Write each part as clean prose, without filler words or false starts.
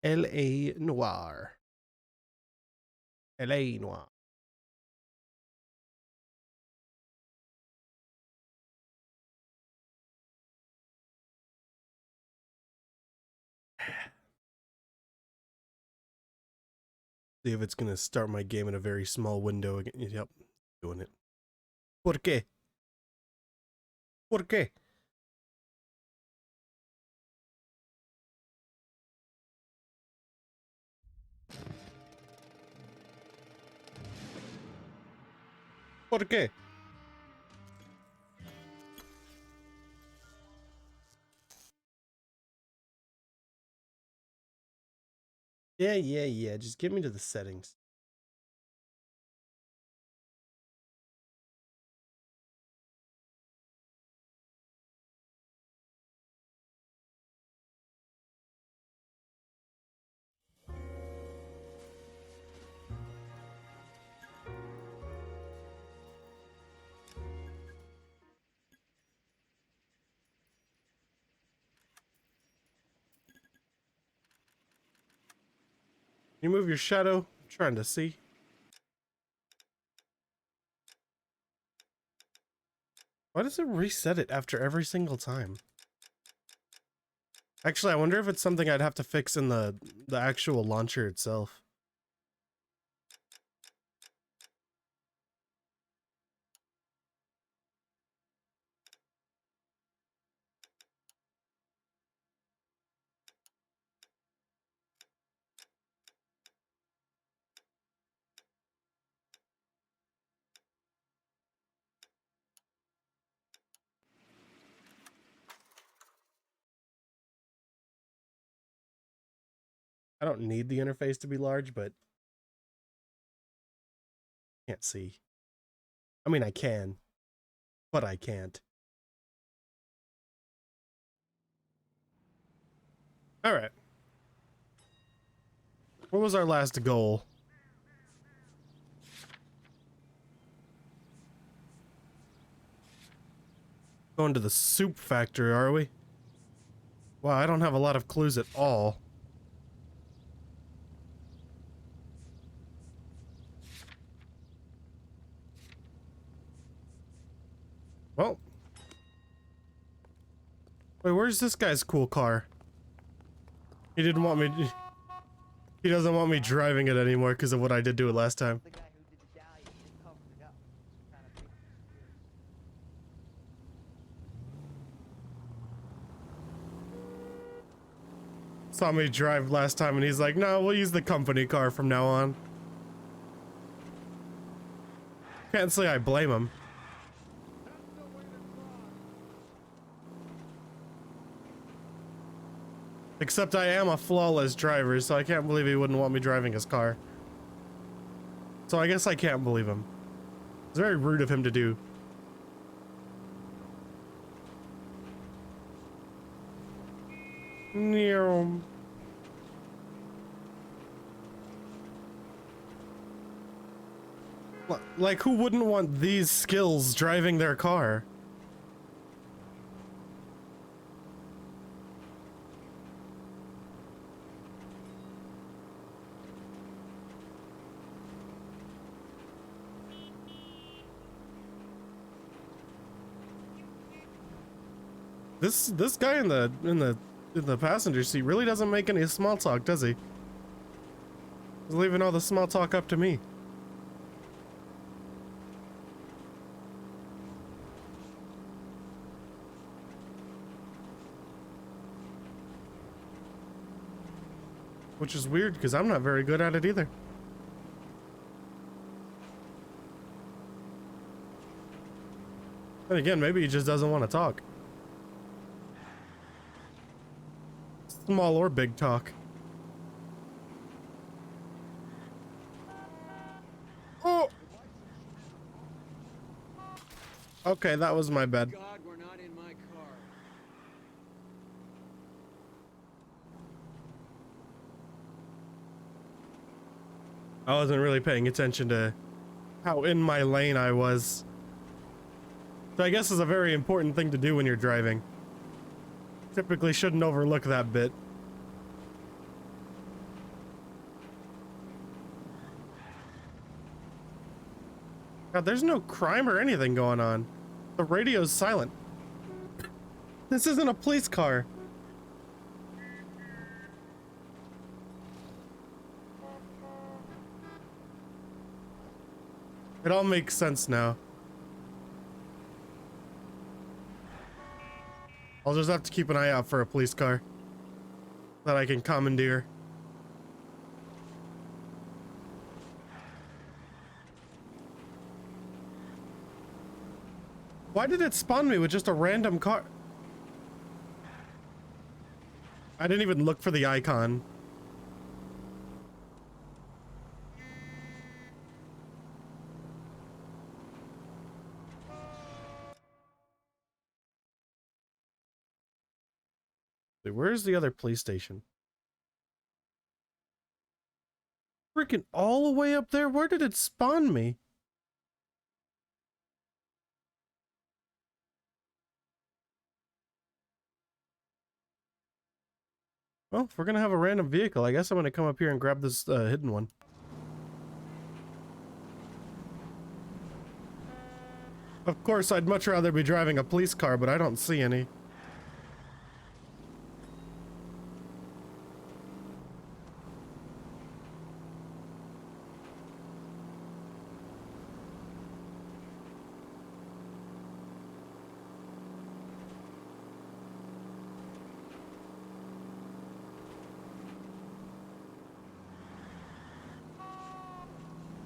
L.A. Noire. L.A. Noire. See if it's gonna start my game in a very small window again. Yep, doing it. ¿Por qué? ¿Por qué? ¿Por qué? Yeah. Just get me to the settings. You move your shadow. I'm trying to see. Why does it reset it after every single time? Actually, I wonder if it's something I'd have to fix in the actual launcher itself. I don't need the interface to be large, but can't see. I mean, I can, but I can't. All right. What was our last goal? Going to the soup factory, are we? Wow, I don't have a lot of clues at all. Well. Wait, where's this guy's cool car? He didn't want me... He doesn't want me driving it anymore because of what I did to it last time. Saw me drive last time and he's like, no, we'll use the company car from now on. Can't say I blame him. Except I am a flawless driver, so I can't believe he wouldn't want me driving his car. So I guess I can't believe him. It's very rude of him to do. Like, who wouldn't want these skills driving their car? This guy in the passenger seat really doesn't make any small talk, does he? He's leaving all the small talk up to me. Which is weird because I'm not very good at it either. And again, maybe he just doesn't want to talk. Small or big talk. Oh! Okay, that was my bad. God, we're not in my car. I wasn't really paying attention to how in my lane I was. So I guess it's a very important thing to do when you're driving. Typically shouldn't overlook that bit. God, there's no crime or anything going on. The radio's silent. This isn't a police car. It all makes sense now. I'll just have to keep an eye out for a police car that I can commandeer. Why did it spawn me with just a random car? I didn't even look for the icon. Wait, where's the other police station? Freaking all the way up there? Where did it spawn me? Well, if we're gonna have a random vehicle, I guess I'm gonna come up here and grab this hidden one. Of course, I'd much rather be driving a police car, but I don't see any.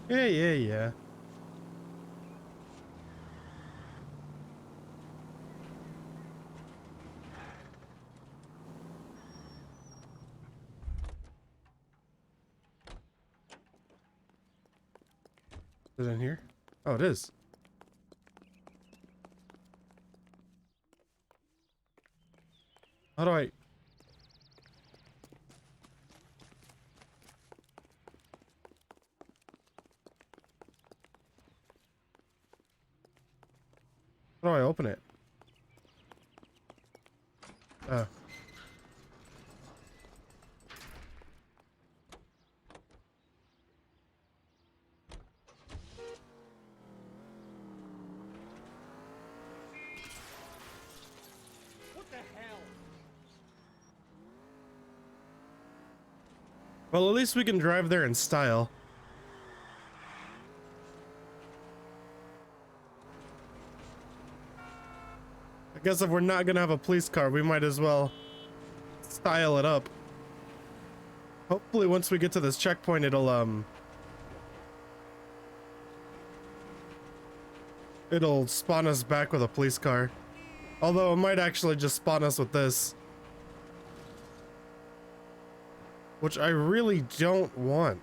Yeah. Is it in here? Oh, it is. How do I... How do I open it? Oh. What the hell? Well, at least we can drive there in style. I guess if we're not gonna have a police car, we might as well style it up. Hopefully once we get to this checkpoint, it'll spawn us back with a police car. Although it might actually just spawn us with this. Which I really don't want.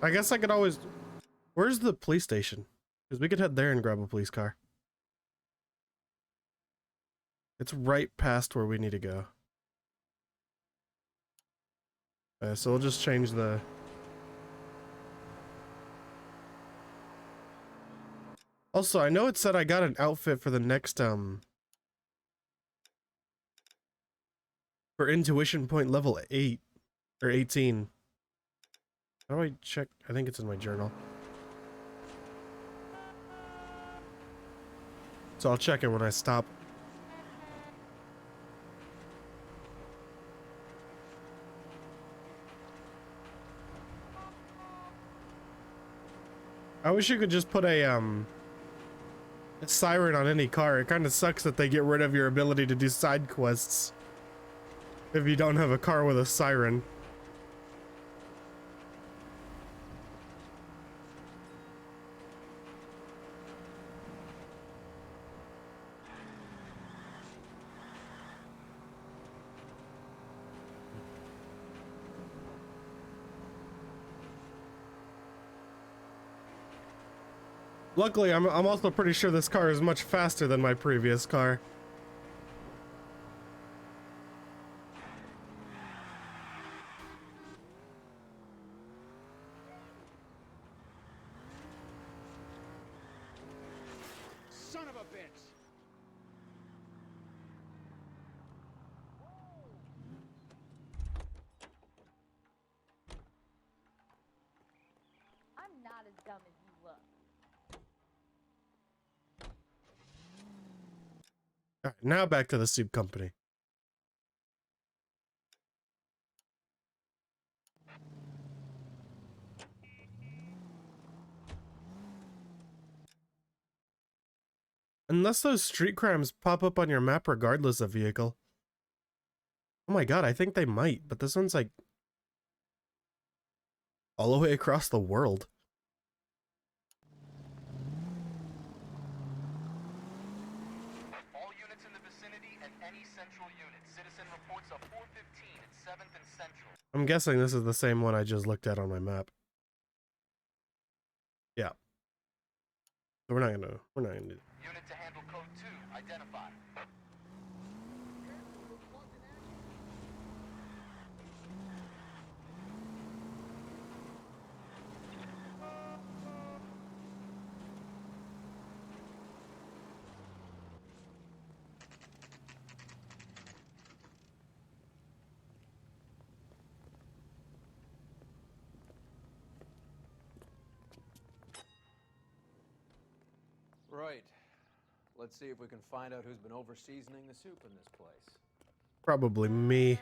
I guess I could always... Where's the police station? Because we could head there and grab a police car. It's right past where we need to go. So we'll just change the... Also, I know it said I got an outfit for the next, for intuition point level 8, or 18. How do I check? I think it's in my journal. So I'll check it when I stop. I wish you could just put a siren on any car. It kind of sucks that they get rid of your ability to do side quests if you don't have a car with a siren. Luckily, I'm also pretty sure this car is much faster than my previous car. bitch. I'm not as dumb as you look. All right, now back to the soup company. Unless those street crimes pop up on your map regardless of vehicle. Oh my god, I think they might, but this one's like all the way across the world. All units in the vicinity and any central unit. Citizen reports a 415 at 7th and Central. I'm guessing this is the same one I just looked at on my map. Yeah. So we're not gonna do it. Unit to handle code 2, identified. Right. Let's see if we can find out who's been over-seasoning the soup in this place. Probably me.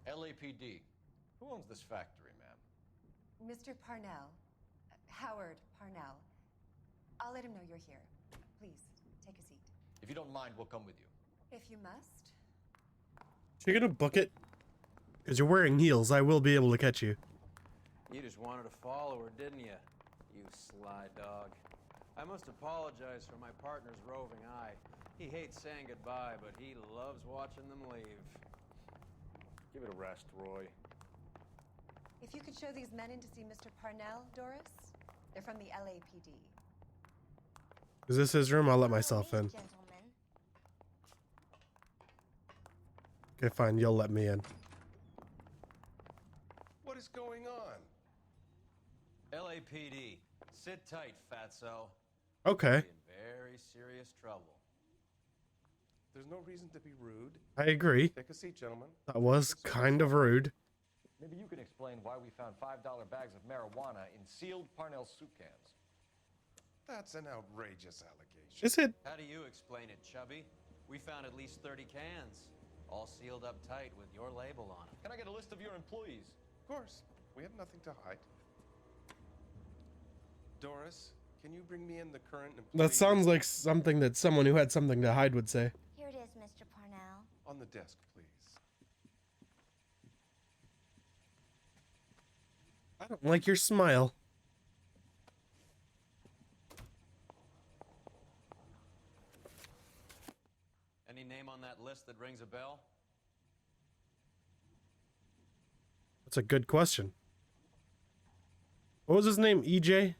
LAPD. Who owns this factory, ma'am? Mr. Parnell. Howard Parnell. I'll let him know you're here. Please, take a seat. If you don't mind, we'll come with you. If you must. So you're gonna book it? Because you're wearing heels, I will be able to catch you. You just wanted to follow her, didn't you? You sly dog. I must apologize for my partner's roving eye. He hates saying goodbye, but he loves watching them leave. Give it a rest, Roy. If you could show these men in to see Mr. Parnell, Doris. They're from the LAPD. Is this his room? I'll let myself in. Gentlemen. Okay, fine, you'll let me in. What is going on? LAPD. Sit tight, fatso. Okay. You're in very serious trouble. There's no reason to be rude. I agree. Take a seat, gentlemen. That was kind of rude. Maybe you can explain why we found $5 bags of marijuana in sealed Parnell soup cans. That's an outrageous allegation. Is it? How do you explain it, Chubby? We found at least 30 cans, all sealed up tight with your label on them. Can I get a list of your employees? Of course, we have nothing to hide. Doris, can you bring me in the current employee? That sounds like something that someone who had something to hide would say. Here it is, Mr. Parnell. On the desk, please. I don't like your smile. Any name on that list that rings a bell? That's a good question. What was his name? EJ?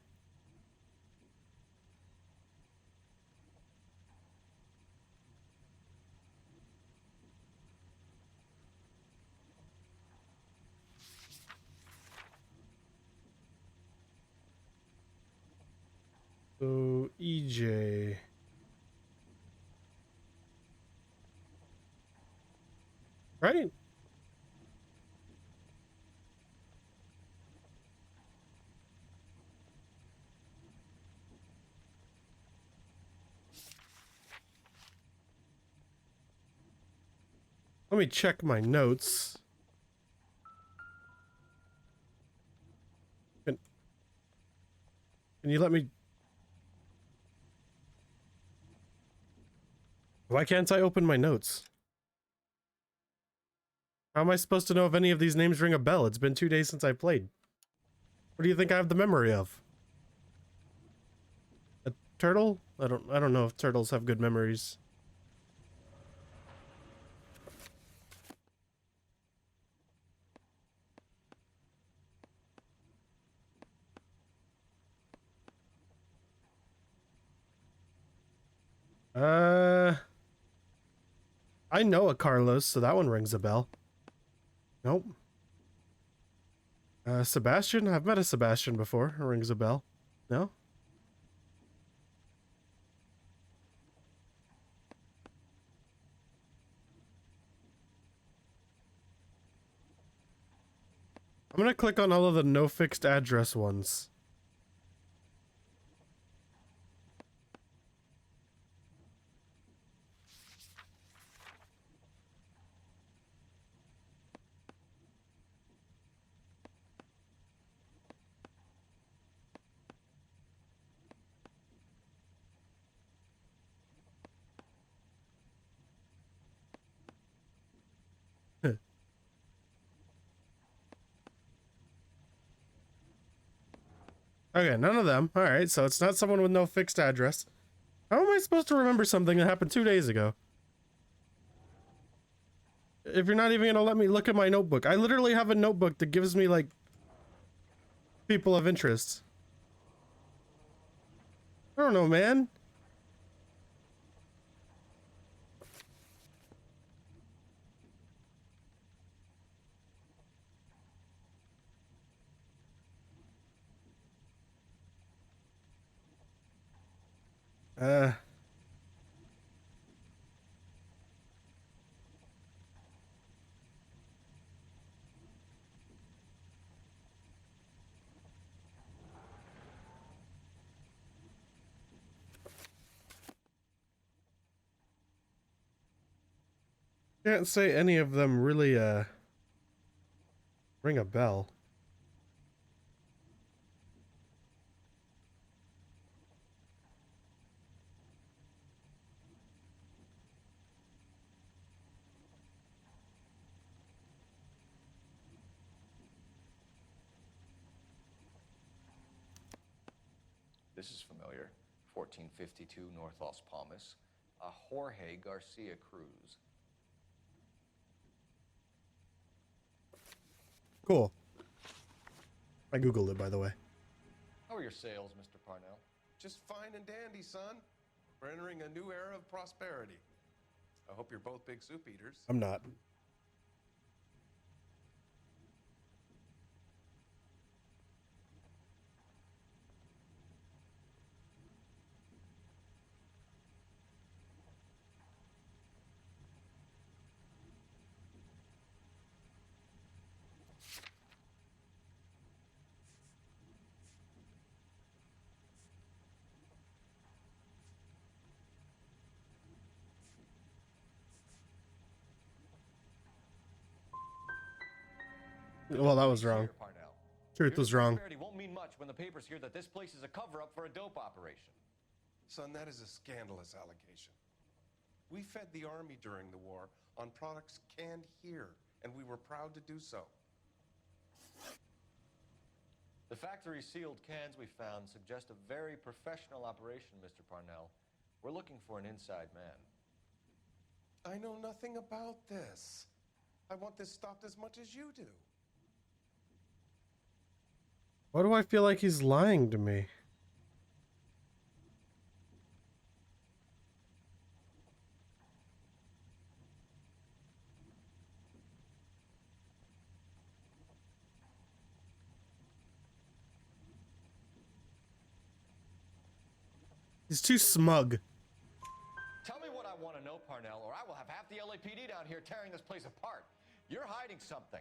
So, EJ. Right? Let me check my notes. Can you let me... Why can't I open my notes? How am I supposed to know if any of these names ring a bell? It's been 2 days since I played. What do you think I have the memory of? A turtle? I don't know if turtles have good memories. I know a Carlos, so that one rings a bell. Nope. Sebastian? I've met a Sebastian before. It rings a bell. No? I'm gonna click on all of the no fixed address ones. Okay, none of them. All right, so it's not someone with no fixed address. How am I supposed to remember something that happened 2 days ago? If you're not even gonna let me look at my notebook. I literally have a notebook that gives me, like, people of interest. I don't know, man. Uh... Can't say any of them really, ring a bell. This is familiar. 1452 North Los Palmas. Jorge Garcia Cruz. Cool. I googled it, by the way. How are your sales, Mr. Parnell? Just fine and dandy, son. We're entering a new era of prosperity. I hope you're both big soup eaters. I'm not. Well, that was wrong. Truth was wrong. Prosperity won't mean much when the papers hear that this place is a cover-up for a dope operation. Son, that is a scandalous allegation. We fed the army during the war on products canned here, and we were proud to do so. The factory sealed cans we found suggest a very professional operation, Mr. Parnell. We're looking for an inside man. I know nothing about this. I want this stopped as much as you do. Why do I feel like he's lying to me? He's too smug. Tell me what I want to know, Parnell, or I will have half the LAPD down here tearing this place apart. You're hiding something.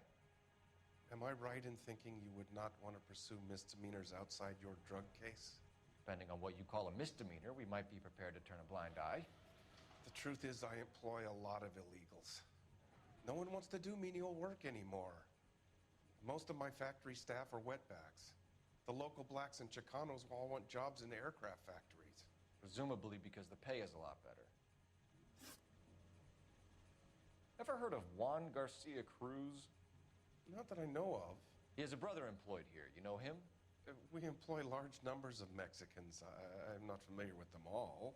Am I right in thinking you would not want to pursue misdemeanors outside your drug case? Depending on what you call a misdemeanor, we might be prepared to turn a blind eye. The truth is, I employ a lot of illegals. No one wants to do menial work anymore. Most of my factory staff are wetbacks. The local blacks and Chicanos all want jobs in aircraft factories. Presumably because the pay is a lot better. Ever heard of Juan Garcia Cruz? Not that I know of. He has a brother employed here. You know him? We employ large numbers of Mexicans. I'm not familiar with them all.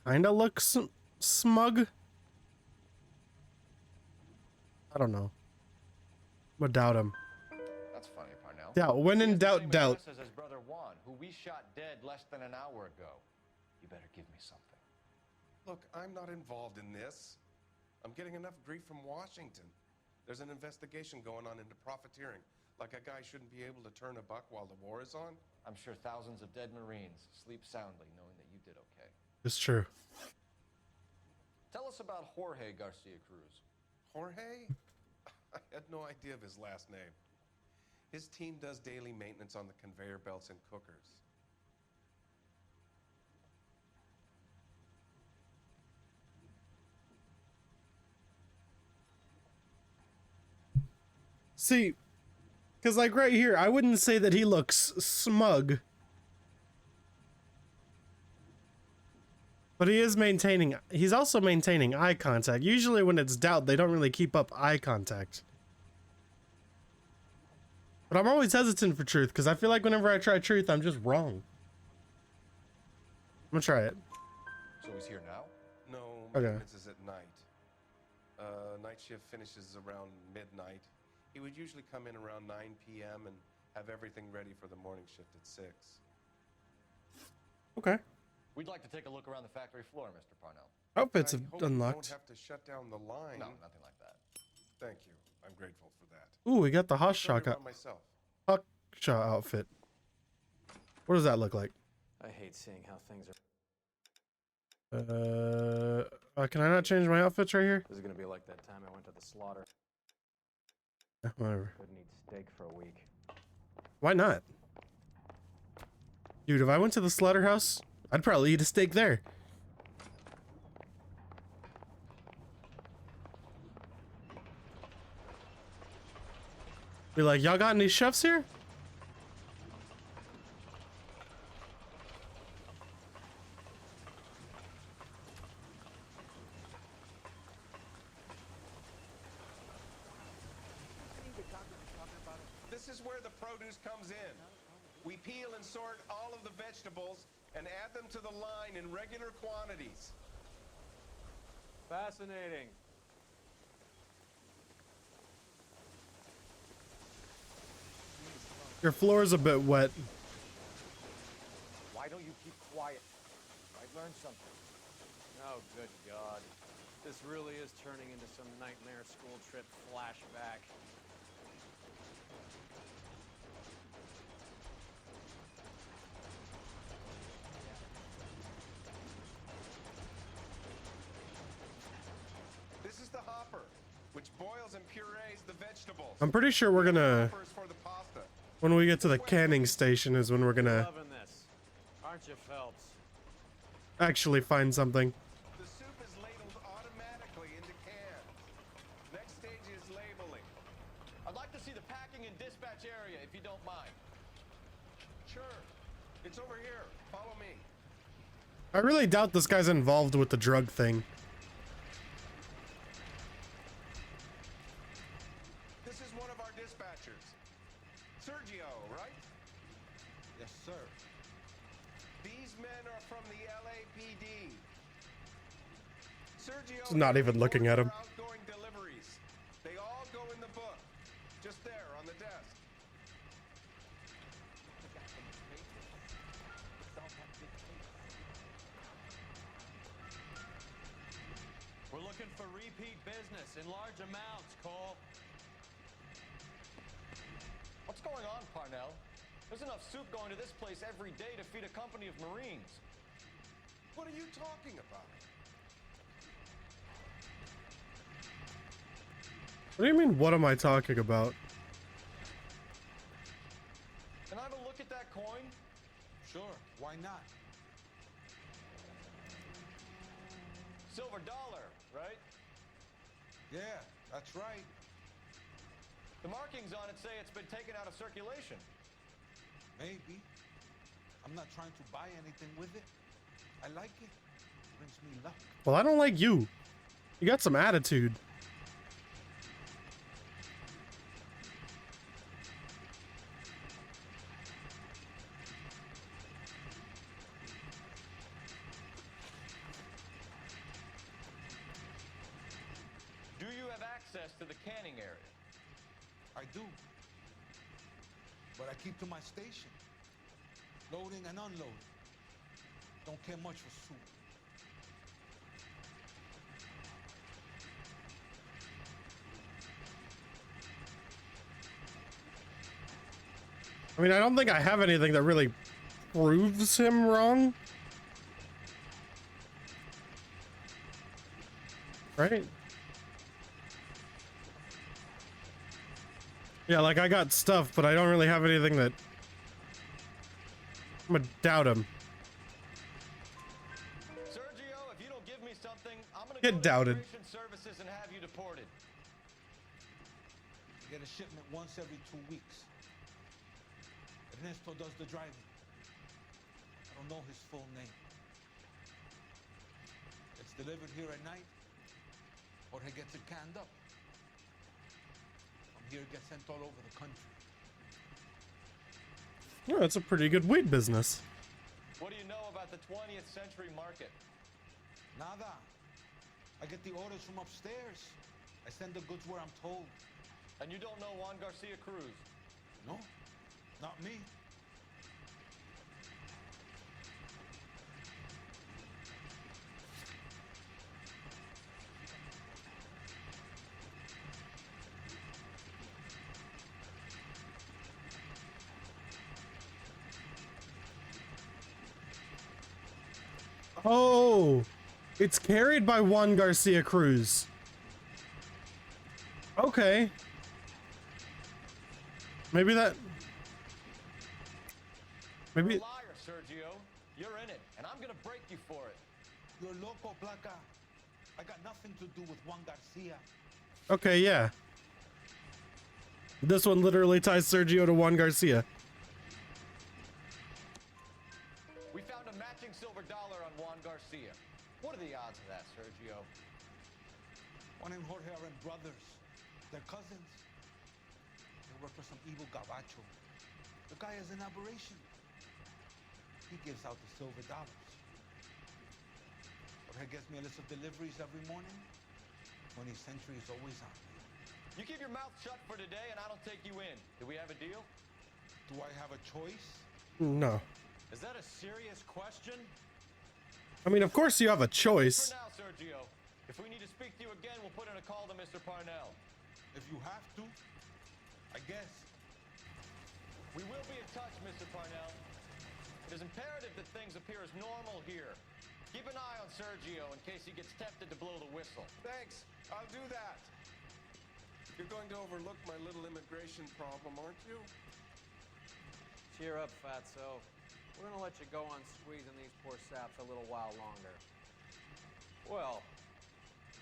Kinda looks smug. I don't know. I'm gonna doubt him. That's funny, Parnell. Yeah, when in doubt, doubt. As his brother Juan, who we shot dead less than an hour ago. You better give me something. Look, I'm not involved in this. I'm getting enough grief from Washington. There's an investigation going on into profiteering. Like a guy shouldn't be able to turn a buck while the war is on. I'm sure thousands of dead Marines sleep soundly knowing that you did okay. It's true. Tell us about Jorge Garcia Cruz. Jorge? I had no idea of his last name. His team does daily maintenance on the conveyor belts and cookers. See, because like right here, I wouldn't say that he looks smug. But he is maintaining, he's also maintaining eye contact. Usually when it's doubt, they don't really keep up eye contact. But I'm always hesitant for truth, because I feel like whenever I try truth, I'm just wrong. I'm gonna try it. So he's here now? No, Okay. maintenance is at night. Night shift finishes around midnight. He would usually come in around 9 p.m. and have everything ready for the morning shift at 6. Okay. We'd like to take a look around the factory floor, Mr. Parnell. Outfits I have hope you unlocked. won't have to shut down the line. No, nothing like that. Thank you. I'm grateful for that. Ooh, we got the I'll show you Hawkshaw around myself. outfit. What does that look like? I hate seeing how things are. Can I not change my outfits right here? This is gonna be like that time I went to the slaughter. Whatever. Couldn't eat steak for a week. Why not? Dude, if I went to the slaughterhouse, I'd probably eat a steak there. Be like, y'all got any chefs here? This is where the produce comes in. We peel and sort all of the vegetables and add them to the line in regular quantities. Fascinating. Your floor's a bit wet. Why don't you keep quiet? I've learned something. Oh, good God. This really is turning into some nightmare school trip flashback. This is the hopper, which boils and purees the vegetables. I'm pretty sure we're gonna, Hoppers for the pasta. when we get to the canning station is when we're gonna Loving this. Aren't you, Phelps? actually find something. The soup is ladled automatically into cans. Next stage is labeling. I'd like to see the packing and dispatch area, if you don't mind. Sure. It's over here. Follow me. I really doubt this guy's involved with the drug thing. This is one of our dispatchers. Sergio, right? Yes, sir. These men are from the LAPD. Sergio He's not even looking at him. Outgoing deliveries. They all go in the book. Just there on the desk. We're looking for repeat business in large amounts, Cole. What's going on, Parnell? There's enough soup going to this place every day to feed a company of Marines. What are you talking about? What do you mean, what am I talking about? Can I have a look at that coin? Sure, why not? Silver dollar, right? Yeah, that's right. The markings on it say it's been taken out of circulation. Maybe. I'm not trying to buy anything with it. I like it. Brings me luck. Well, I don't like you. You got some attitude. Do you have access to the canning area? I do. But I keep to my station. Loading and unloading. Don't care much for soup. I mean, I don't think I have anything that really proves him wrong. Right? Yeah, like I got stuff, but I don't really have anything that... I'm gonna doubt him. Sergio, if you don't give me something, I'm gonna Get go to doubted. Immigration Services and have you deported. You get a shipment once every 2 weeks. Ernesto does the driving. I don't know his full name. It's delivered here at night. Jorge gets it canned up. From here, it gets sent all over the country. Yeah, it's a pretty good weed business. What do you know about the 20th century market? Nada. I get the orders from upstairs. I send the goods where I'm told. And you don't know Juan Garcia Cruz? No, not me. Oh, it's carried by Juan Garcia Cruz. Okay. Maybe that... Maybe... You're a liar, Sergio. You're in it, and I'm gonna break you for it. You're loco, Placa. I got nothing to do with Juan Garcia. Okay, yeah. This one literally ties Sergio to Juan Garcia. We found a matching silver dollar on Juan Garcia. What are the odds of that, Sergio? Juan and Jorge are brothers. They're cousins. They work for some evil gabacho. The guy is an aberration. He gives out the silver dollars. Jorge gets me a list of deliveries every morning. 20th century is always on. You keep your mouth shut for today, and I don't take you in. Do we have a deal? Do I have a choice? No. Is that a serious question? I mean, of course you have a choice. For now, Sergio. If we need to speak to you again, we'll put in a call to Mr. Parnell. If you have to, I guess. We will be in touch, Mr. Parnell. It is imperative that things appear as normal here. Keep an eye on Sergio in case he gets tempted to blow the whistle. Thanks. I'll do that. You're going to overlook my little immigration problem, aren't you? Cheer up, Fatso. We're gonna let you go on squeezing these poor saps a little while longer. Well,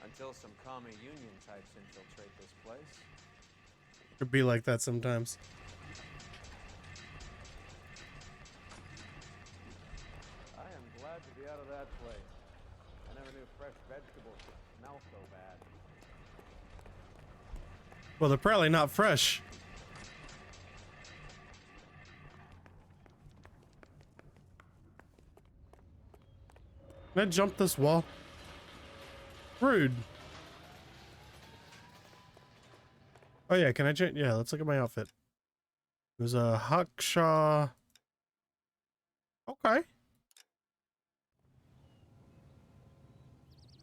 until some commie union types infiltrate this place. It'd be like that sometimes. I am glad to be out of that place. I never knew fresh vegetables could smell so bad. Well, they're probably not fresh. Can I jump this wall? Rude. Oh yeah, can I change? Yeah, let's look at my outfit. There's a Hakshaw. Okay.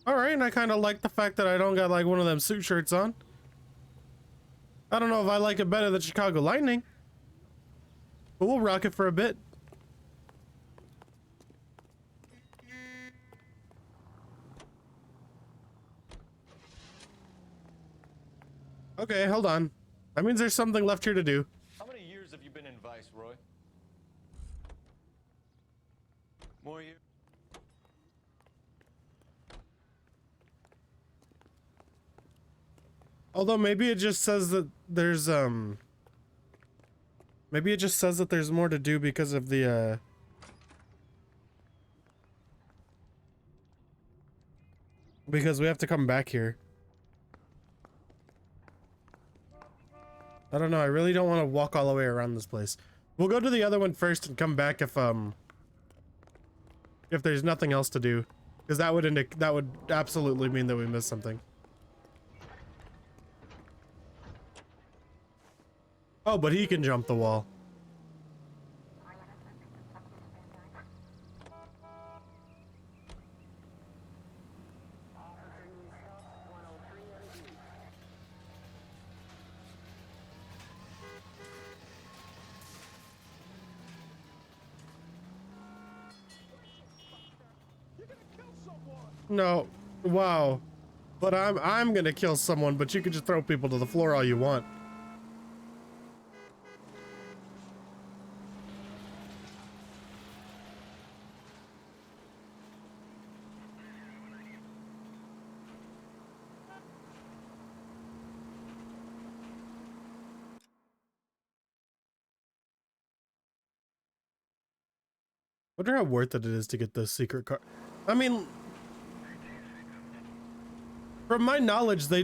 All right, and I kind of like the fact that I don't got like one of them suit shirts on. I don't know if I like it better than Chicago Lightning, but we'll rock it for a bit. Okay, hold on. That means there's something left here to do. How many years have you been in Vice, Roy? More years? Although maybe it just says that there's maybe it just says that there's more to do because of the because we have to come back here. I don't know, I really don't want to walk all the way around this place. We'll go to the other one first and come back if there's nothing else to do, because that would absolutely mean that we missed something. Oh, but he can jump the wall. No. Wow. But I'm gonna kill someone, but you can just throw people to the floor all you want. Wonder how worth it is to get those secret car. I mean, from my knowledge, they're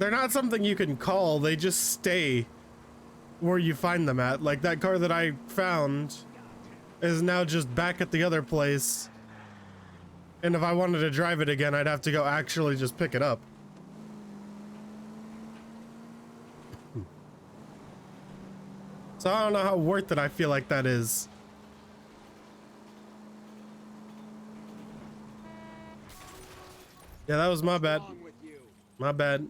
not something you can call. They just stay where you find them at. Like that car that I found is now just back at the other place. And if I wanted to drive it again, I'd have to go actually just pick it up. So I don't know how worth it I feel like that is. Yeah, that was my bad. My bad.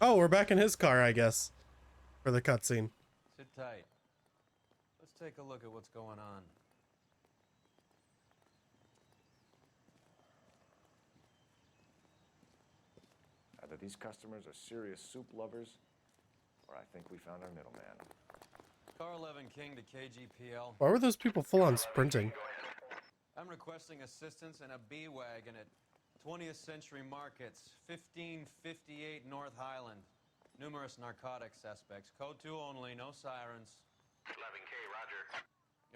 Oh, we're back in his car, I guess, for the cutscene. Sit tight. Let's take a look at what's going on. Either these customers are serious soup lovers, or I think we found our middleman. Car 11 King to KGPL. Why were those people full on sprinting? I'm requesting assistance in a B-Wagon at 20th Century Markets, 1558 North Highland. Numerous narcotic suspects. Code 2 only, no sirens. 11K, roger.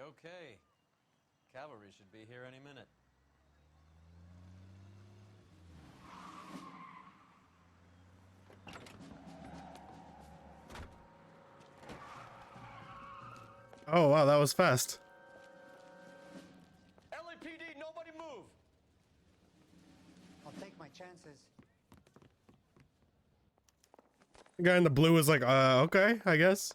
Okay. Cavalry should be here any minute. Oh, wow, that was fast. LAPD, nobody move! I'll take my chances. The guy in the blue was like, okay, I guess.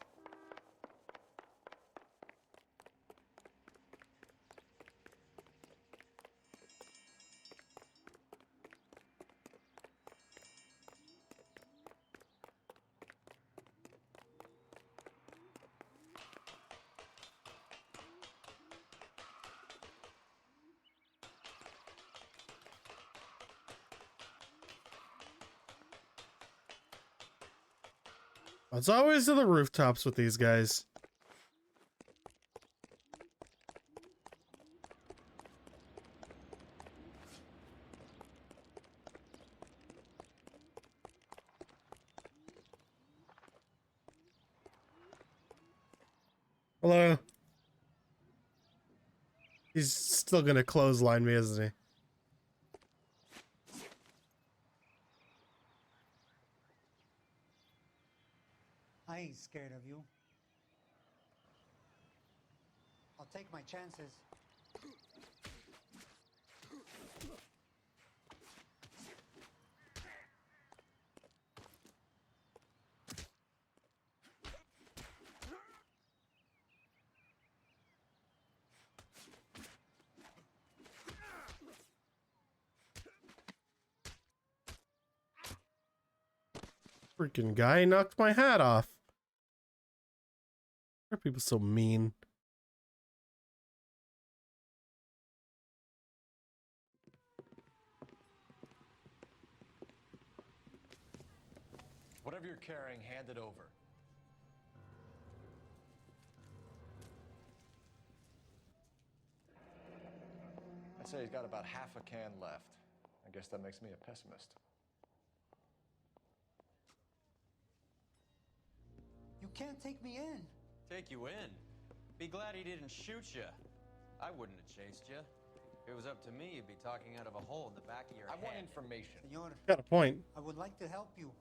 It's always to the rooftops with these guys. Hello. He's still gonna clothesline me, isn't he? I ain't scared of you. I'll take my chances. Freaking guy knocked my hat off. Why are people so mean? Whatever you're carrying, hand it over. I'd say he's got about half a can left. I guess that makes me a pessimist. You can't take me in. Take you in? Be glad he didn't shoot you. I wouldn't have chased you. If it was up to me, you'd be talking out of a hole in the back of your head. I want information. Senor, Got a point. I would like to help you,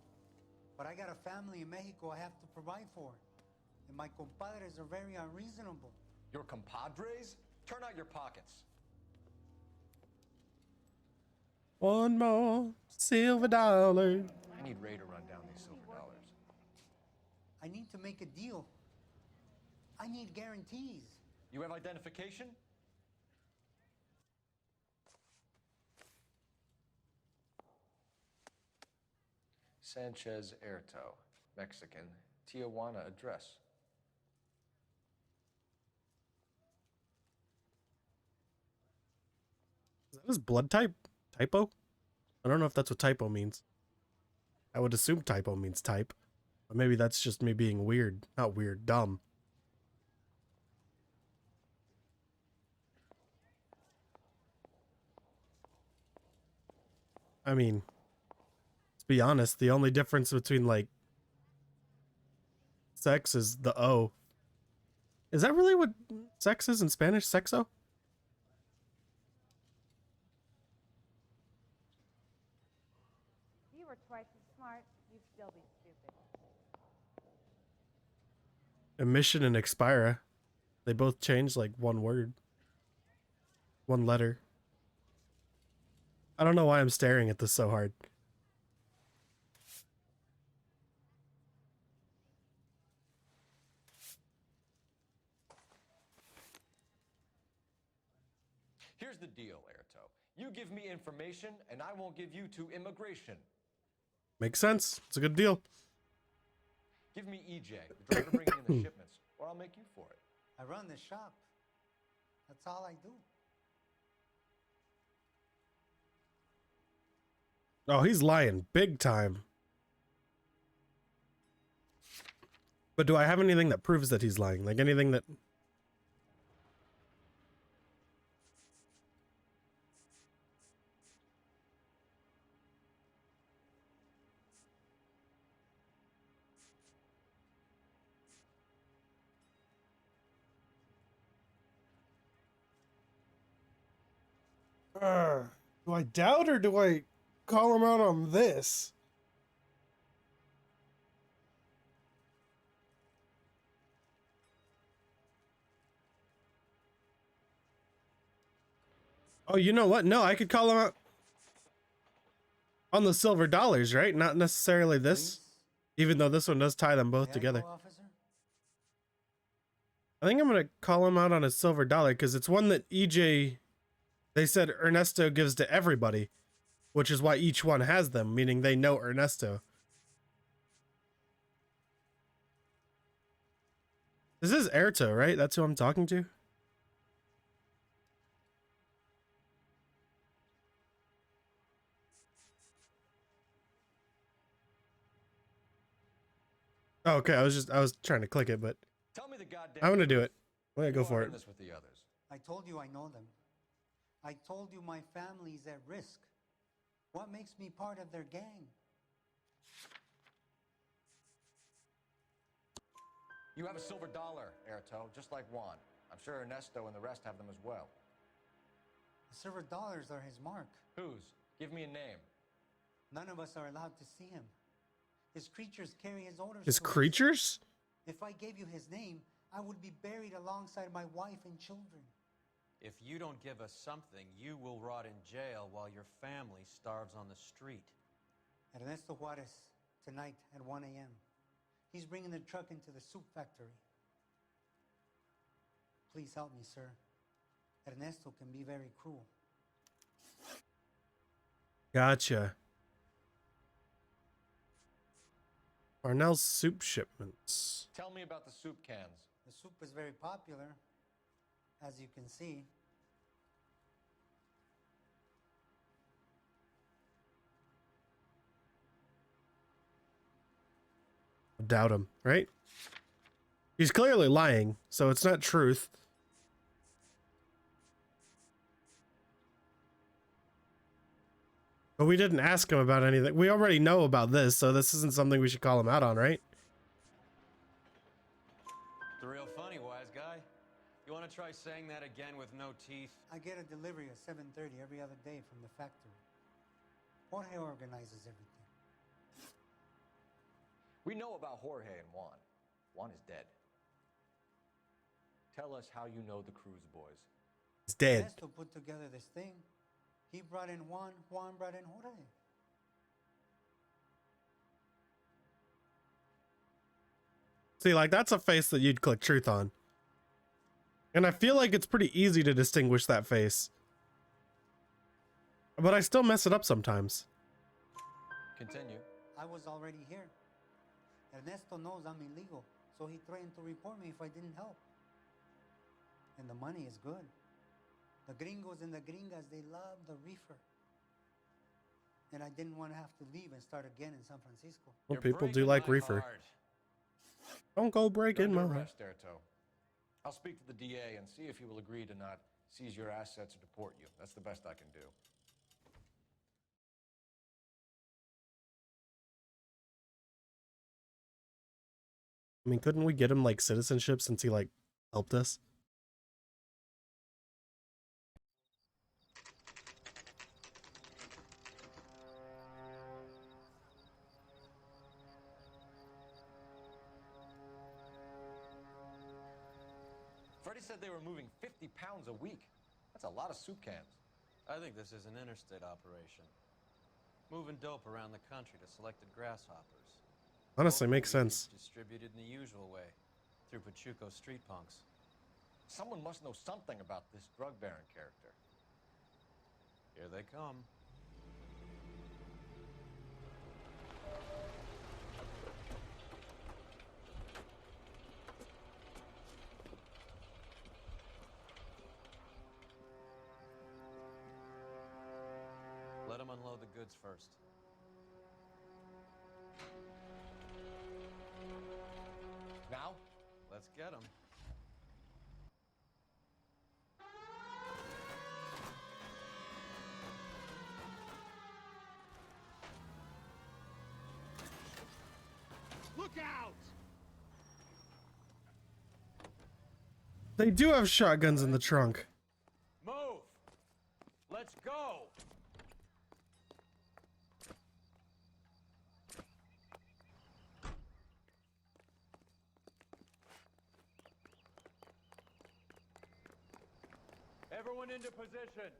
but I got a family in Mexico I have to provide for. And my compadres are very unreasonable. Your compadres? Turn out your pockets. One more silver dollar. I need Ray to run down these silver dollars. I need to make a deal. I need guarantees. You have identification? Sanchez Erto, Mexican, Tijuana address. Is that his blood type? Typo? I don't know if that's what typo means. I would assume typo means type. But maybe that's just me being weird. Not weird, dumb. I mean, let's be honest, the only difference between, like, sex is the O. Is that really what sex is in Spanish? Sexo? If you were twice as smart, you'd still be stupid. Emission and expira. They both change like one word. One letter. I don't know why I'm staring at this so hard. Here's the deal, Airto. You give me information, and I won't give you to immigration. Makes sense. It's a good deal. Give me EJ, the driver bringing in the shipments, or I'll make you for it. I run the shop. That's all I do. Oh, he's lying big time. But do I have anything that proves that he's lying? Like anything that... do I doubt or do I call him out on this? Oh, you know what? No, I could call him out on the silver dollars, right? Not necessarily this, even though this one does tie them both together. I think I'm going to call him out on a silver dollar because it's one that EJ, they said Ernesto gives to everybody, which is why each one has them, meaning they know Ernesto. This is Erto, right? That's who I'm talking to? Oh, okay, I was trying to click it, but Tell me the goddamn I'm gonna do it. I'm gonna go You for are it. in this with the others. I told you I know them. I told you my family's at risk. What makes me part of their gang? You have a silver dollar, Airto, just like Juan. I'm sure Ernesto and the rest have them as well. The silver dollars are his mark. Whose? Give me a name. None of us are allowed to see him. His creatures carry his orders. His to us. creatures? If I gave you his name, I would be buried alongside my wife and children. If you don't give us something, you will rot in jail while your family starves on the street. Ernesto Juarez, tonight at 1 a.m. He's bringing the truck into the soup factory. Please help me, sir. Ernesto can be very cruel. Gotcha. Parnell's soup shipments. Tell me about the soup cans. The soup is very popular, as you can see. Doubt him, right? He's clearly lying, so it's not truth. But we didn't ask him about anything. We already know about this, so this isn't something we should call him out on, right? It's real funny, wise guy. You want to try saying that again with no teeth? I get a delivery at 7:30 every other day from the factory. Jorge organizes everything. We know about Jorge and Juan. Juan is dead. Tell us how you know the Cruz boys. He's dead. Ernesto put together this thing. He brought in Juan, Juan brought in Jorge. See, like, that's a face that you'd click truth on. And I feel like it's pretty easy to distinguish that face. But I still mess it up sometimes. Continue. I was already here. Ernesto knows I'm illegal, so he threatened to report me if I didn't help. And the money is good. The gringos and the gringas, they love the reefer. And I didn't want to have to leave and start again in San Francisco. Well, You're people do breaking like my reefer. heart. Don't go breaking You're my under heart. arrest, Erto. I'll speak to the DA and see if he will agree to not seize your assets or deport you. That's the best I can do. I mean, couldn't we get him like citizenship since he like helped us? Freddie said they were moving 50 pounds a week. That's a lot of soup cans. I think this is an interstate operation. Moving dope around the country to selected grasshoppers. Honestly, makes Local weed sense. is distributed in the usual way, through Pachuco street punks. Someone must know something about this drug baron character. Here they come. Let them unload the goods first. Now? Let's get them. Look out! They do have shotguns in the trunk. Move! Let's go! Everyone into position.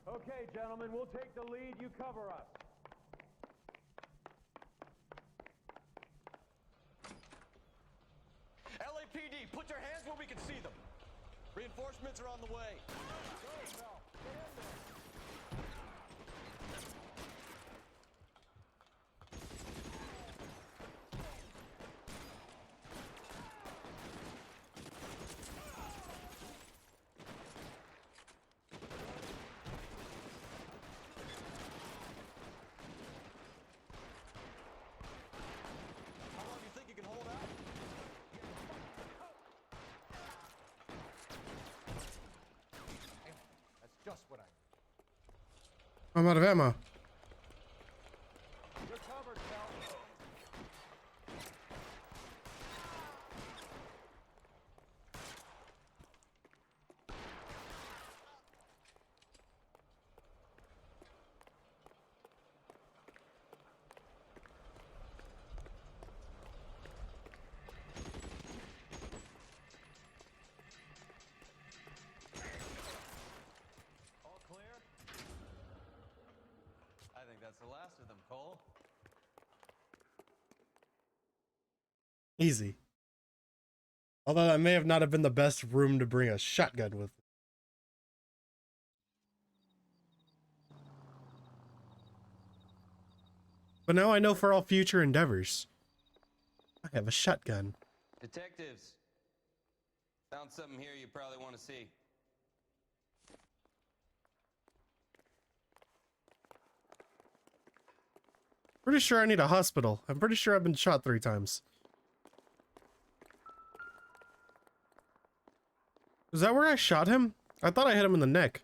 Okay, gentlemen, we'll take the lead. You cover us. LAPD, put your hands where we can see them. Reinforcements are on the way. How long do you think you can hold out? That's just what I... I'm out of ammo. You're covered, Cal. All clear? I think that's the last of them, Cole. Easy. Although that may have not have been the best room to bring a shotgun with. But now I know for all future endeavors. I have a shotgun. Detectives, found something here you probably want to see. Pretty sure I need a hospital. I'm pretty sure I've been shot 3 times. Is that where I shot him? I thought I hit him in the neck.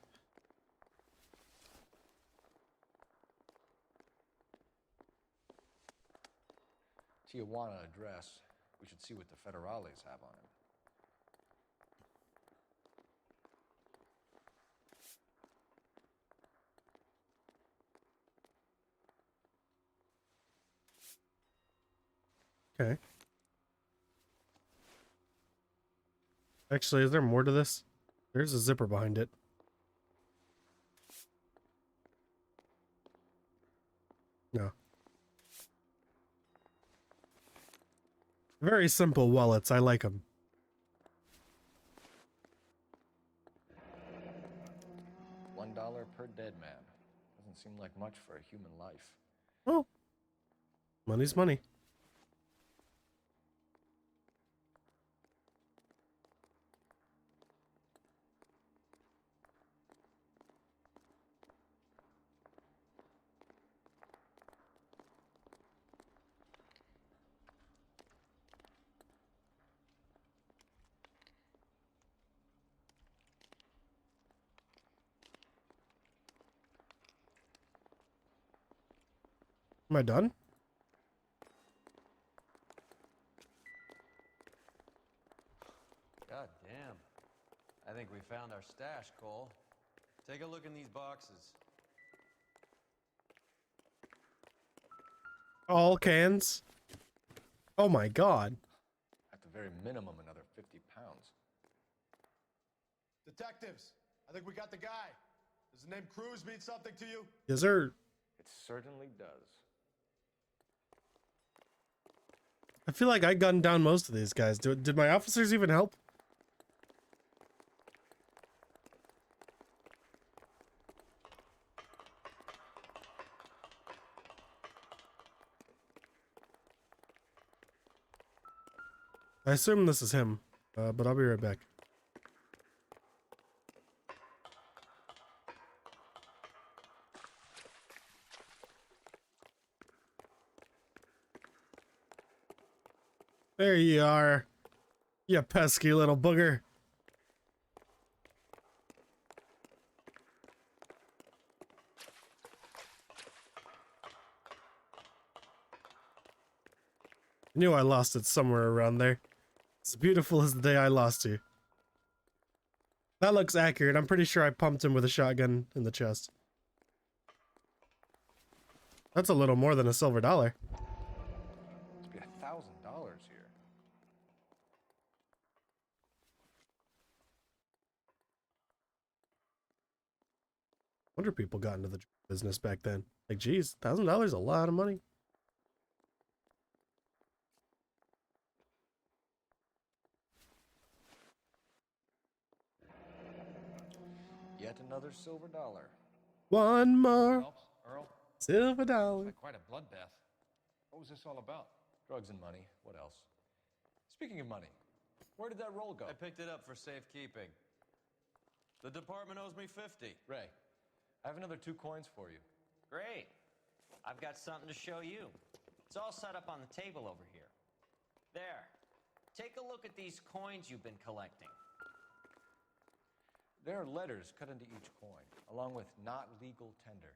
Tijuana address. We should see what the federales have on him. Okay. Actually, is there more to this? There's a zipper behind it. No. Very simple wallets. I like them. $1 per dead man. Doesn't seem like much for a human life. Well, money's money. Am I done? God damn. I think we found our stash, Cole. Take a look in these boxes. All cans? Oh my god. At the very minimum, another 50 pounds. Detectives, I think we got the guy. Does the name Cruz mean something to you? Yes, sir. It certainly does. I feel like I gunned down most of these guys. Did my officers even help? I assume this is him, but I'll be right back. There you are, you pesky little booger. I knew I lost it somewhere around there. As beautiful as the day I lost you. That looks accurate. I'm pretty sure I pumped him with a shotgun in the chest. That's a little more than a silver dollar. Must be $1,000 here. Wonder people got into the business back then. Like, geez, $1,000 is a lot of money. Yet another silver dollar. One more Helps, Earl. silver dollar. Like quite a bloodbath. What was this all about? Drugs and money. What else? Speaking of money, where did that roll go? I picked it up for safekeeping. The department owes me 50. Ray, I have another 2 coins for you. Great. I've got something to show you. It's all set up on the table over here. There. Take a look at these coins you've been collecting. There are letters cut into each coin, along with not legal tender.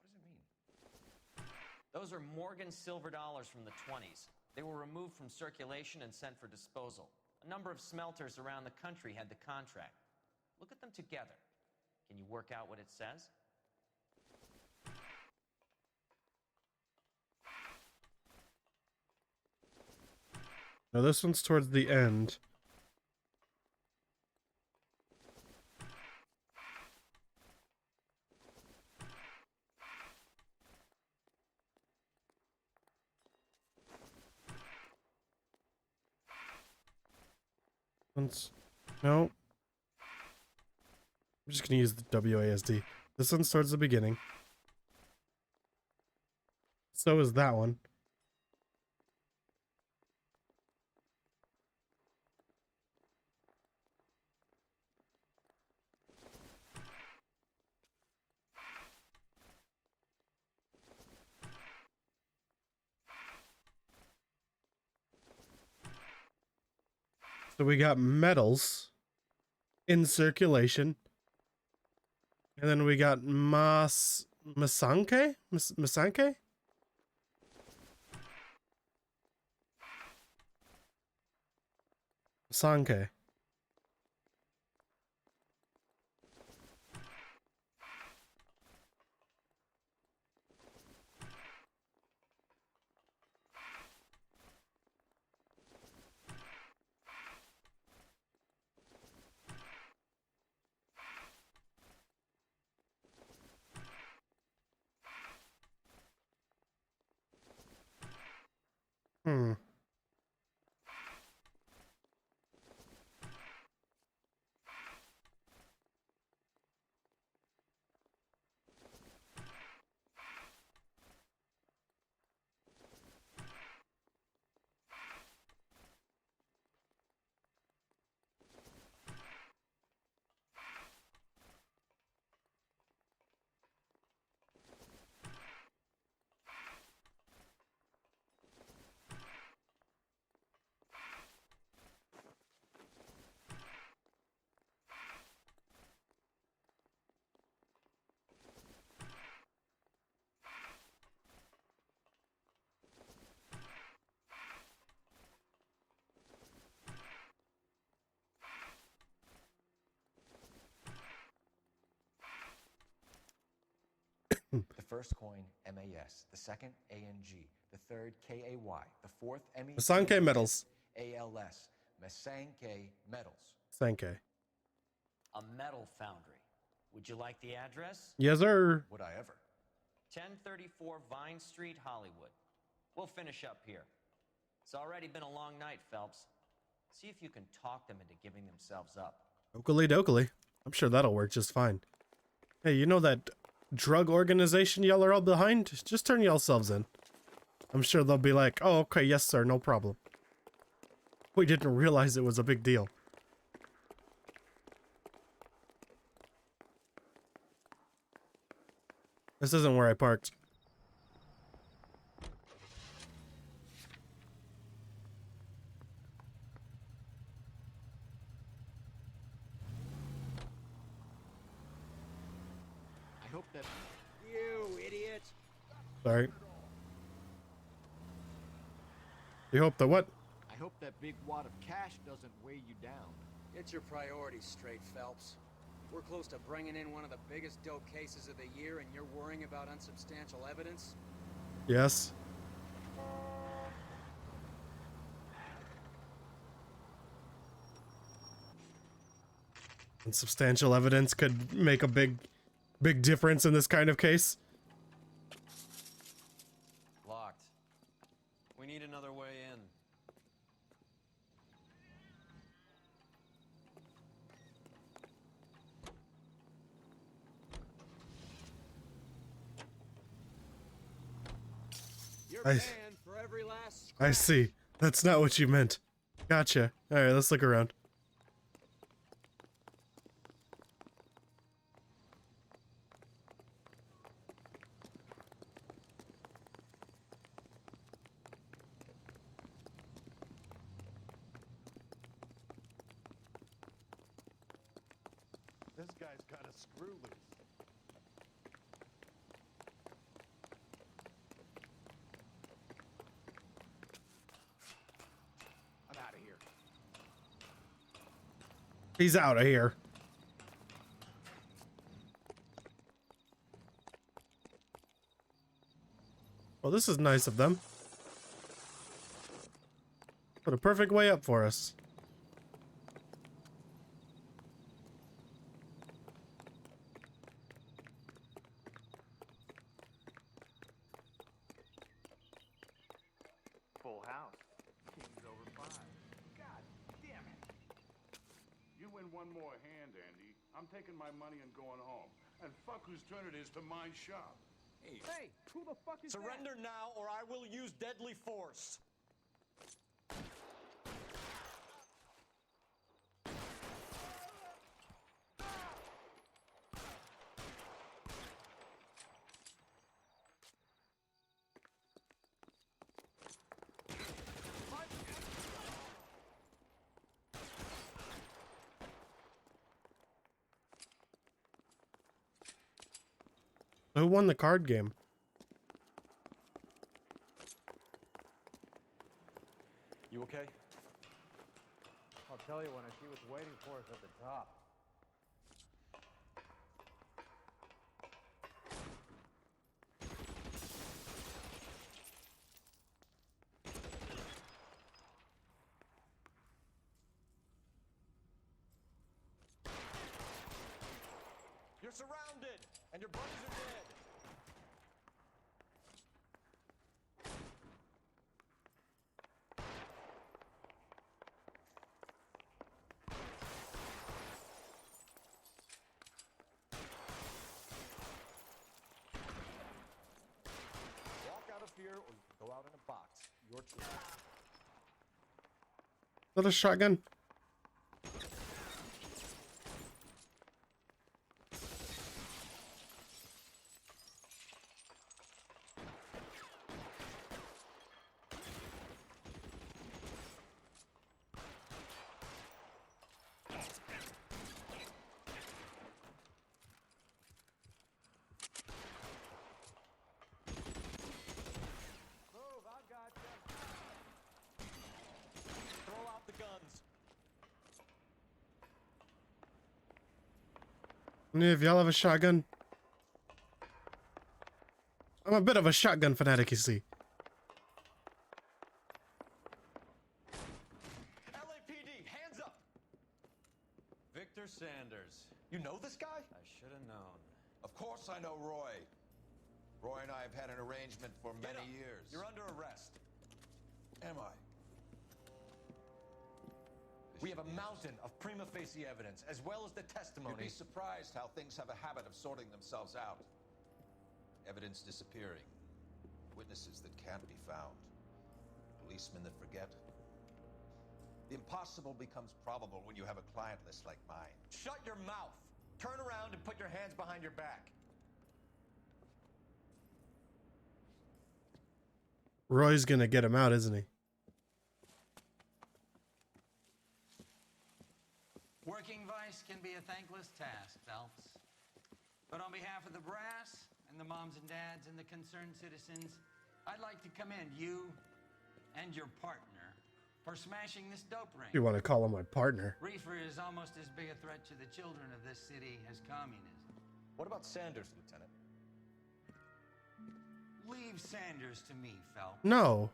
What does it mean? Those are Morgan silver dollars from the 20s. They were removed from circulation and sent for disposal. A number of smelters around the country had the contract. Look at them together. Can you work out what it says? Now this one's towards the end. No. I'm just gonna use the WASD. This one's towards the beginning. So is that one. So we got metals in circulation. And then we got Masanke? Masanke? Masanke. Hmm. first coin MAS, the second ANG, the third KAY, the fourth MEC, Masanke metals. ALS, Masanke metals. Sanke. A metal foundry. Would you like the address? Yes, sir. Would I ever? 1034 Vine Street, Hollywood. We'll finish up here. It's already been a long night, Phelps. See if you can talk them into giving themselves up. Oakley dokley. I'm sure that'll work just fine. Hey, you know that drug organization y'all are all behind? Just turn yourselves in. I'm sure they'll be like, oh, okay, yes, sir, no problem. We didn't realize it was a big deal. This isn't where I parked. I hope that... You idiot! Sorry. You hope that what? I hope that big wad of cash doesn't weigh you down. Get your priorities straight, Phelps. We're close to bringing in one of the biggest dope cases of the year, and you're worrying about unsubstantial evidence? Yes. And substantial evidence could make a big difference in this kind of case. Locked. We need another way in. I see. That's not what you meant. Gotcha. Alright, let's look around. This guy's got a screw loose. I'm out of here. He's out of here. Well, this is nice of them. Put a perfect way up for us. Full house. King's over 5. God damn it. You win one more hand, Andy. I'm taking my money and going home. And fuck whose turn it is to my shop. Hey, who the fuck is Surrender now, or I will use deadly force. Who won the card game? You okay? I'll tell you when I see what's waiting for us at the top. You're surrounded, and your buddies are dead. Walk out of here, or you can go out in a box. Your choice. Is that a shotgun? Throw out the guns. Any of y'all have a shotgun? I'm a bit of a shotgun fanatic, you see. LAPD, hands up! Victor Sanders. You know this guy? I should have known. Of course I know Roy. Roy and I have had an arrangement for many years. You're under arrest. Am I? We have a mountain of prima facie evidence, as well as the testimony. You'd be surprised how things have a habit of sorting themselves out. Evidence disappearing. Witnesses that can't be found. Policemen that forget. The impossible becomes probable when you have a client list like mine. Shut your mouth! Turn around and put your hands behind your back. Roy's gonna get him out, isn't he? Working vice can be a thankless task, Phelps. But on behalf of the brass and the moms and dads and the concerned citizens, I'd like to commend you and your partner for smashing this dope ring. You want to call him my partner? Reefer is almost as big a threat to the children of this city as communism. What about Sanders, Lieutenant? Leave Sanders to me, Phelps. No.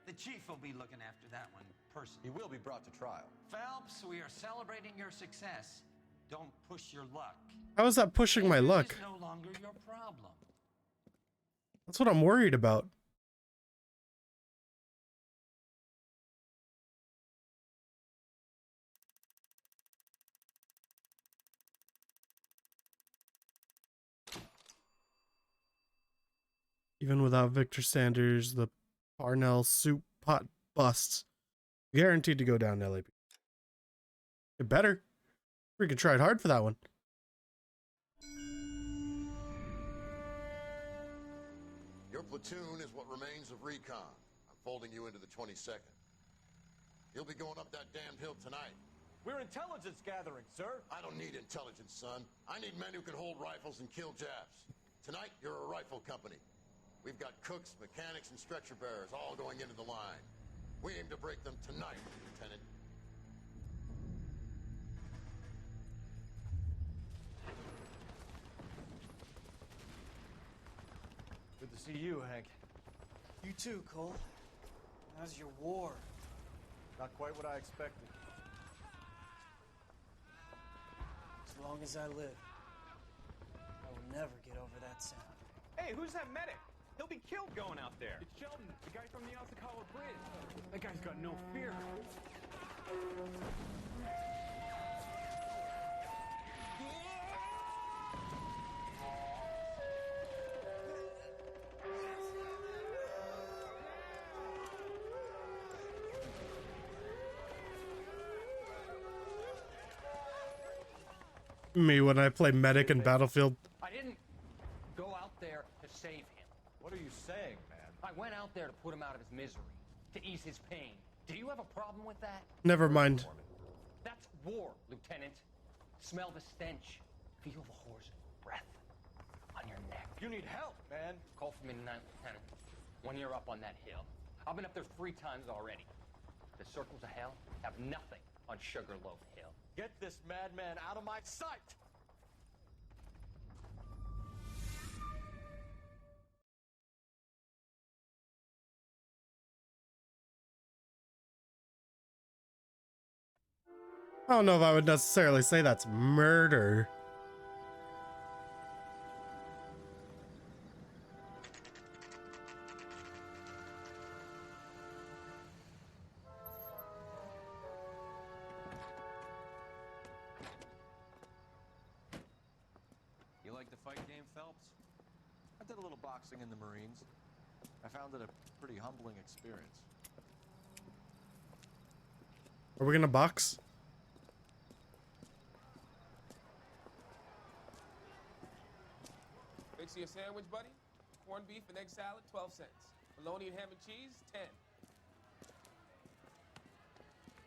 The chief will be looking after that one personally. He will be brought to trial. Phelps, we are celebrating your success. Don't push your luck. How is that pushing my luck? It's no longer your problem. That's what I'm worried about. Even without Victor Sanders, the Parnell soup pot busts. Guaranteed to go down, LAP. It better. Freaking tried hard for that one. Your platoon is what remains of recon. I'm folding you into the 22nd. You'll be going up that damned hill tonight. We're intelligence gathering, sir. I don't need intelligence, son. I need men who can hold rifles and kill Japs. Tonight, you're a rifle company. We've got cooks, mechanics, and stretcher bearers all going into the line. We aim to break them tonight, Lieutenant. Good to see you, Hank. You too, Cole. How's your war? Not quite what I expected. As long as I live, I will never get over that sound. Hey, who's that medic? He'll be killed going out there. It's Sheldon, the guy from the Untouchable Bridge. That guy's got no fear. Me when I play medic in Battlefield. I didn't go out there to save him. What are you saying, man? I went out there to put him out of his misery, to ease his pain. Do you have a problem with that? Never mind. That's war, Lieutenant. Smell the stench. Feel the horse's breath on your neck. You need help, man. Call for me tonight, Lieutenant. When you're up on that hill. I've been up there 3 times already. The circles of hell have nothing on Sugarloaf Hill. Get this madman out of my sight! I don't know if I would necessarily say that's murder. You like the fight game, Phelps? I did a little boxing in the Marines. I found it a pretty humbling experience. Are we gonna box? Fix you a sandwich, buddy? Corned beef and egg salad, 12 cents. Bologna and ham and cheese, 10.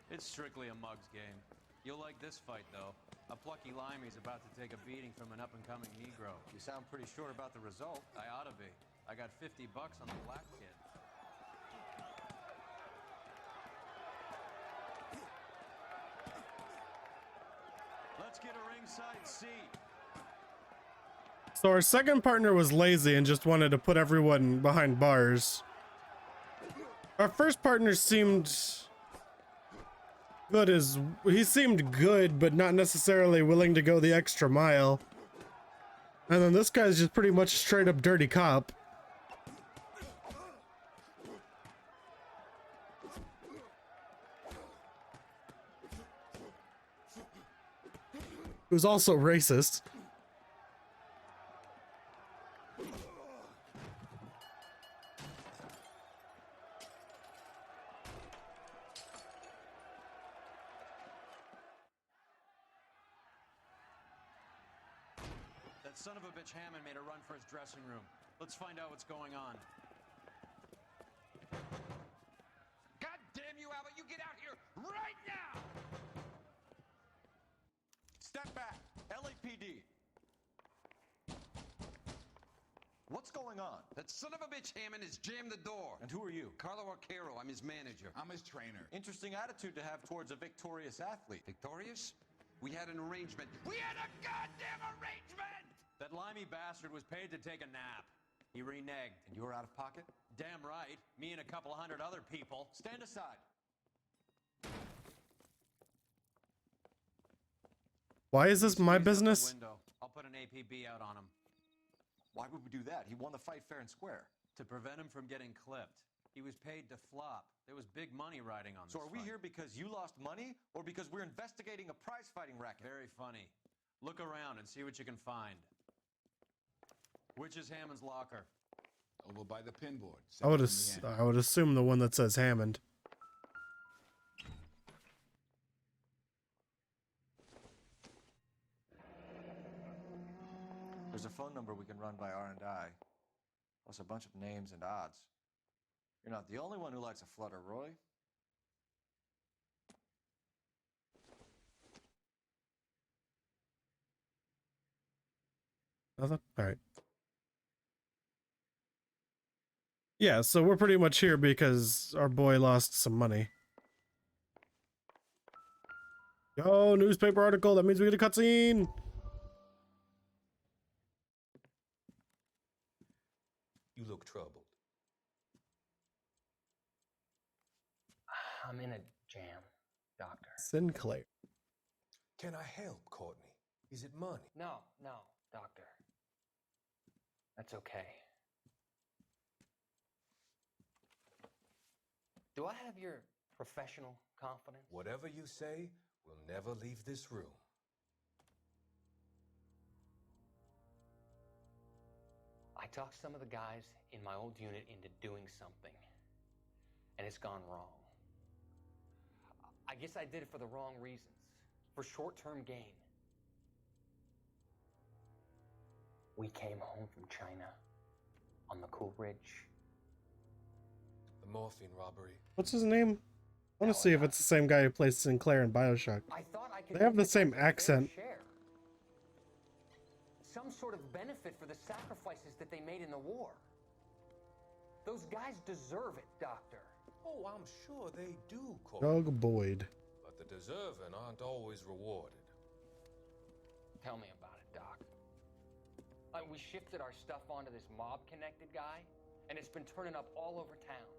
It's strictly a mug's game. You'll like this fight, though. A plucky limey's about to take a beating from an up-and-coming Negro. You sound pretty sure about the result. I ought to be. I got $50 on the black kid. Let's get a ringside seat. So our second partner was lazy and just wanted to put everyone behind bars. Our first partner seemed good he seemed good, but not necessarily willing to go the extra mile. And then this guy's just pretty much a straight up dirty cop. Who's also racist. That son of a bitch Hammond made a run for his dressing room. Let's find out what's going on. God damn you, Albert! You get out here right now! Step back. LAPD. What's going on? That son of a bitch Hammond has jammed the door. And who are you? Carlo Arcaro, I'm his manager. I'm his trainer. Interesting attitude to have towards a victorious athlete. Victorious? We had an arrangement. We had a goddamn arrangement! That limey bastard was paid to take a nap. He reneged. And you were out of pocket? Damn right. Me and a couple hundred other people. Stand aside. Why is this my business? I'll put an APB out on him. Why would we do that? He won the fight fair and square. To prevent him from getting clipped. He was paid to flop. There was big money riding on this. So are we fight. here because you lost money or because we're investigating a prize fighting racket? Very funny. Look around and see what you can find. Which is Hammond's locker? Over by the pinboard. I would assume the one that says Hammond. There's a phone number we can run by R&I, plus a bunch of names and odds. You're not the only one who likes a flutter, Roy. Nothing? All right. Yeah, so we're pretty much here because our boy lost some money. Yo, newspaper article. That means we get a cutscene. You look troubled. I'm in a jam, Doctor. Sinclair. Can I help, Courtney? Is it money? No, Doctor. That's okay. Do I have your professional confidence? Whatever you say, we'll never leave this room. I talked some of the guys in my old unit into doing something, and it's gone wrong. I guess I did it for the wrong reasons, for short-term gain. We came home from China on the Cool Ridge. The morphine robbery. What's his name? I want to see if it's the same guy who plays Sinclair in BioShock. They have the same accent. Some sort of benefit for the sacrifices that they made in the war. Those guys deserve it, Doctor. Oh, I'm sure they do, Courtney. Doug Boyd. But the deserving aren't always rewarded. Tell me about it, Doc. We shifted our stuff onto this mob-connected guy, and it's been turning up all over town.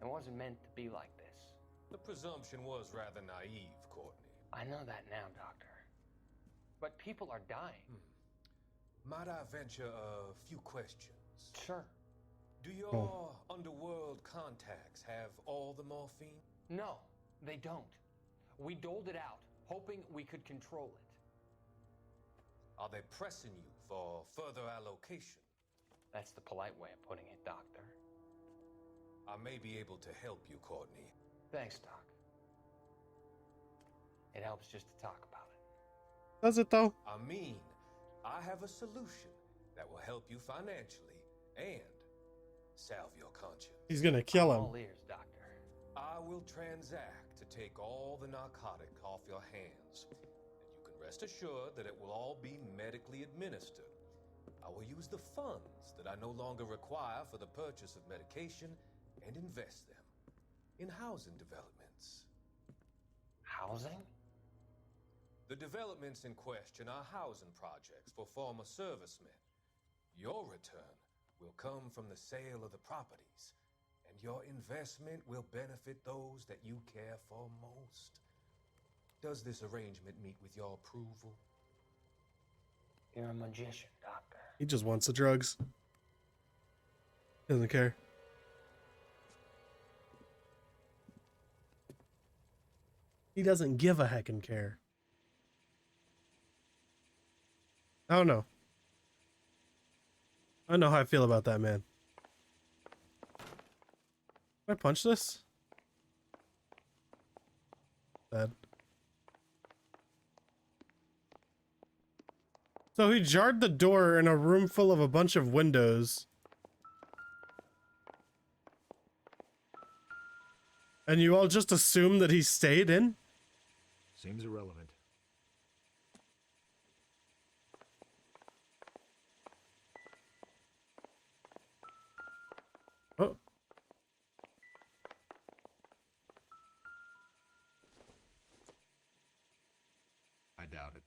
It wasn't meant to be like this. The presumption was rather naive, Courtney. I know that now, Doctor. But people are dying. Might I venture a few questions? Sure. Do your underworld contacts have all the morphine? No, they don't. We doled it out, hoping we could control it. Are they pressing you for further allocation? That's the polite way of putting it, Doctor. I may be able to help you, Courtney. Thanks, Doc. It helps just to talk about it. Does it though? I mean, I have a solution that will help you financially and salve your conscience. He's gonna kill him. All ears, Doctor. I will transact to take all the narcotic off your hands, and you can rest assured that it will all be medically administered. I will use the funds that I no longer require for the purchase of medication and invest them in housing developments. Housing? The developments in question are housing projects for former servicemen. Your return will come from the sale of the properties, and your investment will benefit those that you care for most. Does this arrangement meet with your approval? You're a magician, Doctor. He just wants the drugs. Doesn't care. He doesn't give a heckin' care. I don't know. I don't know how I feel about that man. Can I punch this? Bad. So he jarred the door in a room full of a bunch of windows. And you all just assume that he stayed in? Seems irrelevant. Oh. I doubt it.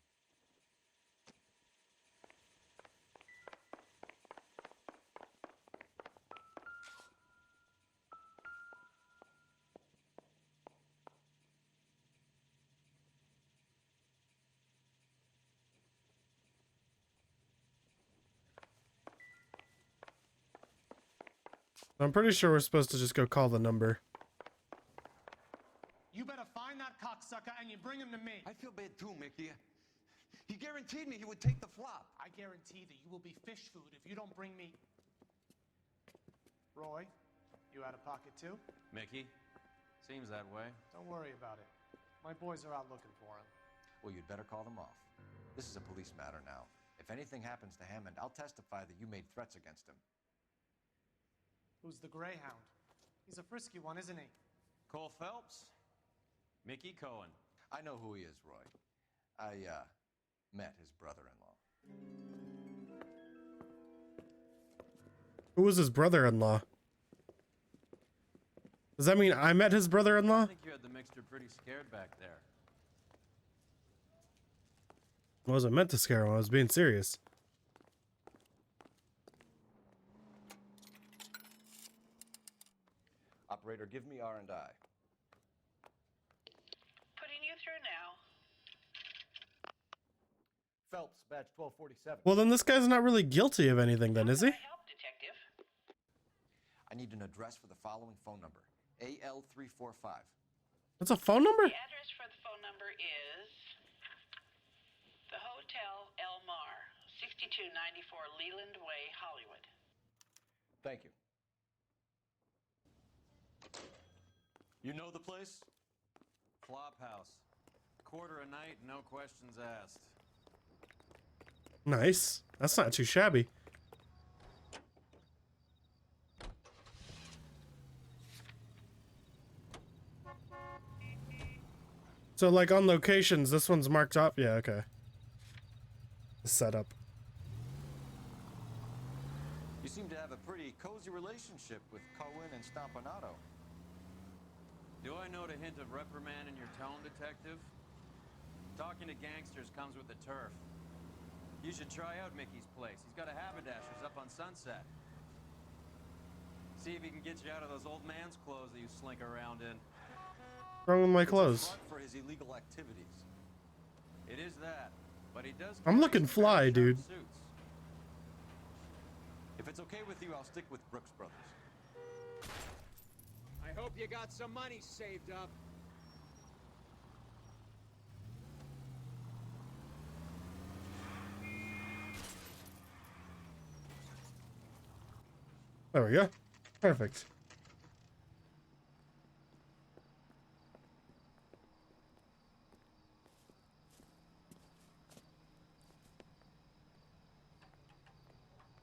I'm pretty sure we're supposed to just go call the number. You better find that cocksucker and you bring him to me. I feel bad too, Mickey. He guaranteed me he would take the flop. I guarantee that you will be fish food if you don't bring me... Roy, you out of pocket too? Mickey, seems that way. Don't worry about it. My boys are out looking for him. Well, you'd better call them off. This is a police matter now. If anything happens to Hammond, I'll testify that you made threats against him. Who's the Greyhound? He's a frisky one, isn't he? Cole Phelps? Mickey Cohen. I know who he is, Roy. I, met his brother-in-law. Who was his brother-in-law? Does that mean I met his brother-in-law? I think you had the mixture pretty scared back there. I wasn't meant to scare him. I was being serious. Operator, give me R&I. Putting you through now. Phelps, badge 1247. Well, then this guy's not really guilty of anything then, is he? Help, detective. I need an address for the following phone number. AL345. That's a phone number? The address for the phone number is the Hotel El Mar, 6294 Leland Way, Hollywood. Thank you. You know the place? Flophouse. Quarter a night, no questions asked. Nice. That's not too shabby. So, like, on locations, this one's marked up? Yeah, okay. The setup. You seem to have a pretty cozy relationship with Cohen and Stompanato. Do I note a hint of reprimand in your tone, detective? Talking to gangsters comes with the turf. You should try out Mickey's place. He's got a haberdasher's up on Sunset. See if he can get you out of those old man's clothes that you slink around in. What's wrong with my clothes? For his illegal activities. It is that, but he does. I'm looking fly, dude. Suits. If it's okay with you, I'll stick with Brooks Brothers. I hope you got some money saved up. There we go. Perfect.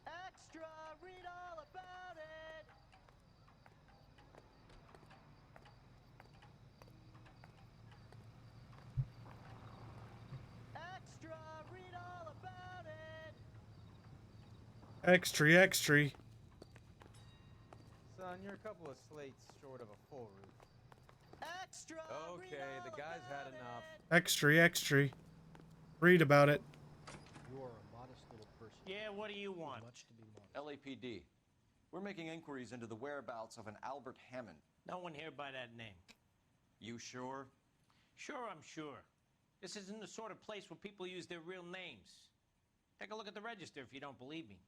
Extra! Read all about it! Extra! Read all about it! Extra, extra. Son, you're a couple of slates short of a full roof. Extra! Okay, the guy's had enough. Extra, extra. read about it. You are a modest little person. Yeah, what do you want? Much to be modest. LAPD. We're making inquiries into the whereabouts of an Albert Hammond. No one here by that name. You sure? Sure, I'm sure. This isn't the sort of place where people use their real names. Take a look at the register if you don't believe me.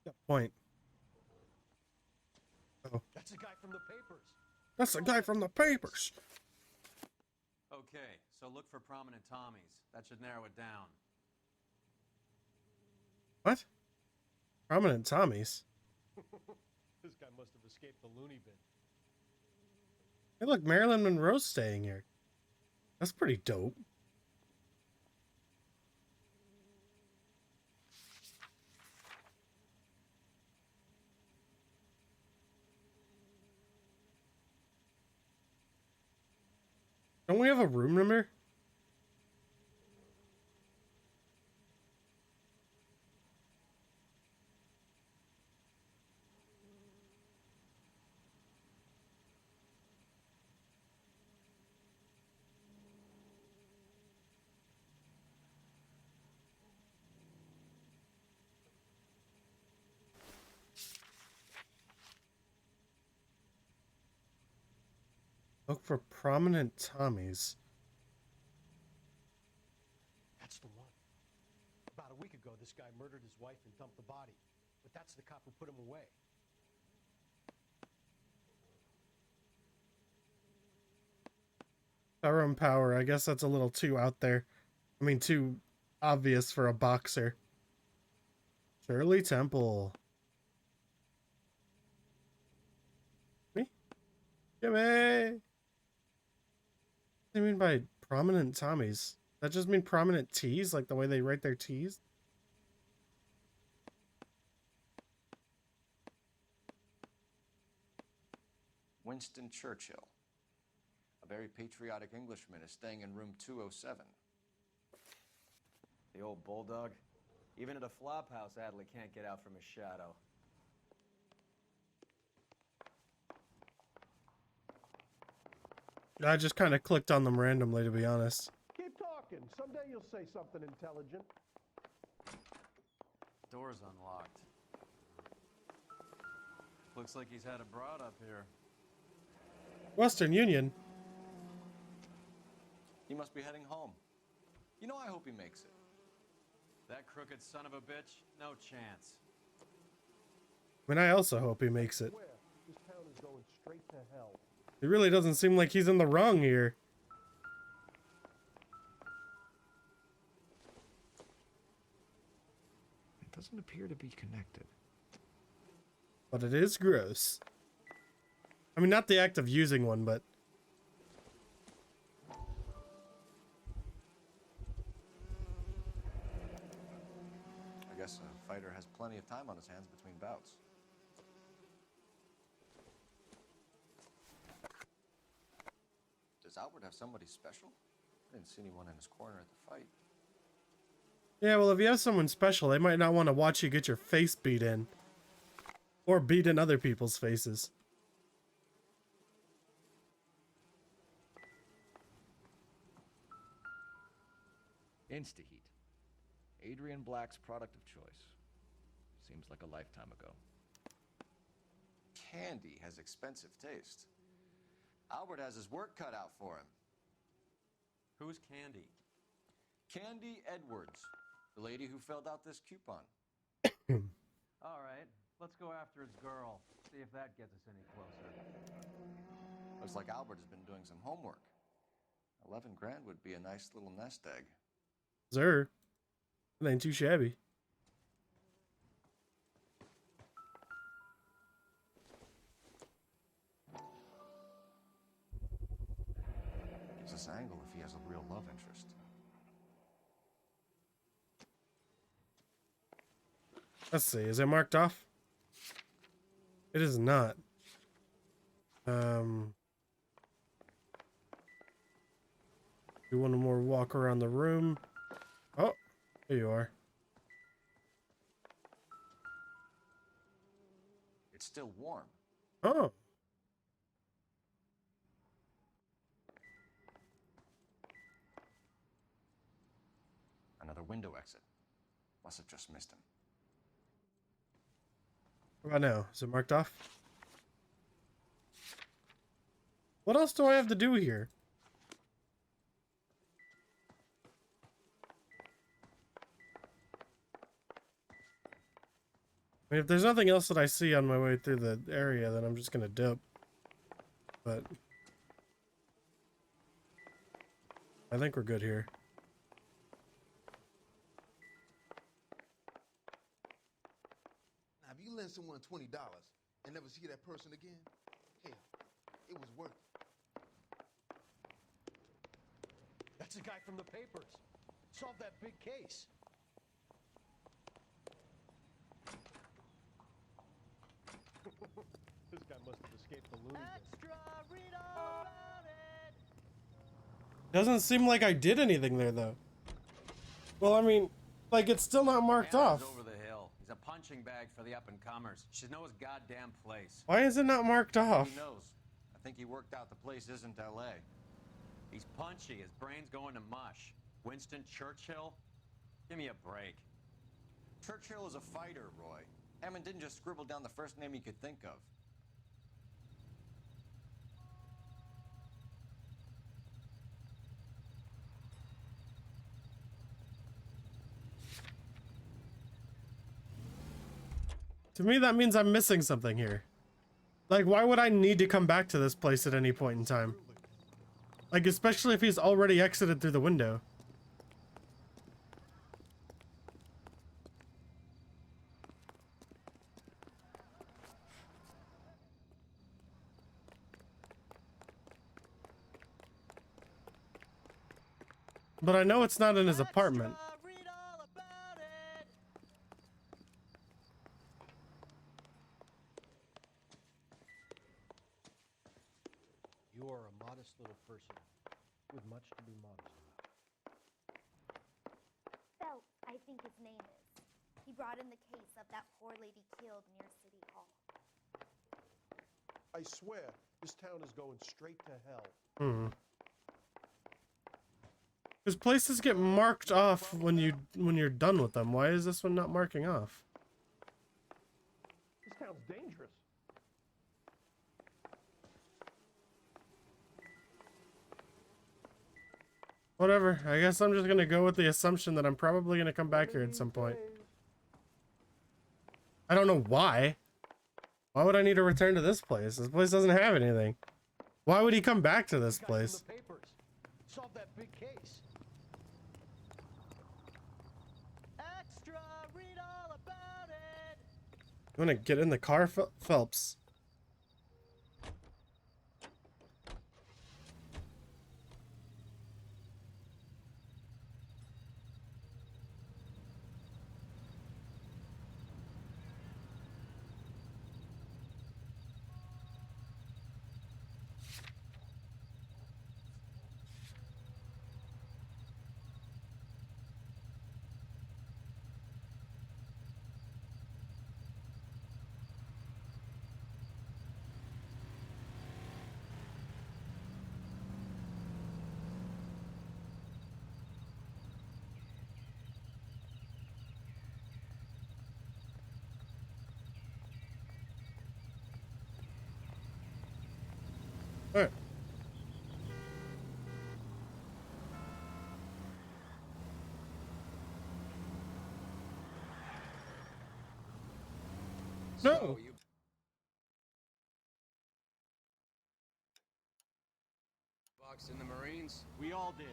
Good point. Oh. That's the guy from the papers. That's the guy from the papers. Okay, so look for prominent Tommies. That should narrow it down. What? Prominent Tommies? This guy must have escaped the loony bin. Hey, look, Marilyn Monroe's staying here. That's pretty dope. Don't we have a room number? Look for prominent Tommies. That's the one. About a week ago, this guy murdered his wife and dumped the body. But that's the cop who put him away. Tyrone Power, I guess that's a little too out there. I mean, too obvious for a boxer. Shirley Temple. Me? Jimmy! What do you mean by prominent Tommies? That just mean prominent T's, like the way they write their T's? Winston Churchill. A very patriotic Englishman is staying in room 207. The old bulldog. Even at a flop house, Adley can't get out from his shadow. I just kind of clicked on them randomly, to be honest. Keep talking. Someday you'll say something intelligent. Door's unlocked. Looks like he's had a broad up here. Western Union. He must be heading home. You know, I hope he makes it. That crooked son of a bitch? No chance. I mean, I also hope he makes it. This town is going straight to hell. It really doesn't seem like he's in the wrong here. It doesn't appear to be connected. But it is gross. I mean, not the act of using one, but... I guess a fighter has plenty of time on his hands between bouts. Does Albert have somebody special? I didn't see anyone in his corner at the fight. Yeah, well, if you have someone special, they might not want to watch you get your face beat in. Or beat in other people's faces. Instaheat. Adrian Black's product of choice. Seems like a lifetime ago. Candy has expensive taste. Albert has his work cut out for him. Who's Candy? Candy Edwards, the lady who filled out this coupon. All right, let's go after his girl. See if that gets us any closer. Looks like Albert has been doing some homework. 11 grand would be a nice little nest egg. Sir, it ain't too shabby. Gives us angle if he has a real love interest. Let's see, is it marked off? It is not. Do one more walk around the room. Oh, there you are. It's still warm. Oh. Another Must have just missed him. What about now? Is it marked off? What else do I have to do here? I mean, if there's nothing else that I see on my way through the area, then I'm just gonna dip. But I think we're good here. Now, if you lend someone $20 and never see that person again, hell, it was worth it. That's the guy from the papers. Solved that big case. This guy must have escaped the loony bin. Doesn't seem like I did anything there, though. Well, I mean, like, it's still not marked Hannah's off. over the hill. He's a punching bag for the up-and-comers. She knows his goddamn place. Why is it not marked off? Who knows? I think he worked out the place isn't L.A. He's punchy. His brain's going to mush. Winston Churchill? Give me a break. Churchill is a fighter, Roy. Hammond didn't just scribble down the first name he could think of. To me, that means I'm missing something here. Like, why would I need to come back to this place at any point in time? Like, especially if he's already exited through the window. But I know it's not in his apartment. You are a modest little person with much to be modest about. Phelps, I think his name is. He brought in the case of that poor lady killed near City Hall. I swear, this town is going straight to hell. Hmm. Because places get marked off when you're done with them. Why is this one not marking off? This town's dangerous. Whatever. I guess I'm just gonna go with the assumption that I'm probably gonna come back here at some point. I don't know why. Why would I need to return to this place? This place doesn't have anything. Why would he come back to this place? Solved that big case. Extra, read all about it. You wanna get in the car, Phelps? All right. No. Boxed in the Marines? We all did.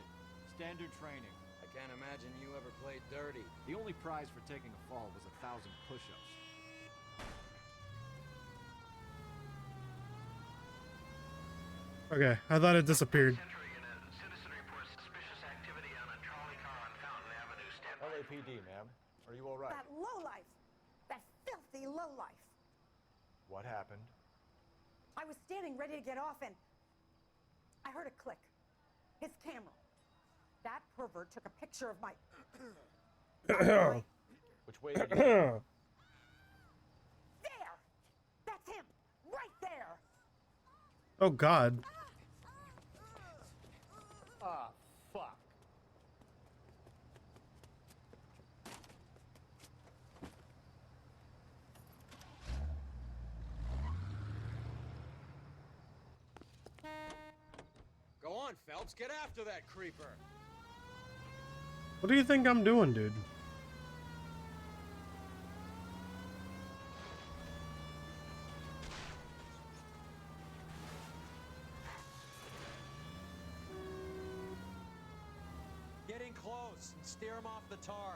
Standard training. I can't imagine you ever played dirty. The only prize for taking a fall was 1,000 push-ups. Okay, I thought it disappeared. LAPD, ma'am. Are you all right? That lowlife! That filthy lowlife! What happened? I was standing ready to get off and I heard a click. His camera. That pervert took a picture of my... Which way did you... There! That's him! Right there! Oh God. Ah, fuck. on, Phelps, get after that creeper. What do you think I'm doing, dude? Get in close and steer him off the tar.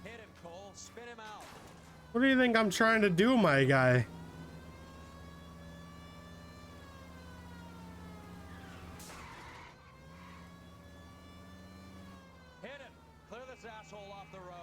Hit him, Cole. Spin him out. What do you think I'm trying to do, my guy? Hit him. Clear this asshole off the road.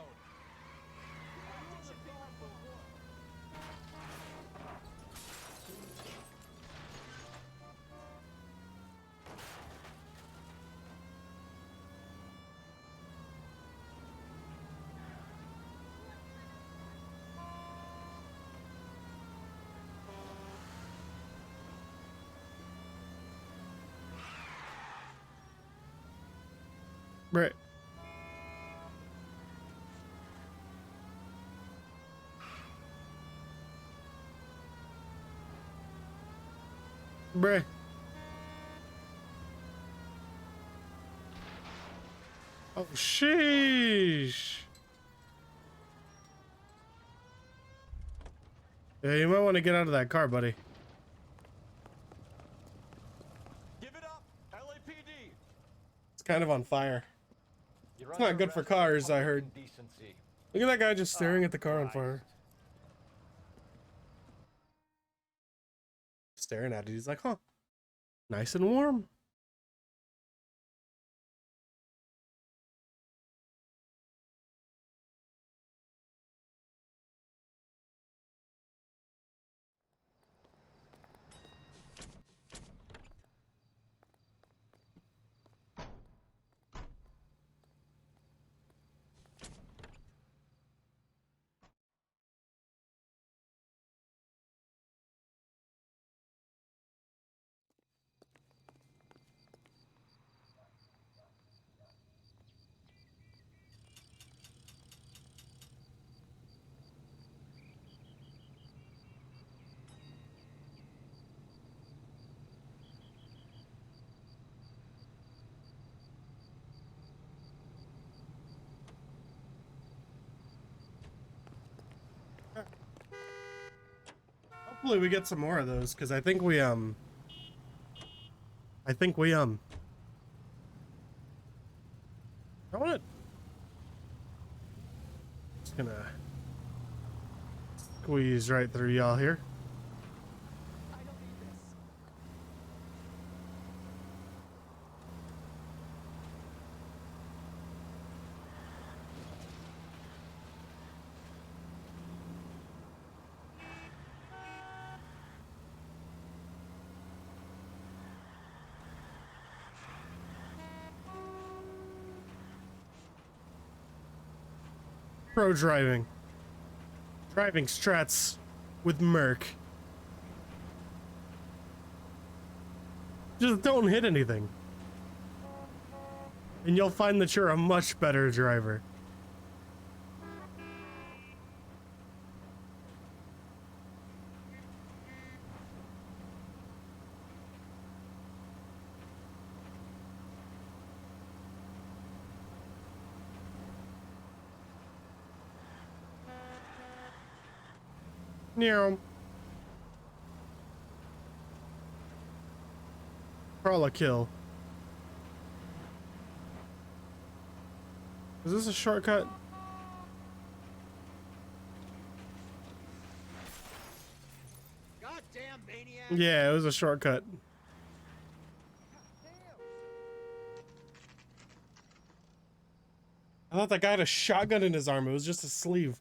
Right. Bruh. Oh, sheesh. Yeah, you might want to get out of that car, buddy. Give it up, LAPD. It's kind of on fire. You're It's not under good for arrest for cars, I public heard. indecency. Look at that guy just staring at the car on fire. Staring at it, he's like, huh, nice and warm. Hopefully we get some more of those, because I think we I want it. Just gonna squeeze right through y'all here. Pro driving. Driving strats with Merc. Just don't hit anything. And you'll find that you're a much better driver. Near him. Probably kill. Is this a shortcut? Goddamn maniac! Yeah, it was a shortcut. I thought that guy had a shotgun in his arm. It was just a sleeve.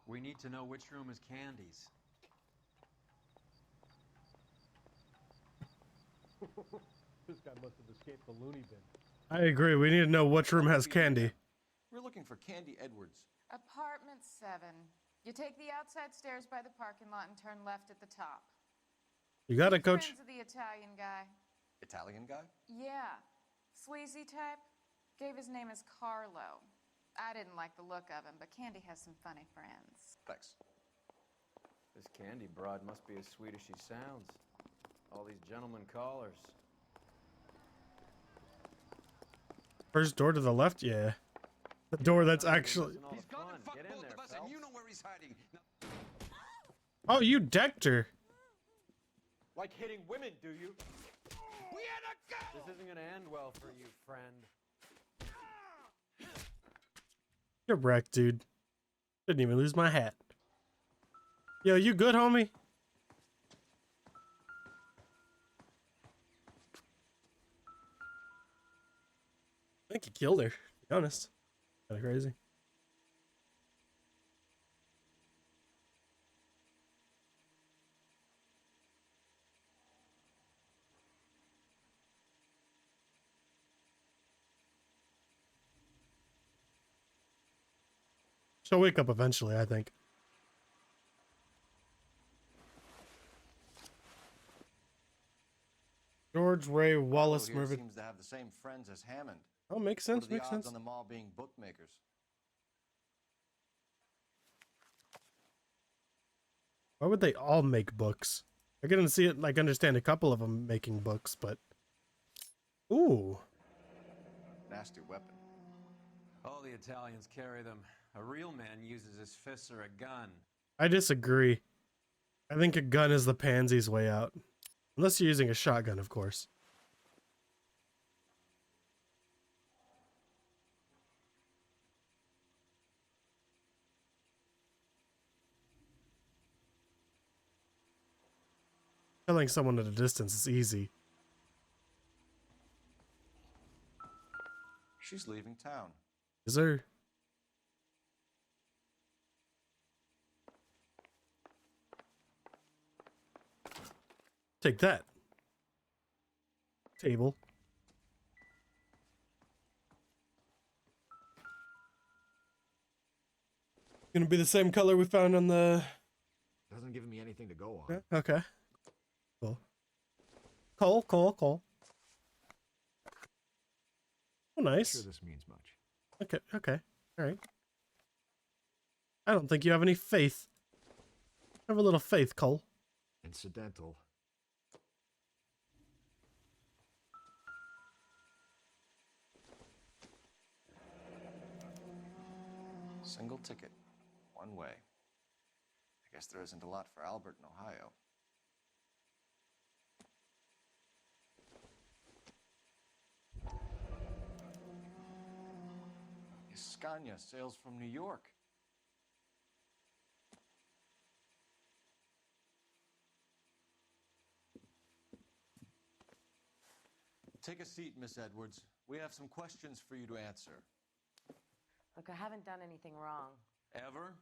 We need to know which room is Candy's. This guy must have escaped the loony bin. I agree. We need to know which room has candy. We're looking for Candy Edwards. Apartment 7. You take the outside stairs by the parking lot and turn left at the top. You got it, coach. Friends of the Italian guy. Italian guy? Yeah. Sleazy type. Gave his name as Carlo. I didn't like the look of him, but Candy has some funny friends. Thanks. This Candy broad must be as sweet as she sounds. All these gentlemen callers. First door to the left? Yeah. The door that's actually... He's gone and fucked both of us, and You know where he's hiding. Oh, you decked her. Like hitting women, do you? We had a go! This isn't gonna end well for you, friend. You're wrecked, dude. Didn't even lose my hat. Yo, you good, homie? I think he killed her, to be honest. Kinda crazy. She'll wake up eventually, I think. George Ray Wallace Carlo here Mervyn. seems to have the same friends as Hammond. Oh, makes sense, What are the makes odds sense. on them all being bookmakers? Why would they all make books? I couldn't see it, like, understand a couple of them making books, but... Ooh. Nasty weapon. All the Italians carry them. A real man uses his fists or a gun. I disagree. I think a gun is the pansy's way out. Unless you're using a shotgun, of course. Killing someone at a distance is easy. She's leaving town. Is there? Take that. Table. Gonna be the same color we found on the... Doesn't give me anything to go on. Yeah, okay. Cool. Cool. Oh, nice. Sure this means much. Okay. Alright. I don't think you have any faith. Have a little faith, Cole. Incidental. Single ticket. One way. I guess there isn't a lot for Albert in Ohio. Scania sails from New York. Take a seat, Miss Edwards. We have some questions for you to answer. Look, I haven't done anything wrong. Ever?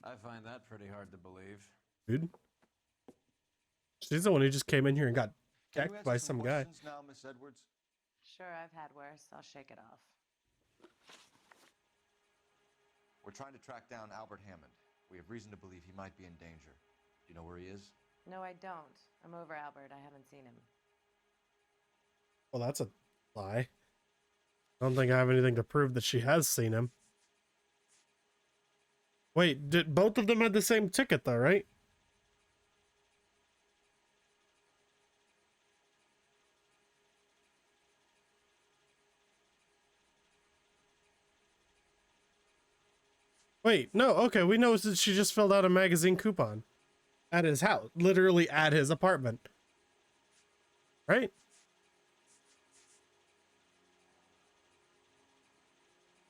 I find that pretty hard to believe. Dude. She's the one who just came in here and got Can you decked answer by some some guy. questions now, Miss Edwards? Sure, I've had worse. I'll shake it off. We're trying to track down Albert Hammond. We have reason to believe he might be in danger. Do you know where he is? No, I don't. I'm over Albert. I haven't seen him. Well, that's a lie. I don't think I have anything to prove that she has seen him. Wait, did both of them have the same ticket though, right? Wait, no, okay, we know that she just filled out a magazine coupon at his house, literally at his apartment. Right?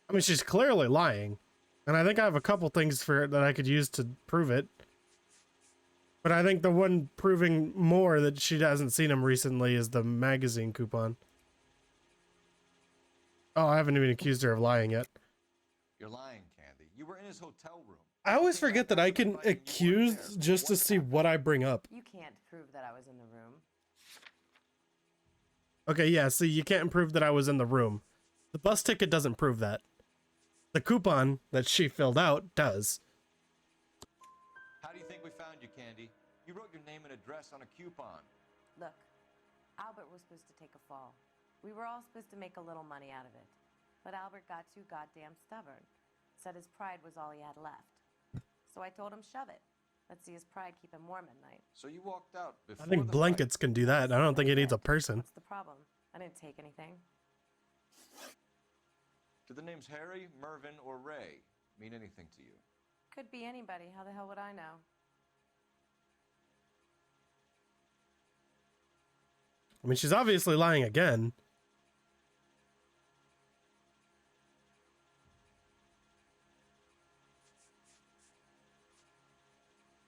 I mean, she's clearly lying. And I think I have a couple things for it that I could use to prove it. But I think the one proving more that she hasn't seen him recently is the magazine coupon. Oh, I haven't even accused her of lying yet. You're lying, Candy. You were in his hotel room. I always forget that I can accuse just to see what I bring up. You can't prove that I was in the room. Okay, yeah, see, you can't prove that I was in the room. The bus ticket doesn't prove that. The coupon that she filled out does. How do you think we found you, Candy? You wrote your name and address on a coupon. Look, Albert was supposed to take a fall. We were all supposed to make a little money out of it. But Albert got too goddamn stubborn. Said his pride was all he had left. So I told him, shove it. Let's see his pride keep him warm at night. So you walked out before I think blankets can do that. I don't think it needs a person. What's the problem? I didn't take anything. Do the names Harry, Mervyn, or Ray mean anything to you? Could be anybody. How the hell would I know? I mean, she's obviously lying again.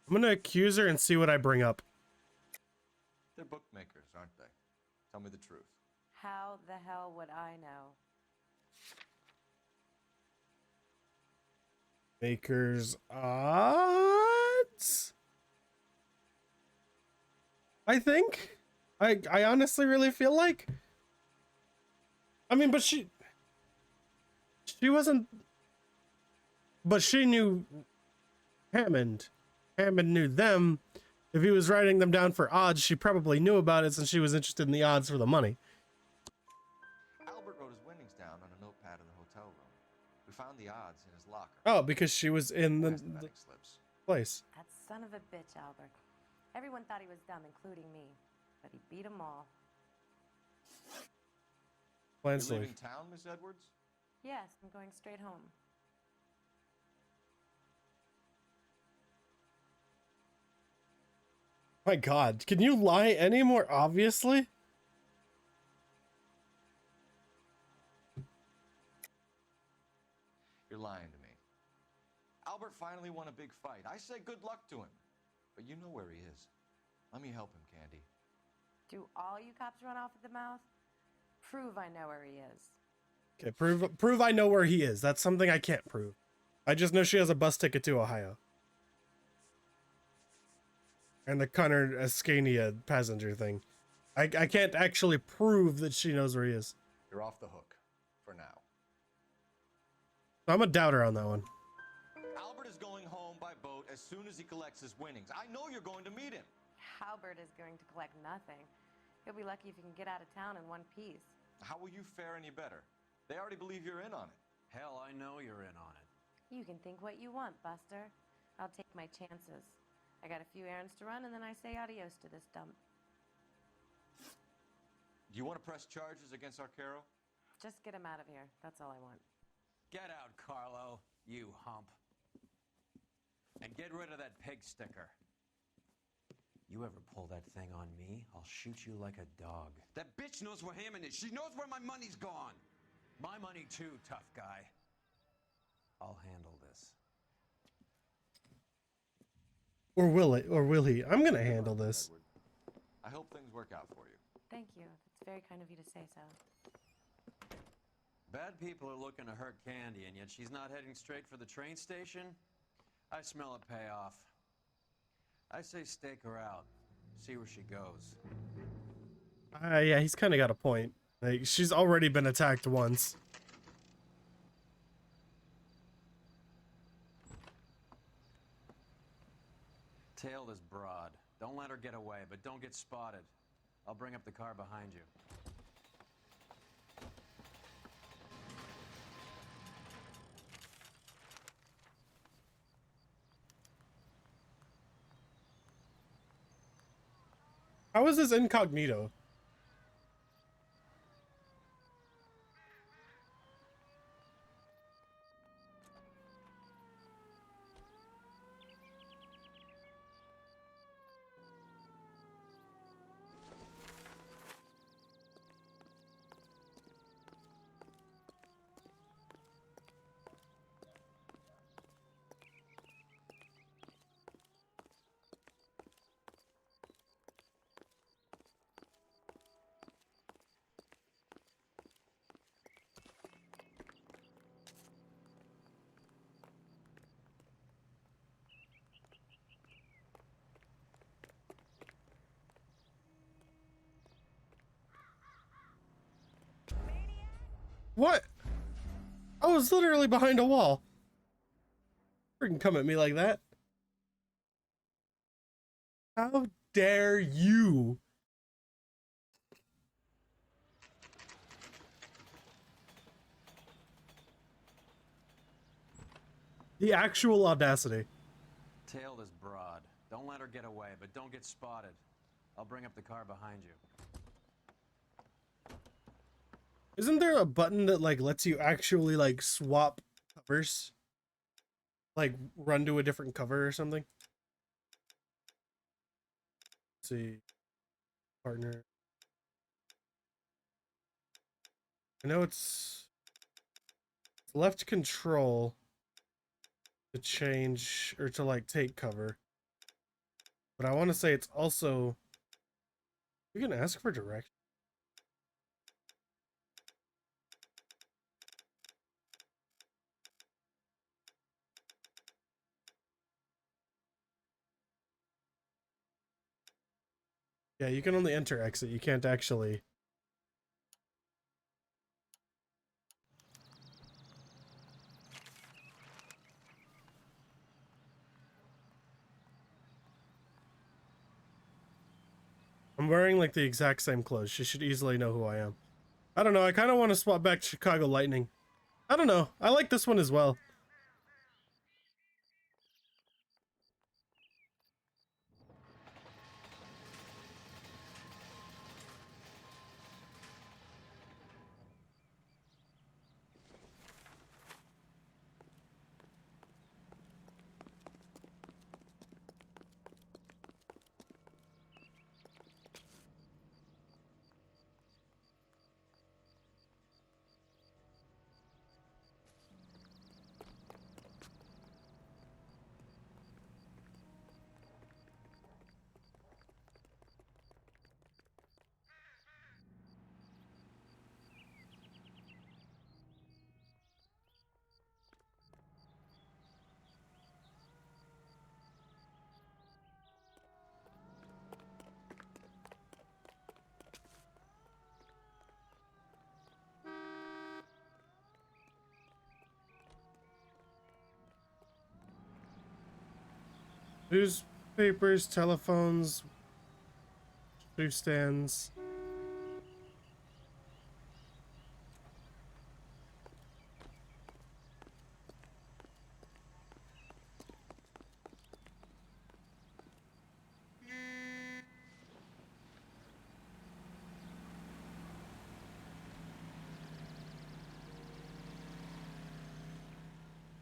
I'm gonna accuse her and see what I bring up. They're bookmakers, aren't they? Tell me the truth. How the hell would I know? Maker's odds? I think. I honestly really feel like. I mean, but she wasn't. But she knew Hammond. Hammond knew them. If he was writing them down for odds, she probably knew about it since she was interested in the odds for the money. Albert wrote his winnings down on a notepad in the hotel room. We found the odds in his locker. Oh, because she was in the place. That son of a bitch, Albert. Everyone thought he was dumb, including me. But he beat them all. You leaving town, Miss Edwards? Yes, I'm going straight home. My God, can you lie any more obviously? You're lying to me. Albert finally won a big fight. I say good luck to him. But you know where he is. Let me help him, Candy. Do all you cops run off at the mouth? Prove I know where he is. Okay, prove I know where he is. That's something I can't prove. I just know she has a bus ticket to Ohio. And the Connor Ascania passenger thing. I can't actually prove that she knows where he is. You're off the hook. For now. I'm a doubter on that one. Albert is going home by boat as soon as he collects his winnings. I know you're going to meet him. Albert is going to collect nothing. He'll be lucky if he can get out of town in one piece. How will you fare any better? They already believe you're in on it. Hell, I know you're in on it. You can think what you want, Buster. I'll take my chances. I got a few errands to run, and then I say adios to this dump. Do you want to press charges against Arcaro? Just get him out of here. That's all I want. Get out, Carlo, you hump. And get rid of that pig sticker. You ever pull that thing on me, I'll shoot you like a dog. That bitch knows where Hammond is. She knows where my money's gone. My money too, tough guy. I'll handle this. Or will it? Or will he? I'm gonna handle this. I hope things work out for you. Thank you. It's very kind of you to say so. Bad people are looking to hurt Candy, and yet she's not heading straight for the train station? I smell a payoff. I say stake her out. See where she goes. Yeah, he's kind of got a point. Like, she's already been attacked once. Tail this broad. Don't let her get away, but don't get spotted. I'll bring up the car behind you. How is this incognito? What? I was literally behind a wall. Freaking come at me like that. How dare you? The actual audacity. Tail this broad. Don't let her get away, but don't get spotted. I'll bring up the car behind you. Isn't there a button that like lets you actually like swap covers? Like run to a different cover or something? Let's see. Partner. I know it's left control to change or to like take cover. But I want to say it's also you can ask for direction. Yeah, you can only enter exit. You can't actually. I'm wearing like the exact same clothes. She should easily know who I am. I don't know. I kind of want to swap back to Chicago Lightning. I don't know. I like this one as well. Newspapers, telephones, newsstands.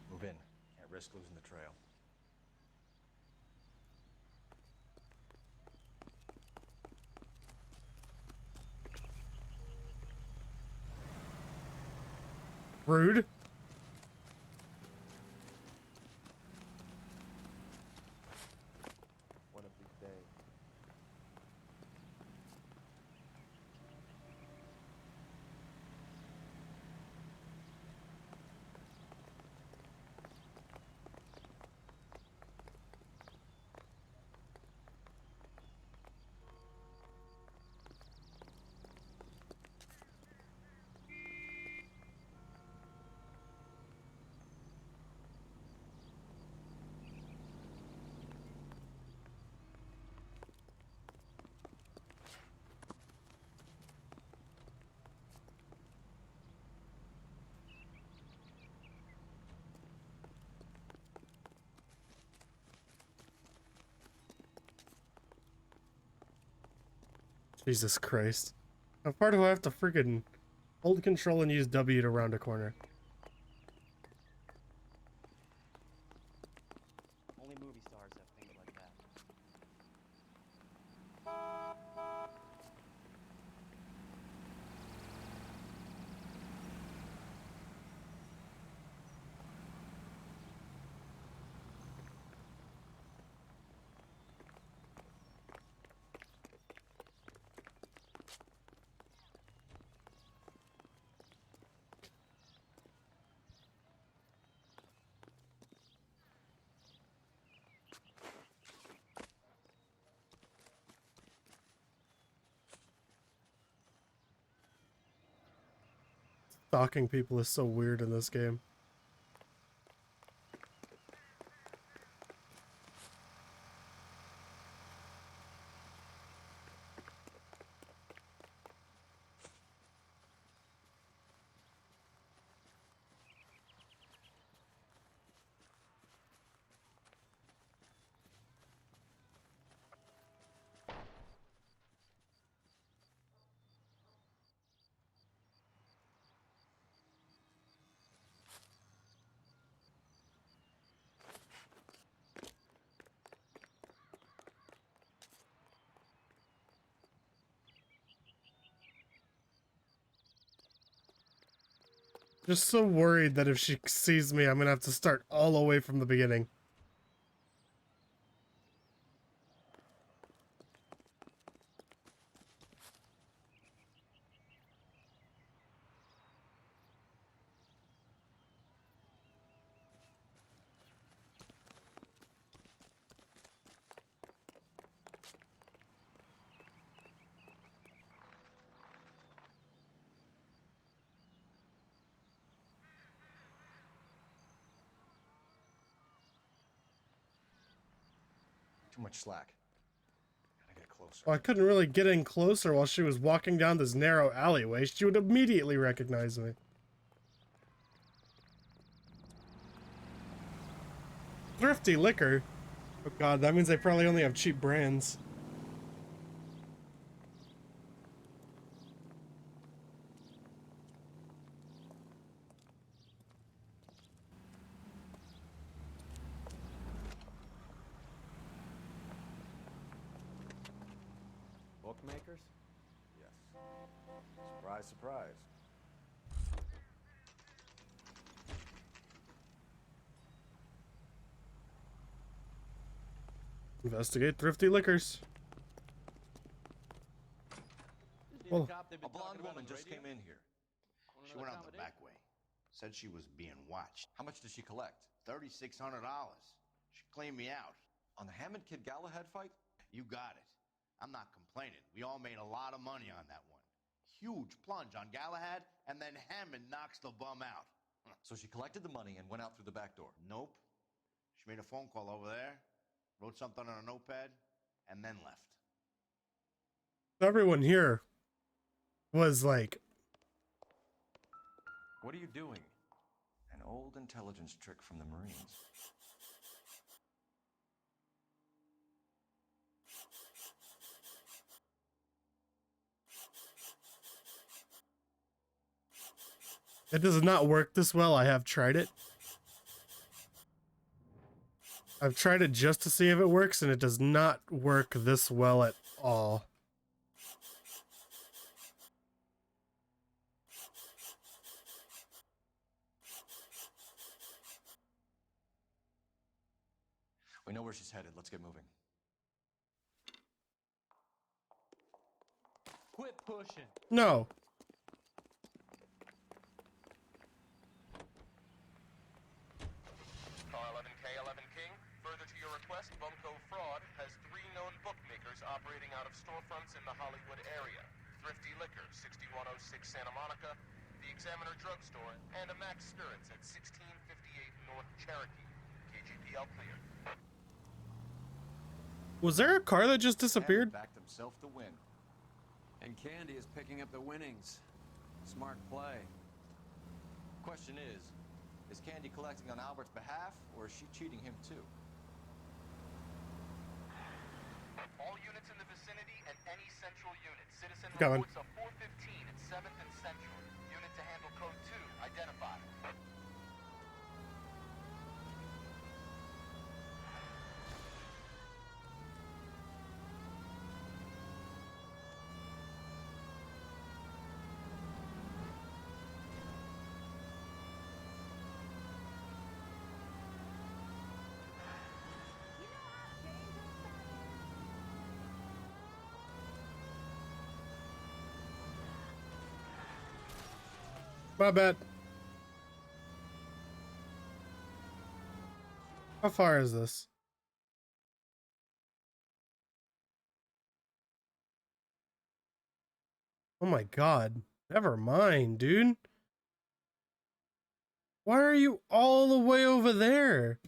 Move in. Can't risk losing the trail. Rude. One of these days. Jesus Christ. How far do I have to freaking hold control and use W to round a corner? Only movie stars have things like that. Stalking people is so weird in this game. Just so worried that if she sees me, I'm gonna have to start all the way from the beginning. Too much slack. Gotta get closer. Well, I couldn't really get in closer while she was walking down this narrow alleyway. She would immediately recognize me. Thrifty liquor? Oh god, that means they probably only have cheap brands. Bookmakers? Yes. Surprise, surprise. Investigate thrifty liquors. Well, A blonde woman just came in here. She went out the back way. Said she was being watched. How much did she collect? $3,600. She cleaned me out. On the Hammond Kid Galahad fight? You got it. I'm not complaining. We all made a lot of money on that one. Huge plunge on Galahad, and then Hammond knocks the bum out. So she collected the money and went out through the back door? Nope. She made a phone call over there, wrote something on a notepad, and then left. everyone here was like... What are you doing? An old intelligence trick from the Marines. It does not work this well. I have tried it. I've tried it just to see if it works, and it does not work this well at all. We know where she's headed. Let's get moving. Quit pushing. No. Car 11K, 11 King. Further to your request, Bunko Fraud has 3 known bookmakers operating out of storefronts in the Hollywood area. Thrifty Liquor, 6106 Santa Monica, the Examiner Drugstore, and a Max Spirits at 1658 North Cherokee. KGPL clear. Was there a car that just disappeared? Backed himself to win. And Candy is picking up the winnings. Smart play. Question is Candy collecting on Albert's behalf, or is she cheating him too? All units in the vicinity and any central unit. Citizen Going. reports a 415 at 7th and Central. Unit to handle code 2 identified. My bad. How far is this? Oh my god. Never mind, dude. Why are you all the way over there?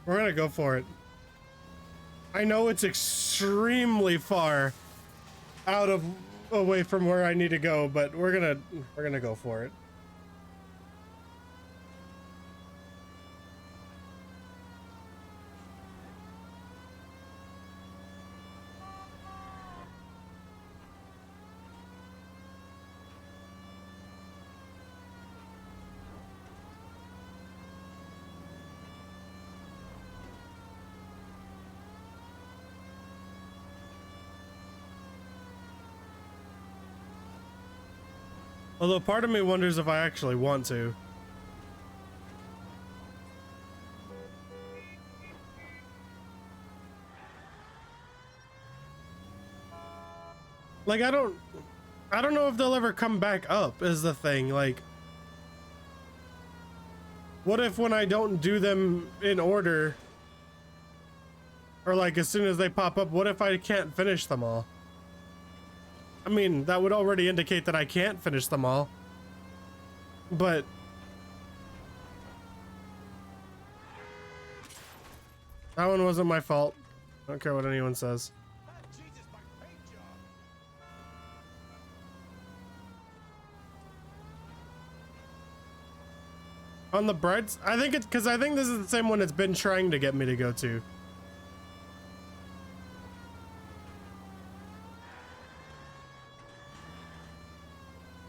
We're gonna go for it. I know it's extremely far away from where I need to go, but we're gonna go for it. Although part of me wonders if I actually want to. Like, I don't know if they'll ever come back up is the thing. Like, what if when I don't do them in order, or like as soon as they pop up, what if I can't finish them all? I mean, that would already indicate that I can't finish them all. But that one wasn't my fault. I don't care what anyone says. On the brights, I think it's because I think this is the same one it's been trying to get me to go to.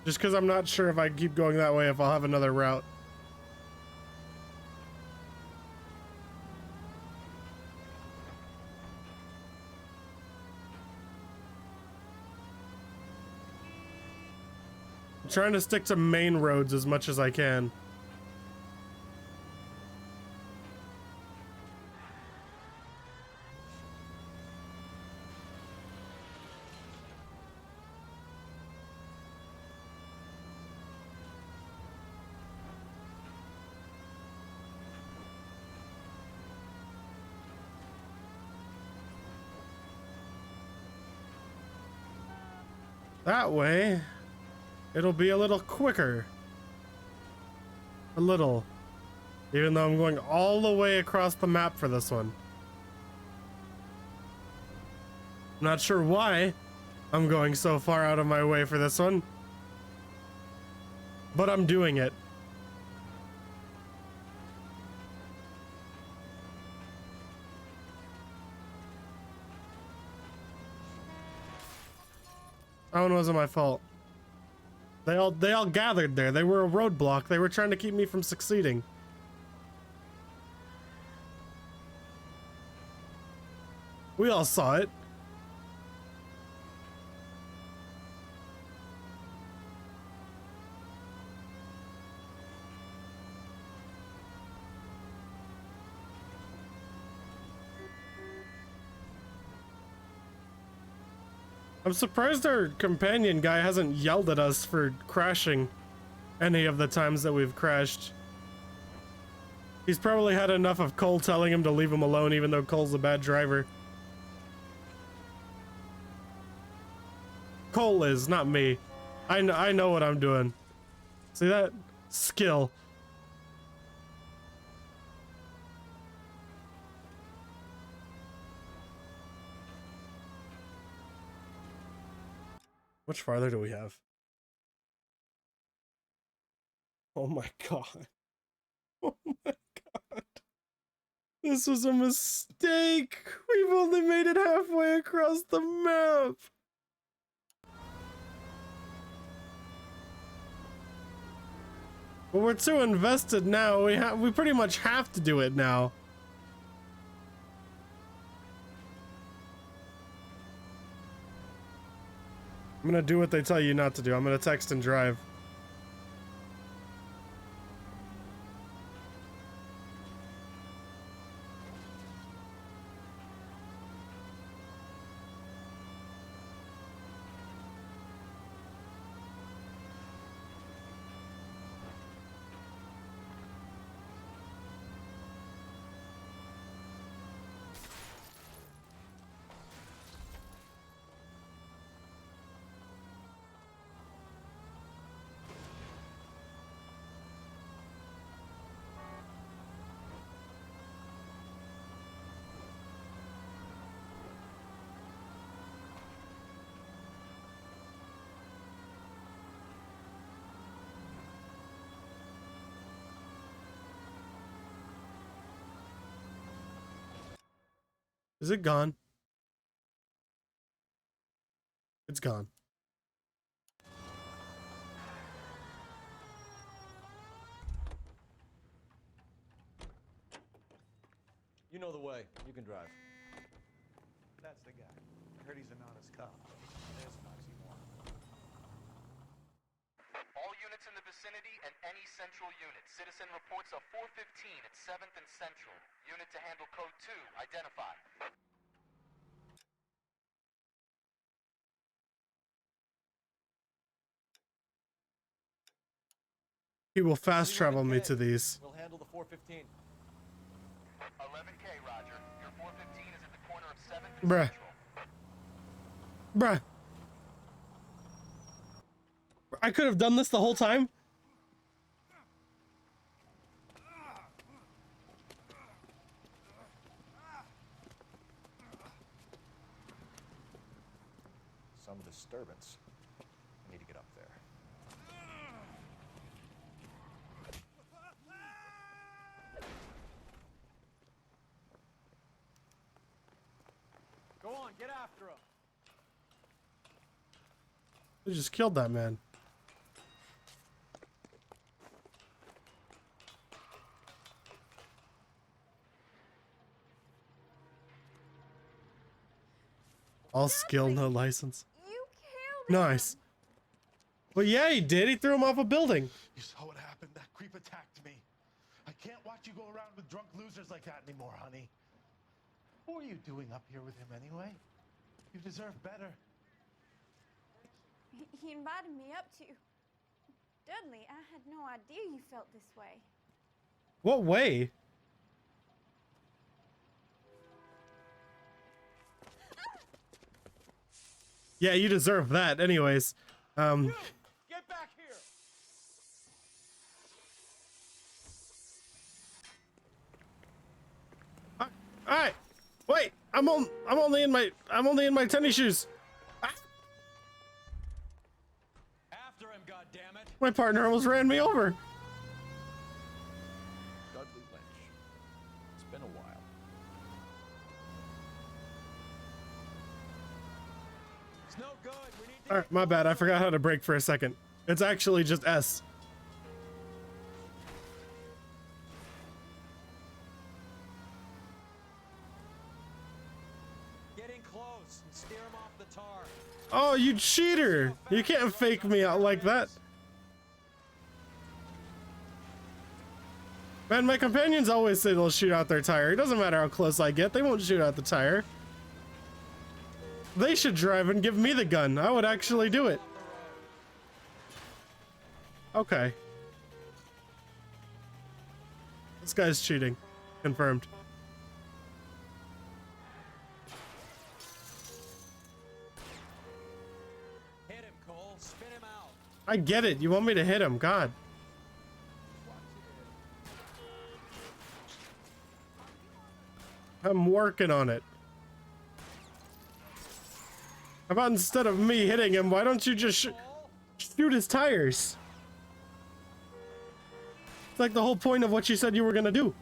Just because I'm not sure if I keep going that way if I'll have another route. I'm trying to stick to main roads as much as I can. That way, it'll be a little quicker. A little. Even though I'm going all the way across the map for this one. I'm not sure why I'm going so far out of my way for this one. But I'm doing it. That one wasn't my fault. They all gathered there. They were a roadblock. They were trying to keep me from succeeding. We all saw it. I'm surprised our companion guy hasn't yelled at us for crashing any of the times that we've crashed. He's probably had enough of Cole telling him to leave him alone, even though Cole's a bad driver. Cole is, not me. I know what I'm doing. See that? Skill. How much farther do we have? Oh my god. Oh my god. This was a mistake. We've only made it halfway across the map. But we're too invested now. We pretty much have to do it now. I'm gonna do what they tell you not to do. I'm gonna text and drive. Is it gone? It's gone. You know the way. You can drive. That's the guy. I heard he's an honest cop. There's an oxymoron. All units in the vicinity and any central unit. Citizen reports of 415 at 7th and Central. Unit to handle code 2. Identify. He will fast travel me to these. We'll handle the 415. 11K, Roger. Your 415 is at the corner of 7th and Bruh. Central. Bruh. I could have done this the whole time. Some disturbance. I need to get up there. Go on, get after him. They just killed that man. All skill, no license. You killed him. Nice. Well, yeah, he did. He threw him off a building. You saw what happened? That creep attacked me. I can't watch you go around with drunk losers like that anymore, honey. What were you doing up here with him anyway? You deserve better. He invited me up to. Dudley, I had no idea you felt this way. What way? Yeah, you deserve that. Anyways, Get back here. all right. Wait, I'm only in my tennis shoes. After him, goddammit. My partner almost ran me over. Dudley Lynch. It's been a while. It's no good. We need to All right, my bad. I forgot how to brake for a second. It's actually just S. get in close and steer him off the tar. Oh, you cheater! You can't fake me out like that. Man, my companions always say they'll shoot out their tire. It doesn't matter how close I get, they won't shoot out the tire. They should drive and give me the gun. I would actually do it. Okay. This guy's cheating. Confirmed. Hit him, Cole. Spin him out. I get it. You want me to hit him. God. I'm working on it. How about instead of me hitting him, why don't you just shoot his tires? It's like the whole point of what you said you were gonna do.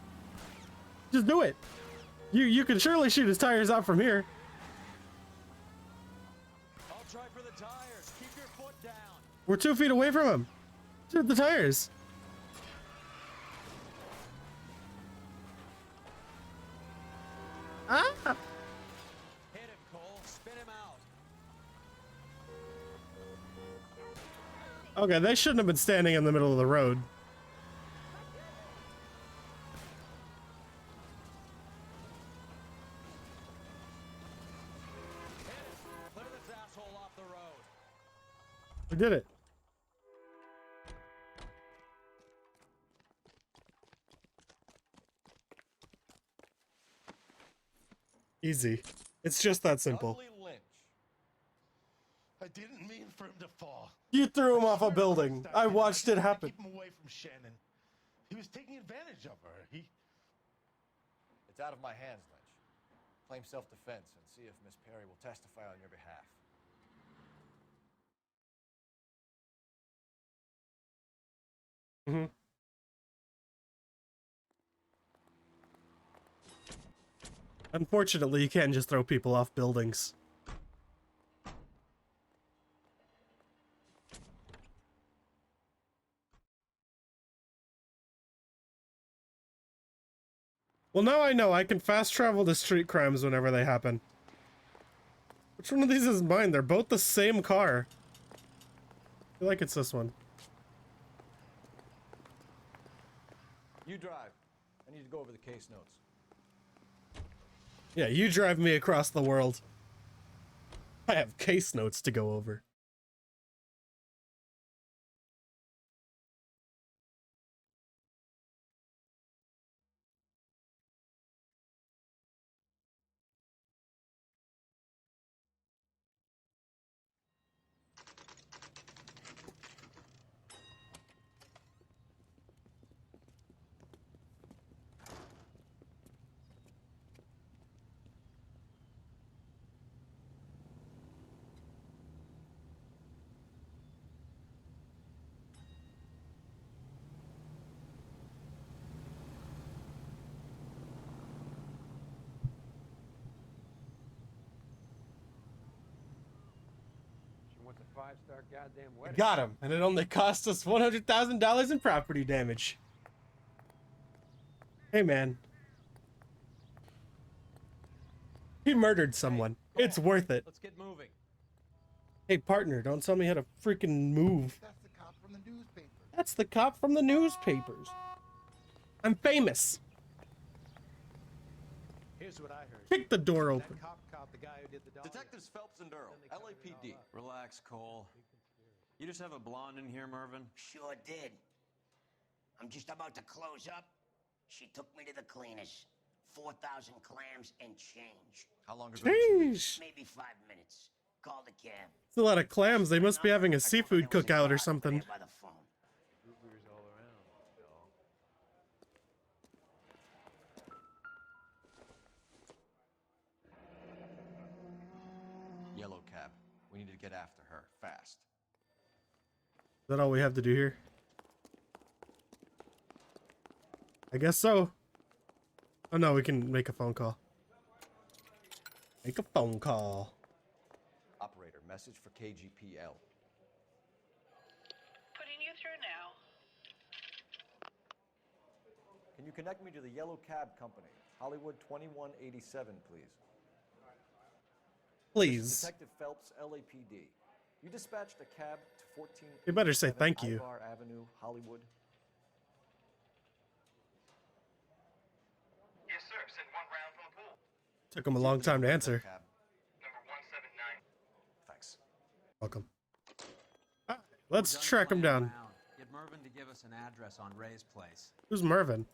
Just do it. You can surely shoot his tires out from here. I'll try for the tires. Keep your foot down. We're 2 feet away from him. Shoot the tires. Ah! Hit him, Cole. Spin him out. Okay, they shouldn't have been standing in the middle of the road. Clear this asshole off the road. We did it. Easy. It's just that simple. Dudley Lynch. I didn't mean for him to fall. You threw him off a building. I watched it happen. Keep him away from Shannon. He was taking advantage of her. It's out of my hands, Lynch. Claim self-defense and see if Miss Perry will testify on your behalf. Mm-hmm. Unfortunately, you can't just throw people off buildings. Well, now I know I can fast travel to street crimes whenever they happen. Which one of these is mine? They're both the same car. I feel like it's this one. You drive. I need to go over the case notes. Yeah, you drive me across the world. I have case notes to go over. She wants a 5-star goddamn wedding. Got him, and it only cost us $100,000 in property damage. Hey, man. He murdered someone. It's worth it. Let's get moving. Hey, partner, don't tell me how to freaking move. That's the cop from the newspaper. That's the cop from the newspapers. I'm famous. Here's what I heard. Kick the door open. That cop caught the guy who did the dog. Detectives Phelps and Earl, LAPD. Relax, Cole. You just have a blonde in here, Mervyn? Sure did. I'm just about to close up. She took me to the cleaners. 4,000 clams and change. How long ago? Jeez. Maybe 5 minutes. Call the cab. It's a lot of clams. They must be having a seafood cookout or something. By the phone. Root all around, dog. Yellow cab. We need to get after her, fast. Is that all we have to do here? I guess so. Oh no, we can make a phone call. Make a phone call. Operator, message for KGPL. Putting you through now. Can you connect me to the Yellow Cab Company? Hollywood 2187, please. Please. This is Detective Phelps, LAPD. You dispatched a cab to 14. You better say thank you. Ivar Avenue, Hollywood. Yes, sir. Sent one round from the pool. Took him a long time to answer. Number 179. Thanks. Welcome. Alright, let's track him down. Get Mervyn to give us an address on Ray's place. Who's Mervyn?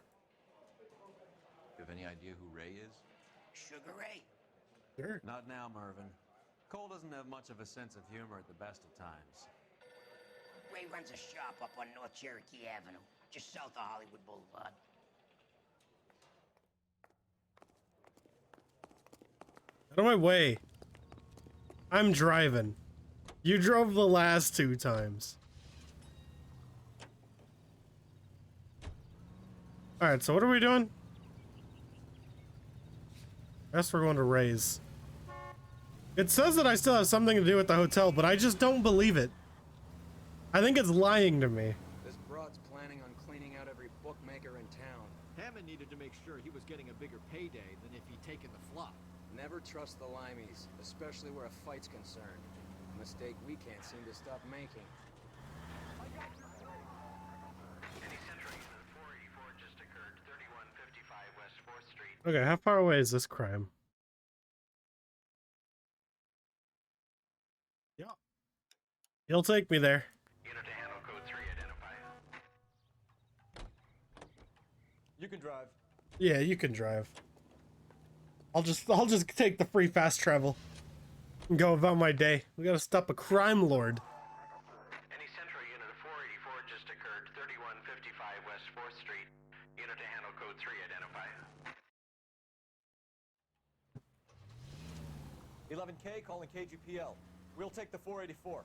You have any idea who Ray is? Sugar Ray. Sure. Not now, Mervyn. Cole doesn't have much of a sense of humor at the best of times. Ray runs a shop up on North Cherokee Avenue, just south of Hollywood Boulevard. Out of my way. I'm driving. You drove the last 2 times. Alright, so what are we doing? I guess we're going to Ray's. It says that I still have something to do with the hotel, but I just don't believe it. I think it's lying to me. This broad's planning on cleaning out every bookmaker in town. Hammond needed to make sure he was getting a bigger payday than if he'd taken the flop. Never trust the limeys, especially where a fight's concerned. A mistake we can't seem to stop making. Any Central unit 484 just occurred. 3155 West 4th Street. Okay, how far away is this crime? Yeah. He'll take me there. Unit to handle code 3 identify. You can drive. Yeah, you can drive. I'll just take the free fast travel and go about my day. We gotta stop a crime lord. Any Central unit of 484 just occurred. 3155 West 4th Street. Unit to handle code 3 identify. 11K calling KGPL. We'll take the 484.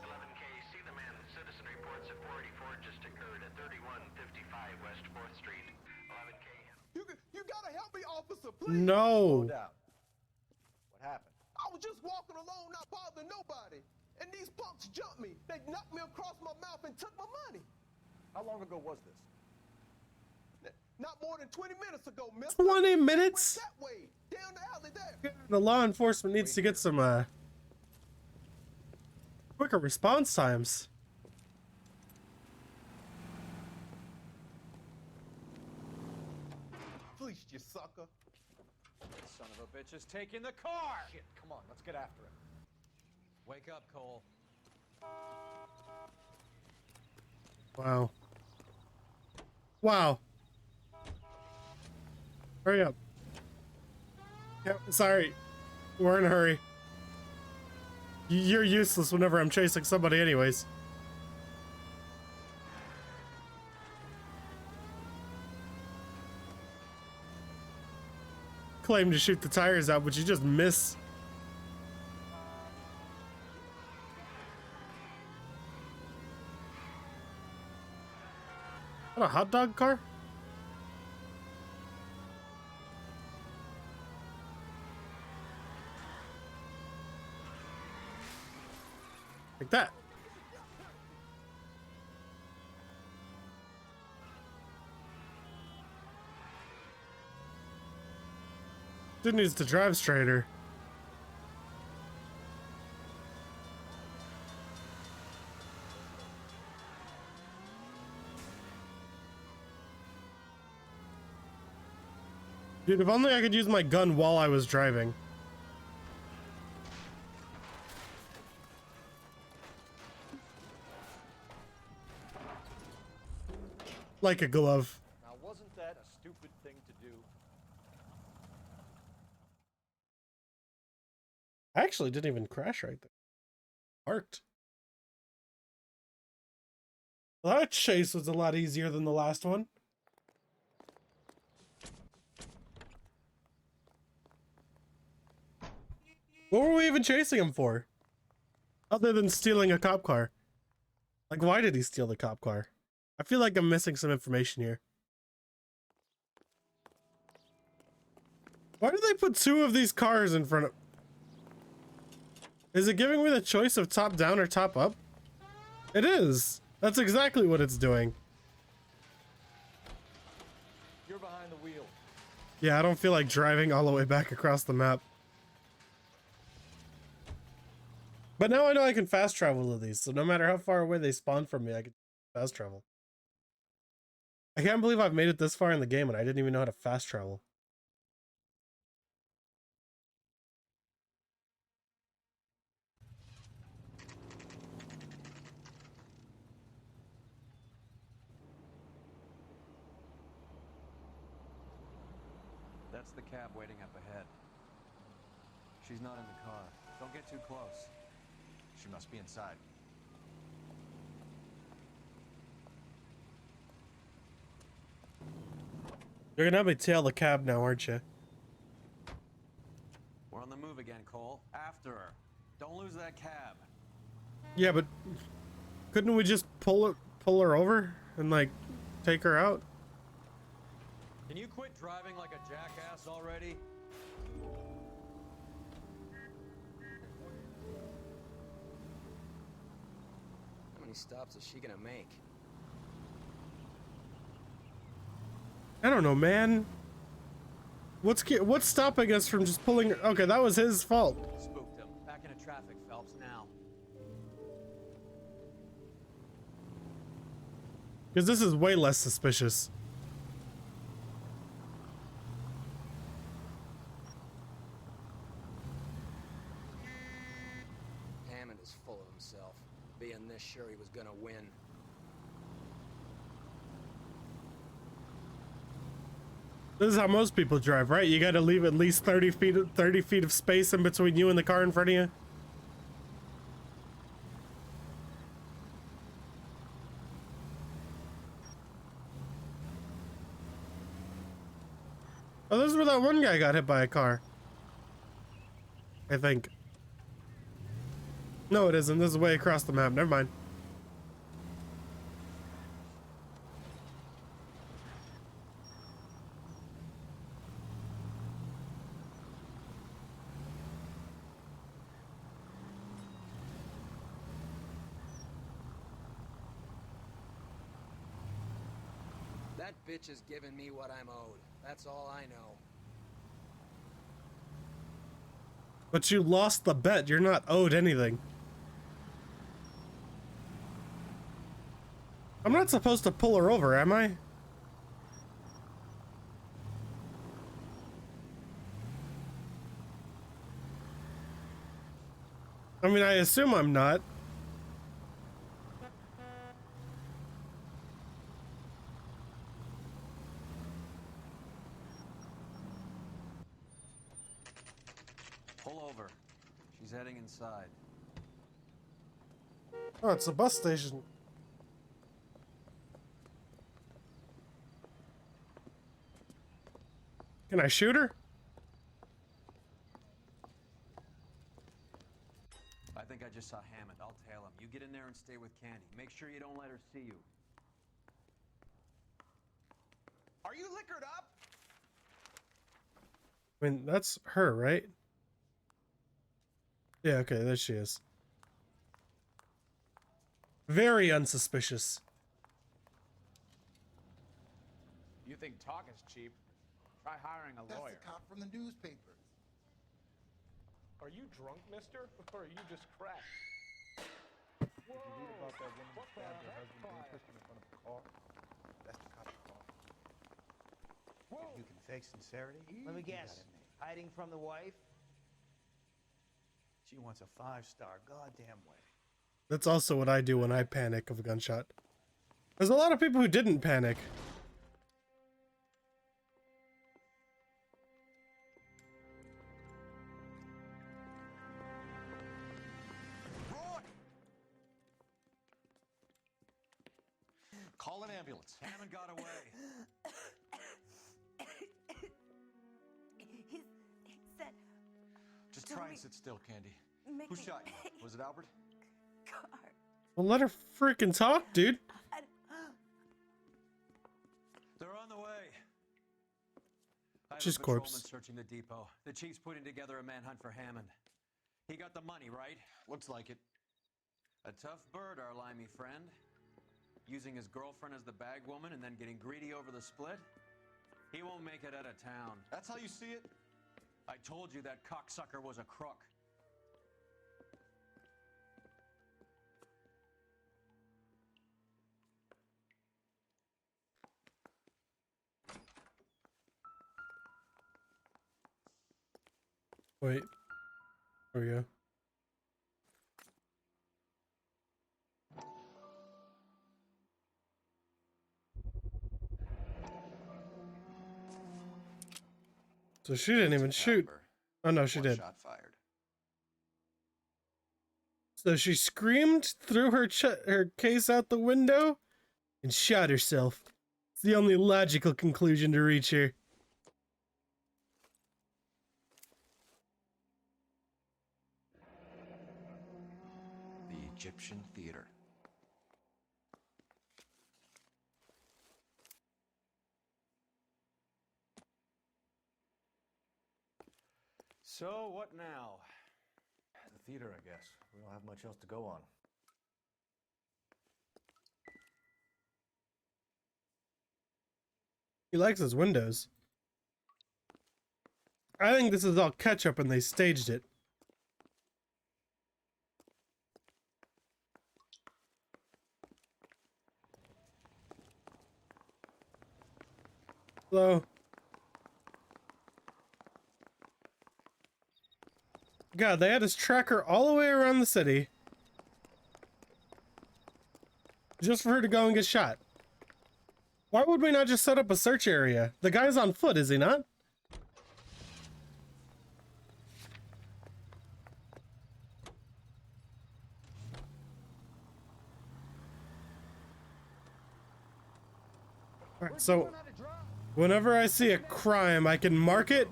11K, see the man. Citizen reports at 484 just occurred at 3155 West 4th Street. 11K. You gotta help me, officer. No. Slow down. What happened? I was just walking along, not bothering nobody. And these punks jumped me. They knocked me across my mouth and took my money. How long ago was this? Not more than 20 minutes ago, mister. 20 minutes? That way, down the alley there. The law enforcement needs to get some quicker response times. Fleeced you, sucker. Son of a bitch is taking the car! Shit, come on, let's get after him. Wake up, Cole. Wow. Wow. Hurry up. Yeah, sorry. We're in a hurry. You're useless whenever I'm chasing somebody anyways. Claim to shoot the tires out, but you just miss. Is that a hot dog car? Like that. Dude needs to drive straighter. Dude, if only I could use my gun while I was driving. Like a glove. Now, wasn't that a stupid thing to do? I actually didn't even crash right there. Parked. Well, that chase was a lot easier than the last one. What were we even chasing him for? Other than stealing a cop car. Like, why did he steal the cop car? I feel like I'm missing some information here. Why do they put two of these cars in front of... Is it giving me the choice of top down or top up? It is. That's exactly what it's doing. You're behind the wheel. Yeah, I don't feel like driving all the way back across the map. But now I know I can fast travel to these, so no matter how far away they spawn from me, I can fast travel. I can't believe I've made it this far in the game and I didn't even know how to fast travel. That's the cab waiting up ahead. She's not in the car. Don't get too close. She must be inside. You're gonna have me tail the cab now, aren't you? We're on the move again, Cole. After her. Don't lose that cab. Yeah, but couldn't we just pull her over and like take her out? Can you quit driving like a jackass already? How many stops is she gonna make? I don't know, man. What's stopping us from just pulling her? Okay, that was his fault. Spooked him. Back into traffic, Phelps, now. Because this is way less suspicious. Hammond is full of himself. Being this sure he was gonna win. This is how most people drive, right? You gotta leave at least 30 feet of space in between you and the car in front of you. Oh, this is where that one guy got hit by a car. I think. No, it isn't. This is way across the map. Never mind. That bitch is giving me what I'm owed. That's all I know. But you lost the bet. You're not owed anything. I'm not supposed to pull her over, am I? I mean, I assume I'm not. Pull over. She's heading inside. Oh, it's a bus station. Can I shoot her? I think I just saw Hammond. I'll tail him. You get in there and stay with Candy. Make sure you don't let her see you. Are you liquored up? I mean, that's her, right? Yeah, okay, there she is. Very unsuspicious. You think talk is cheap? Try hiring a lawyer. That's the cop from the newspaper. Are you drunk, mister? Or are you just cracked? Did you read about that woman who stabbed her husband being pushed in front of a car? That's the cop's car. If you can fake sincerity, Let me you got guess. it made. Hiding from the wife? She wants a 5-star goddamn wedding. That's also what I do when I panic of a gunshot. There's a lot of people who didn't panic. Call an ambulance. Hammond got away. He said... Just Tell try me- and sit still, Candy. Make Who me- shot you? Was it Albert? Car. Well, let her freaking talk, dude. They're on the way. I have She's a patrolman corpse. searching the depot. The chief's putting together a manhunt for Hammond. He got the money, right? Looks like it. A tough bird, our limey friend. Using his girlfriend as the bag woman and then getting greedy over the split. He won't make it out of town. That's how you see it? I told you that cocksucker was a crook. Wait. There we go. So she didn't even shoot. Oh no, she did. Shot fired. So she screamed, threw her her case out the window, and shot herself. It's the only logical conclusion to reach here. The Egyptian Theater. So what now? The theater, I guess. We don't have much else to go on. He likes his windows. I think this is all catch-up and they staged it. Hello. God, they had his tracker all the way around the city. Just for her to go and get shot. Why would we not just set up a search area? The guy's on foot, is he not? Alright, so whenever I see a crime, I can mark it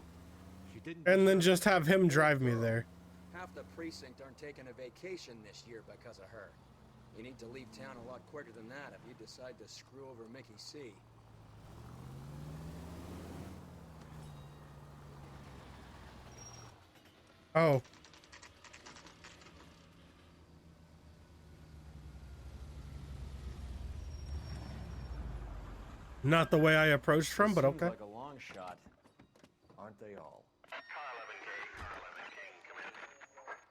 and then just have him drive me there. Half the precinct aren't taking a vacation this year because of her. You need to leave town a lot quicker than that if you decide to screw over Mickey C. Oh. Not the way I approached from, but Seems okay. like a long shot. Aren't they all?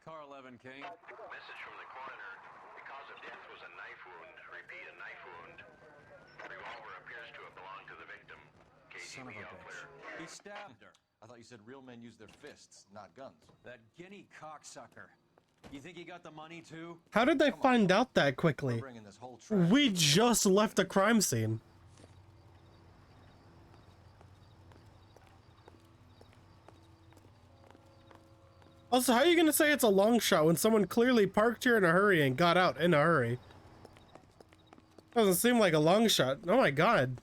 Car 11 King. Message from the coroner. The cause of death was a knife wound. Repeat, a knife wound. Revolver appears to have belonged to the victim. Son of a KGB all bitch. clear. He stabbed her. I thought you said real men use their fists, not guns. That guinea cocksucker. You think he got the money too? How did they find out that quickly? Bringing this whole track. We just left the crime scene. Also, how are you gonna say it's a long shot when someone clearly parked here in a hurry and got out in a hurry? Doesn't seem like a long shot. Oh my god.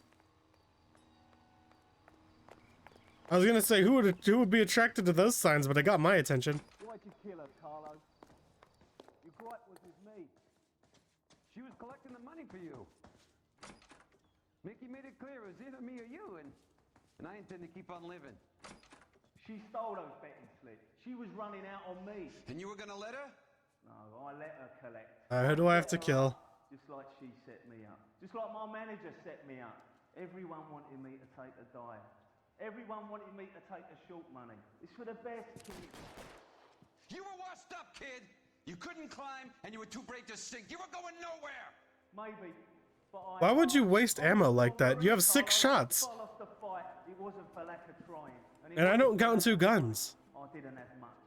I was gonna say who would be attracted to those signs, but it got my attention. Why'd you kill her, Carlo? Your gripe was with me. She was collecting the money for you. Mickey made it clear it was either me or you, and I intend to keep on living. She stole those betting slips. She was running out on me. And you were gonna let her? No, I let her collect. Who do I have to kill? Just like she set me up. Just like my manager set me up. Everyone wanted me to take a dive. Everyone wanted me to take the short money. It's for the best, kid. You were washed up, kid. You couldn't climb, and you were too brave to sink. You were going nowhere. Maybe, but Why would you waste ammo like that? You have 6 shots. If I lost the fight, it wasn't for lack of trying. And I don't count 2 guns. I didn't have much,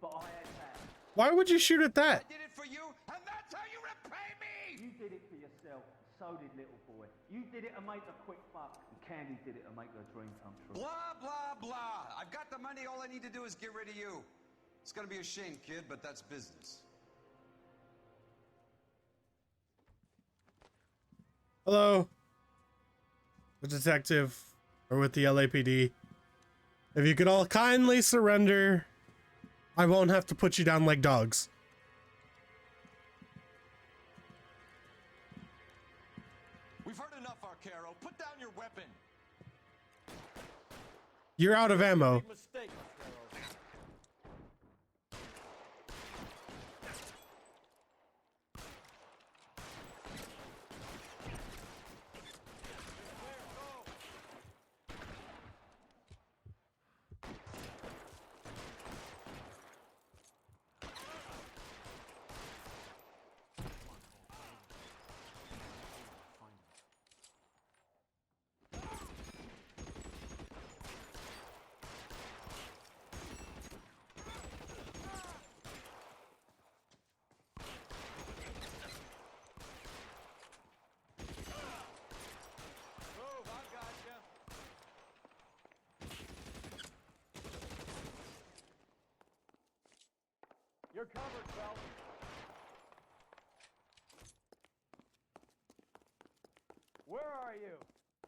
but I had that. Why would you shoot at that? I did it for you, and that's how you repay me. You did it for yourself. So did little boy. You did it to make a quick buck, and Candy did it to make her dream come true. Blah, blah, blah. I've got the money. All I need to do is get rid of you. It's gonna be a shame, kid, but that's business. Hello? The detective, or with the LAPD. If you could all kindly surrender, I won't have to put you down like dogs. We've heard enough, Arcaro. Put down your weapon. You're out of ammo. Mistake, You're covered, Phelps. Where are you?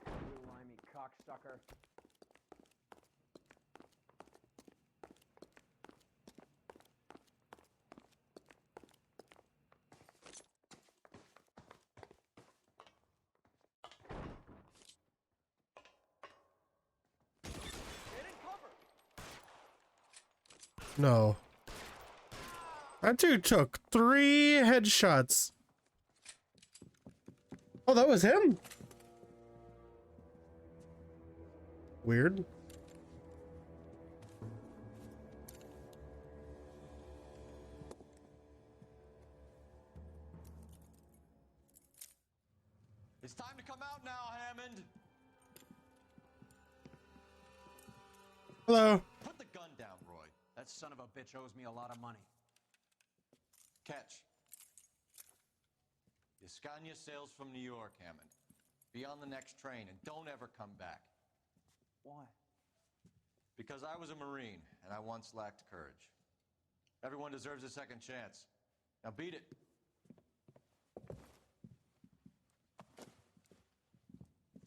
You limey cocksucker. No. That dude took 3 headshots. Oh, that was him? Weird. It's time to come out now, Hammond. Hello. Put the gun down, Roy. That son of a bitch owes me a lot of money. Catch. Yascania sails from New York, Hammond. Be on the next train and don't ever come back. Why? Because I was a Marine and I once lacked courage. Everyone deserves a second chance. Now beat it.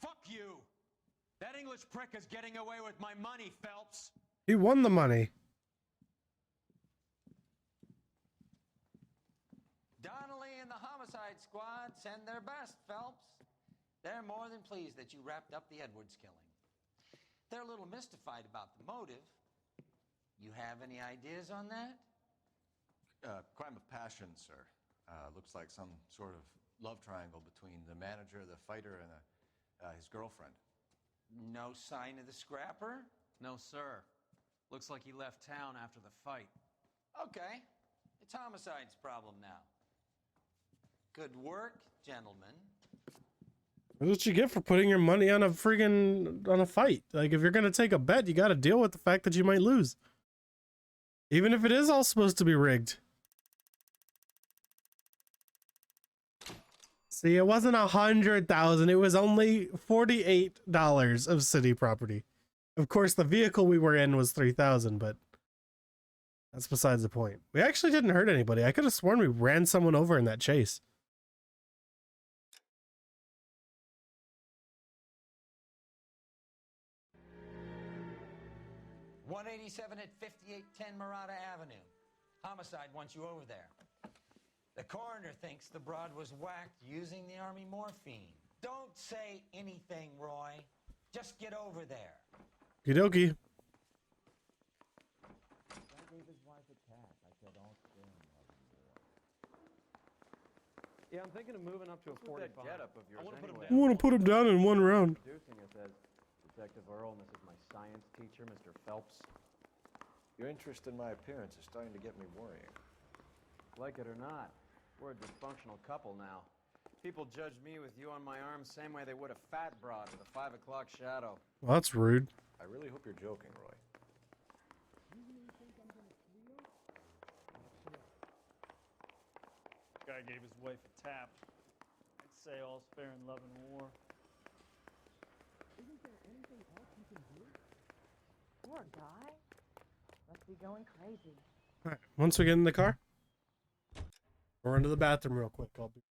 Fuck you! That English prick is getting away with my money, Phelps! He won the money. Donnelly and the homicide squad send their best, Phelps. They're more than pleased that you wrapped up the Edwards killing. They're a little mystified about the motive. You have any ideas on that? Crime of passion, sir. Looks like some sort of love triangle between the manager, the fighter, His girlfriend. No sign of the scrapper? No, sir. Looks like he left town after the fight. Okay. It's Homicide's problem now. Good work, gentlemen. What you get for putting your money on a fight? Like, if you're gonna take a bet, you gotta deal with the fact that you might lose. Even if it is all supposed to be rigged. See, it wasn't 100,000. It was only $48 of city property. Of course, the vehicle we were in was 3,000, but that's besides the point. We actually didn't hurt anybody. I could have sworn we ran someone over in that chase. .187 at 5810 Murata Avenue. Homicide wants you over there. The coroner thinks the broad was whacked using the army morphine. Don't say anything, Roy. Just get over there. Okie dokie. I gave his wife a tap. I said, don't scream, yeah, I'm thinking of moving up to a 45. That getup of yours anyway. I want to put him down in one round. Introducing us as Detective Earl, and this is my science teacher, Mr. Phelps. Your interest in my appearance is starting to get me worrying. Like it or not, we're a dysfunctional couple now. People judge me with you on my arm same way they would a fat broad with a 5 o'clock shadow. Well, that's rude. I really hope you're joking, Roy. Guy gave his wife a tap. I'd say all's fair in love and war. Isn't there anything else you can do? Poor guy. Must be going crazy. All right, once we get in the car, we'll run to the bathroom real quick. I'll be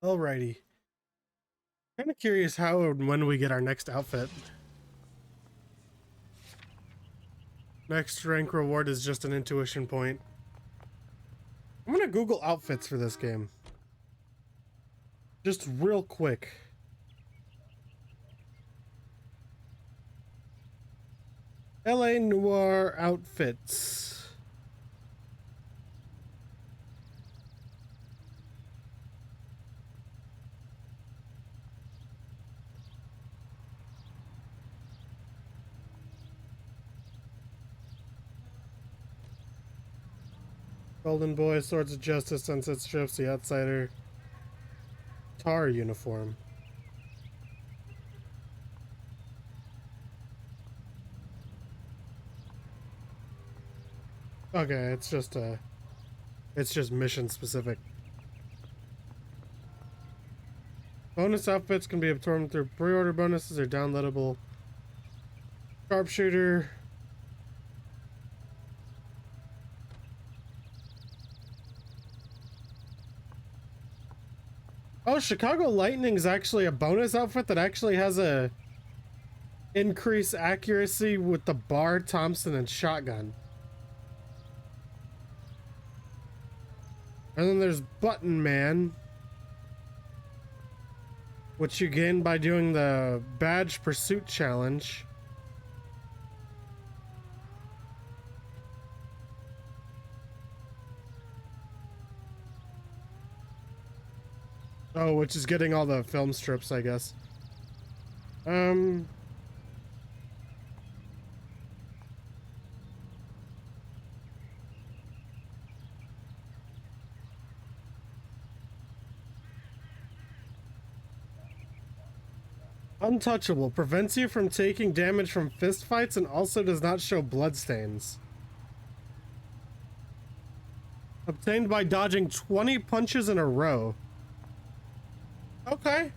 Alrighty. Kind of curious how and when we get our next outfit. Next rank reward is just an intuition point. I'm gonna Google outfits for this game. Just real quick. LA Noire outfits. Golden Boy, Swords of Justice, Sunset Strips, The Outsider. Tar uniform. Okay, it's just mission specific. Bonus outfits can be obtained through pre-order bonuses or downloadable. Sharpshooter. Oh, Chicago Lightning's actually a bonus outfit that actually has a increased accuracy with the bar, Thompson, and shotgun. And then there's Button Man, which you gain by doing the Badge Pursuit Challenge. Oh, which is getting all the film strips, I guess. Untouchable prevents you from taking damage from fist fights and also does not show bloodstains. Obtained by dodging 20 punches in a row. Okay.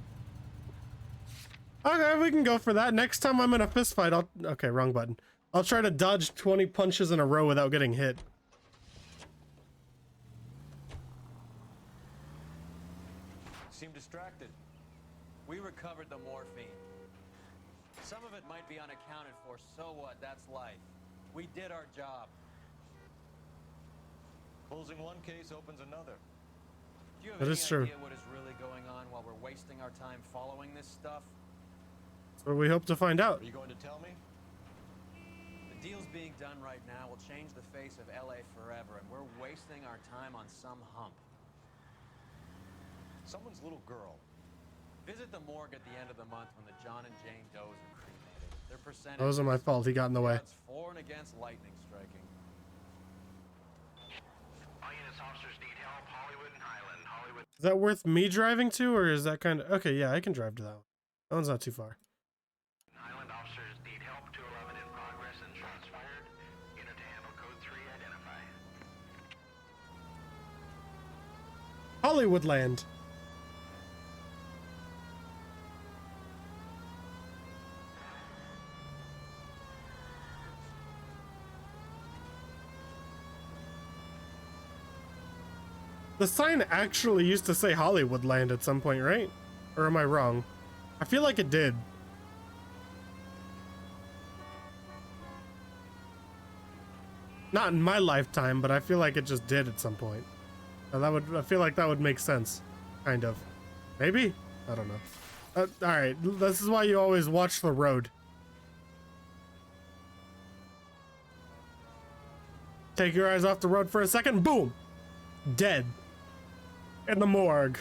Okay, we can go for that. Next time I'm in a fist fight, okay, wrong button. I'll try to dodge 20 punches in a row without getting hit. Seem distracted. We recovered the morphine. Some of it might be unaccounted for, so what? That's life. We did our job. Closing one case opens another. Do you have That any is true. idea what is really going on while we're wasting our time following this stuff? That's what we hope to find out. Are you going to tell me? The deals being done right now will change the face of LA forever, and we're wasting our time on some hump. Someone's little girl. Visit the morgue at the end of the month when the John and Jane Does are cremated. Their percentage. Those are my fault. He got in the way. Odds for and against lightning striking. All units, officers need help. Hollywood and Highland. Hollywood. Is that worth me driving to, or is that kind of... Okay, yeah, I can drive to that one. That one's not too far. Highland officers need help. 211 in progress and shots fired. Unit to handle code 3 identify. Hollywood land. The sign actually used to say Hollywood land at some point, right? Or am I wrong? I feel like it did. Not in my lifetime, but I feel like it just did at some point. Now I feel like that would make sense. Kind of. Maybe? I don't know. Alright, this is why you always watch the road. Take your eyes off the road for a second, boom! Dead. In the morgue.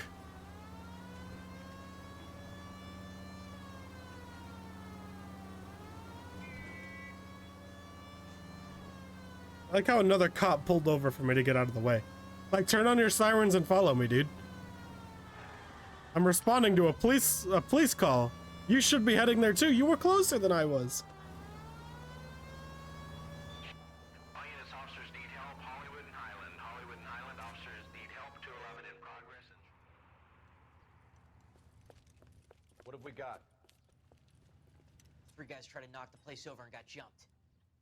I like how another cop pulled over for me to get out of the way. Like, turn on your sirens and follow me, dude. I'm responding to a police call. You should be heading there too. You were closer than I was. All units, officers need help. Hollywood and Highland. Hollywood and Highland officers need help. 211 in progress. What have we got? 3 guys tried to knock the place over and got jumped.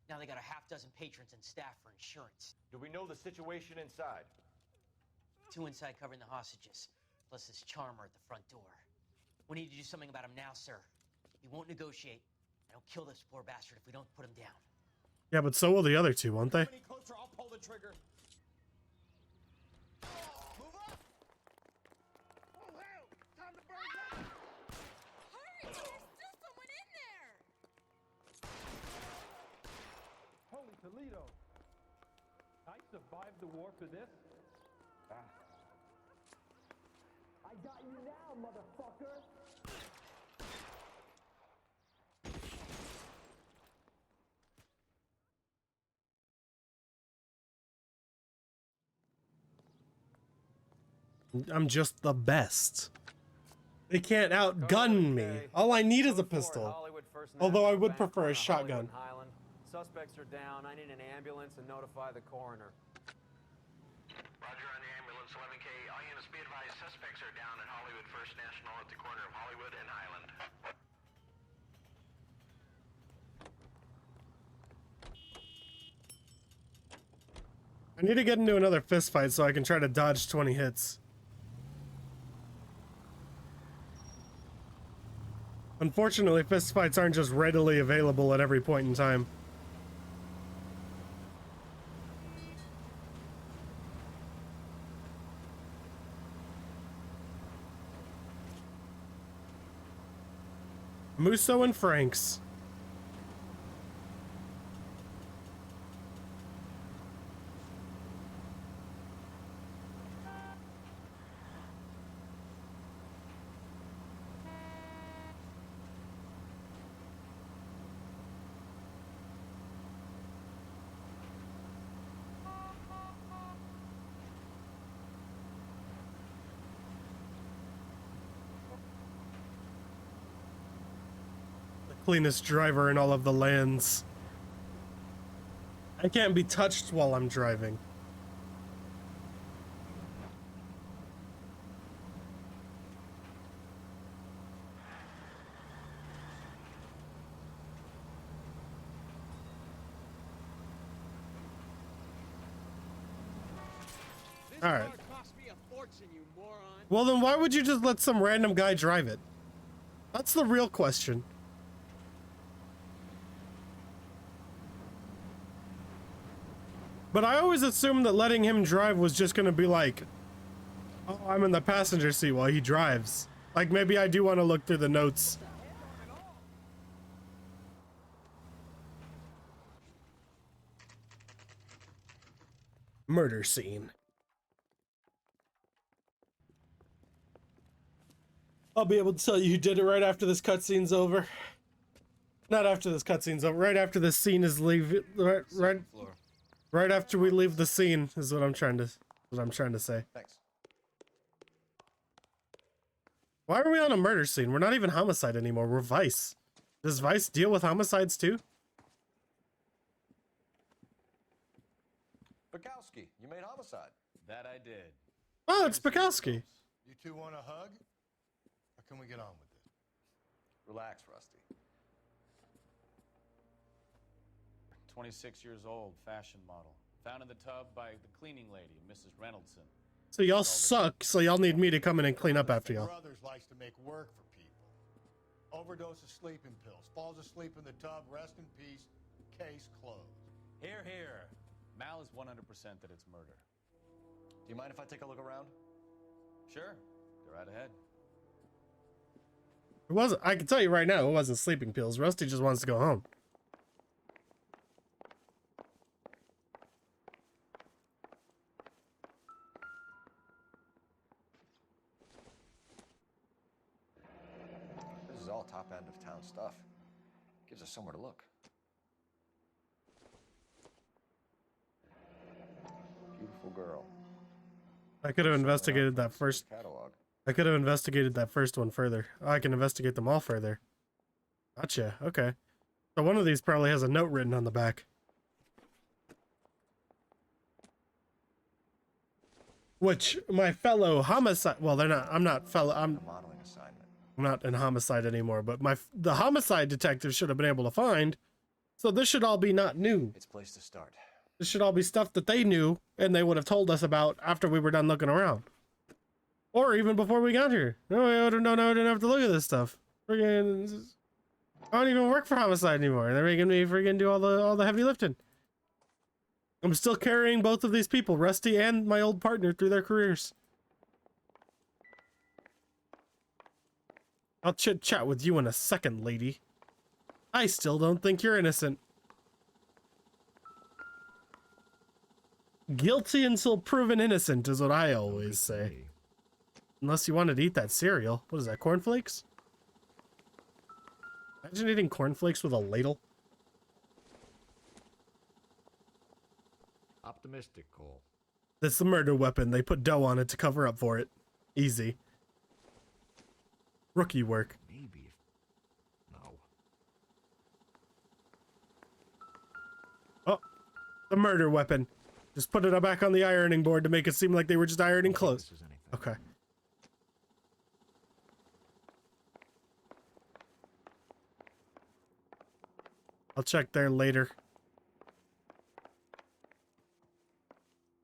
Now they got a half dozen patrons and staff for insurance. Do we know the situation inside? 2 inside covering the hostages. plus this charmer at the front door. We need to do something about him now, sir. He won't negotiate. And he'll kill this poor bastard if we don't put him down. Yeah, but so will the other two, won't they? Any closer, I'll pull the trigger. Move up! Oh, hell! Time to burn up! Hurry! There's still someone in there! Holy Toledo! I survived the war for this? I got you now, motherfucker! I'm just the best. They can't outgun me. All I need is a pistol. Although I would prefer a shotgun. Suspects are down. I need an ambulance and notify the coroner. Roger on the ambulance, 11K. All units be advised, suspects are down at Hollywood First National at the corner of Hollywood and Highland. I need to get into another fist fight so I can try to dodge 20 hits. Unfortunately, fist fights aren't just readily available at every point in time. Musso and Franks. Cleanest driver in all of the lands. I can't be touched while I'm driving. All right. Well, then why would you just let some random guy drive it? That's the real question. But I always assumed that letting him drive was just gonna be like, oh, I'm in the passenger seat while he drives. Like, maybe I do want to look through the notes. Murder scene. I'll be able to tell you who did it right after this cutscene's over. Not after this cutscene's over. Right after this scene is right after we leave the scene is what I'm trying to say. Thanks. Why are we on a murder scene? We're not even homicide anymore. We're Vice. Does Vice deal with homicides too? Bukowski, you made homicide. That I did. Oh, it's Bukowski. You two want a hug? Or can we get on with it? Relax, Rusty. 26 years old, fashion model. Found in the tub by the cleaning lady, Mrs. Reynoldson. So y'all suck, so y'all need me to come in and clean up after y'all. Brothers likes to make work for people. Overdose of sleeping pills. Falls asleep in the tub. Rest in peace. Case closed. Here, here. Mal is 100% that it's murder. Do you mind if I take a look around? Sure. Go right ahead. It wasn't. I can tell you right now, it wasn't sleeping pills. Rusty just wants to go home. This is all top end of town stuff. Gives us somewhere to look. Beautiful girl. I could have investigated that first. Catalog. I could have investigated that first one further. Oh, I can investigate them all further. Gotcha. Okay. So one of these probably has a note written on the back. Which my fellow homicide. Well, they're not. I'm not fellow. I'm modeling assignment. I'm not in homicide anymore. But the homicide detective should have been able to find. So this should all be not new. It's a place to start. This should all be stuff that they knew and they would have told us about after we were done looking around. Or even before we got here. No, I didn't have to look at this stuff. Friggin', I don't even work for Homicide anymore. They're making me friggin' do all the heavy lifting. I'm still carrying both of these people, Rusty and my old partner, through their careers. I'll chit-chat with you in a second, lady. I still don't think you're innocent. Guilty until proven innocent is what I always say. Unless you wanted to eat that cereal. What is that, cornflakes? Imagine eating cornflakes with a ladle. Optimistic, Cole. That's the murder weapon. They put dough on it to cover up for it. Easy. Rookie work. Maybe. No. Oh, the murder weapon. Just put it back on the ironing board to make it seem like they were just ironing clothes. Okay. I'll check there later.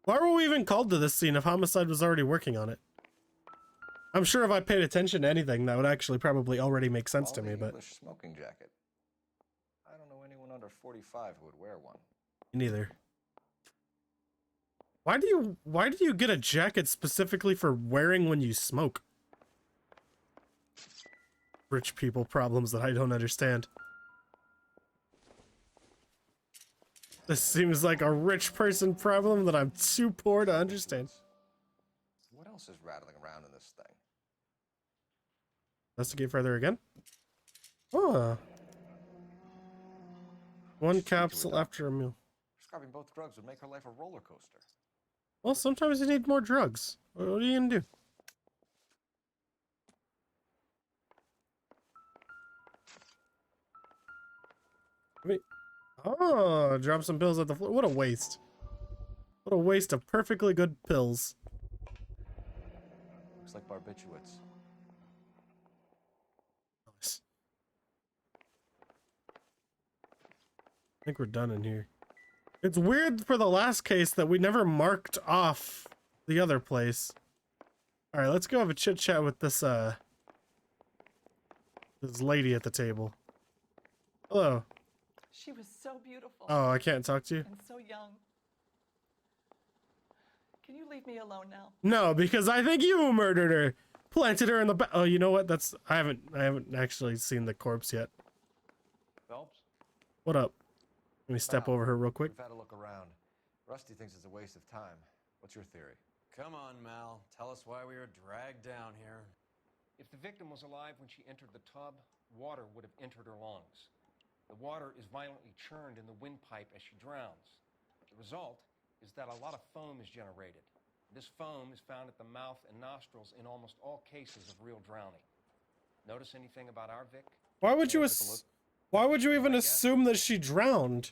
Why were we even called to this scene if Homicide was already working on it? I'm sure if I paid attention to anything, that would actually probably already make sense to me, but... English smoking jacket. I don't know anyone under 45 who would wear one. Neither. Why do you get a jacket specifically for wearing when you smoke? Rich people problems that I don't understand. This seems like a rich person problem that I'm too poor to understand. What else is rattling around in this thing? Investigate further again. Oh. One capsule after a meal. Prescribing both drugs would make her life a roller coaster. Well, sometimes you need more drugs. What are you gonna do? I mean, oh, drop some pills at the floor. What a waste. What a waste of perfectly good pills. Looks like barbiturates. Nice. I think we're done in here. It's weird for the last case that we never marked off the other place. All right, let's go have a chit chat with this lady at the table. Hello. She was so beautiful. Oh, I can't talk to you? And so young. Can you leave me alone now? No, because I think you murdered her. Planted her in the back. Oh, you know what? That's I haven't actually seen the corpse yet. Phelps? What up? Let me step over her real quick. We've had a look around. Rusty thinks it's a waste of time. What's your theory? Come on, Mal. Tell us why we were dragged down here. If the victim was alive when she entered the tub, water would have entered her lungs. The water is violently churned in the windpipe as she drowns. The result is that a lot of foam is generated. This foam is found at the mouth and nostrils in almost all cases of real drowning. Notice anything about our Vic? Why would you even assume that she drowned?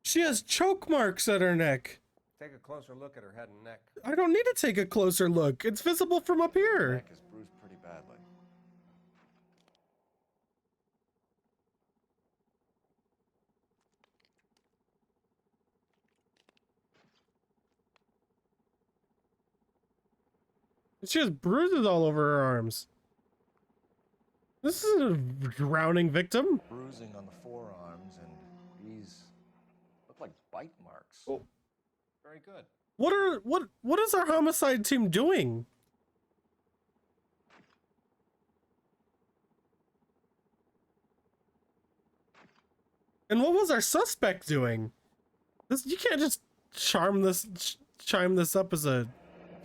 She has choke marks at her neck. Take a closer look at her head and neck. I don't need to take a closer look. It's visible from up here. Her neck is bruised pretty badly. She has bruises all over her arms. This is a drowning victim. Bruising on the forearms, and these look like bite marks. Oh. Very good. What is our homicide team doing? And what was our suspect doing? You can't just chime this up as a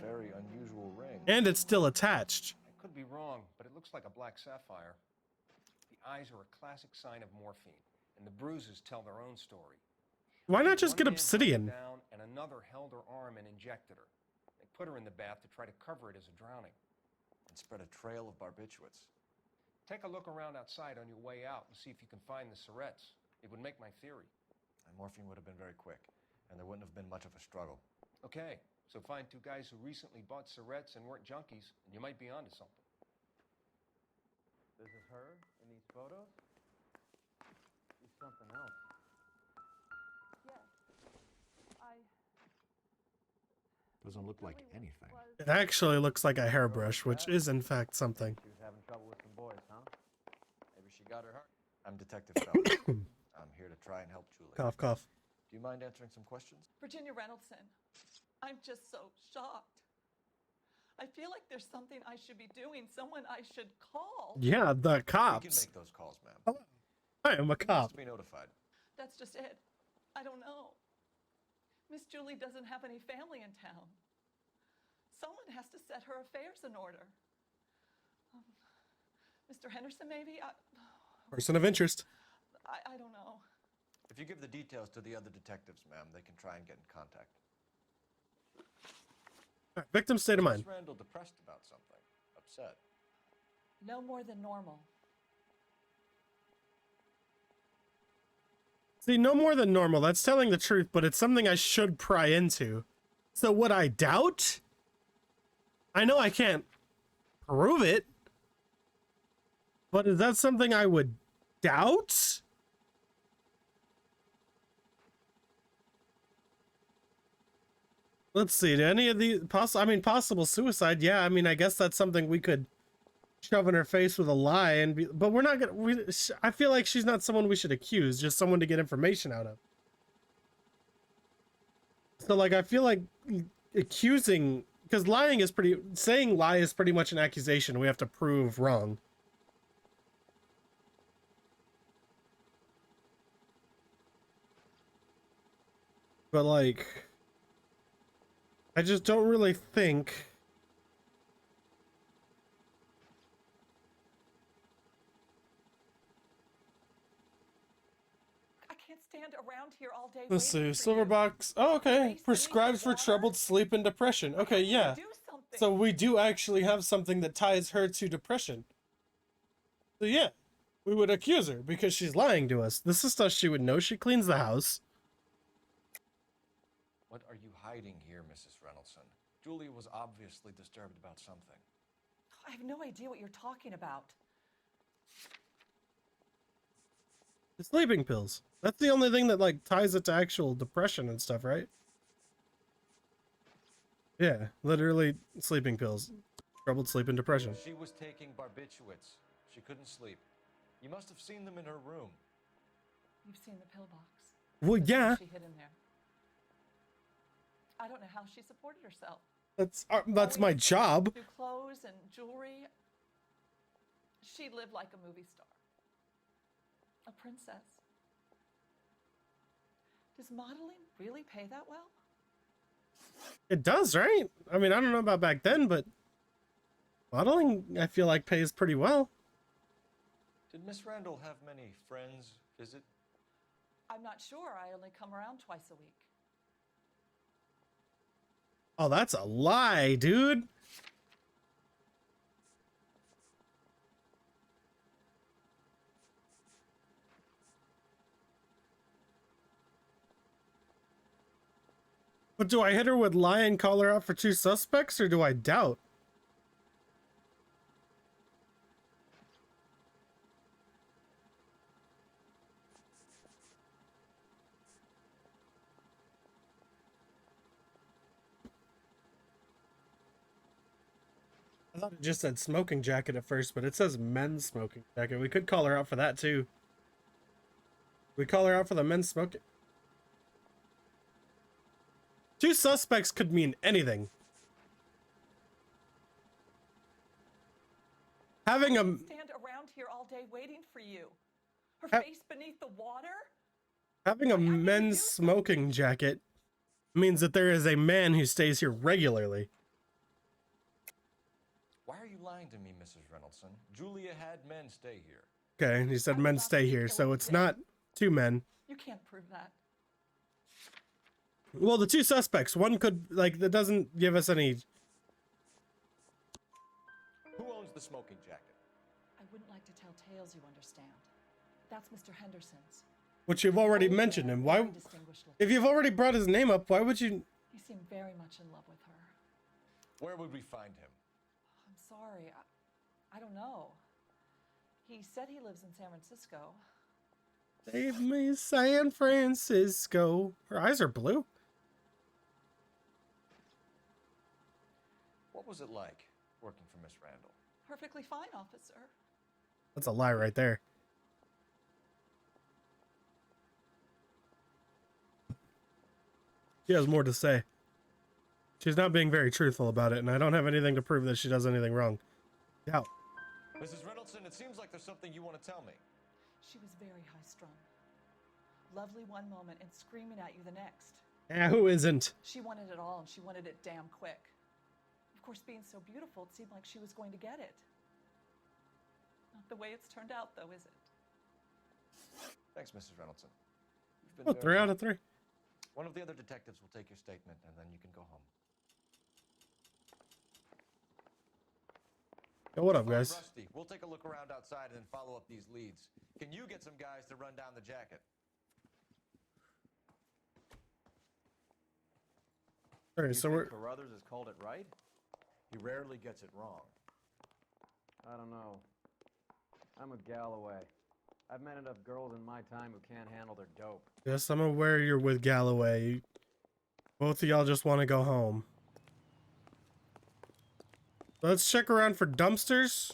very unusual ring. And it's still attached. I could be wrong, but it looks like a black sapphire. The eyes are a classic sign of morphine, and the bruises tell their own story. Why not just get obsidian? Down and another held her arm and injected her. They put her in the bath to try to cover it as a drowning. And spread a trail of barbiturates. Take a look around outside on your way out and see if you can find the syrettes. It would make my theory. And morphine would have been very quick, and there wouldn't have been much of a struggle. Okay, so find two guys who recently bought syrettes and weren't junkies, and you might be onto something. This is her in these photos? She's something else. Yes. doesn't look like anything. It actually looks like a hairbrush, which is in fact something. She was having trouble with some boys, huh? Maybe she got her heart. I'm Detective Felton. I'm here to try and help Julie. Cough, cough. Do you mind answering some questions? Virginia Reynoldson, I'm just so shocked. I feel like there's something I should be doing, someone I should call. Yeah, the We can cops. make those calls, ma'am. Hello. I am a Who cop. needs to be notified? That's just it. I don't know. Miss Julie doesn't have any family in town. Someone has to set her affairs in order. Mr. Henderson, maybe? Person of interest. I don't know. If you give the details to the other detectives, ma'am, they can try and get in contact. All right, victim state of mind. Is Randall depressed about something? Upset? No more than normal. See, no more than normal. That's telling the truth, but it's something I should pry into. So would I doubt? I know I can't prove it, but is that something I would doubt? Let's see. Do any of these possible suicide? Yeah, I mean, I guess that's something we could shove in her face with a lie and be, but we're not gonna. I feel like she's not someone we should accuse, just someone to get information out of. So like, I feel like accusing, because saying lie is pretty much an accusation we have to prove wrong. But like, I just don't really think. I can't stand around here all day. Let's see. waiting for Silver you. box. Oh, okay. Prescribes for troubled sleep and depression. Okay, yeah. So we do actually have something that ties her to depression. So yeah, we would accuse her because she's lying to us. This is stuff she would know. She cleans the house. What are you hiding here, Mrs. Reynoldson? Julie was obviously disturbed about something. I have no idea what you're talking about. The sleeping pills. That's the only thing that like ties it to actual depression and stuff, right? Yeah, literally sleeping pills. Troubled sleep and depression. She was taking barbiturates. She couldn't sleep. You must have seen them in her room. You've seen the pill box. Well, The yeah. things she hid in there. I don't know how she supported herself. That's my job. New clothes and jewelry. She lived like a movie star. A princess. Does modeling really pay that well? It does, right? I mean, I don't know about back then, but modeling, I feel like, pays pretty well. Did Miss Randall have many friends visit? I'm not sure. I only come around twice a week. Oh, that's a lie, dude. But do I hit her with lie and call her out for two suspects, or do I doubt? I thought it just said smoking jacket at first, but it says men's smoking jacket. We could call her out for that too. We call her out for the men's smoking. Two suspects could mean anything. Having a Stand around here all day waiting for you. Her face beneath the water? having a men's smoking jacket means that there is a man who stays here regularly. Why are you lying to me, Mrs. Reynoldson? Julia had men stay here. Okay, he said men stay here, so it's not two men. You can't prove that. Well, the two suspects, one could, like, that doesn't give us any. Who owns the smoking jacket? I wouldn't like to tell tales, you understand. That's Mr. Henderson's. Which you've already mentioned him. Why, if you've already brought his name up, why would you? He seemed very much in love with her. Where would we find him? I'm sorry. I don't know. He said he lives in San Francisco. Save me, San Francisco. Her eyes are blue. What was it like working for Miss Randall? Perfectly fine, officer. That's a lie right there. She has more to say. She's not being very truthful about it, and I don't have anything to prove that she does anything wrong. Yeah. Mrs. Reynoldsson, it seems like there's something you want to tell me. She was very high-strung. Lovely one moment and screaming at you the next. Yeah, who isn't? She wanted it all, and she wanted it damn quick. Of course, being so beautiful, it seemed like she was going to get it. Not the way it's turned out, though, is it? Thanks, Mrs. Reynoldsson. You've been Oh, 3 out of 3. One of the other detectives will take your statement, and then you can go home. Yo, what up, guys? Rusty, we'll take a look around outside and then follow up these leads. Can you get some guys to run down the jacket? All right, so we're... Carruthers has called it right? He rarely gets it wrong. I don't know. I'm with Galloway. I've met enough girls in my time who can't handle their dope. Yes, I'm aware you're with Galloway. Both of y'all just want to go home. Let's check around for dumpsters.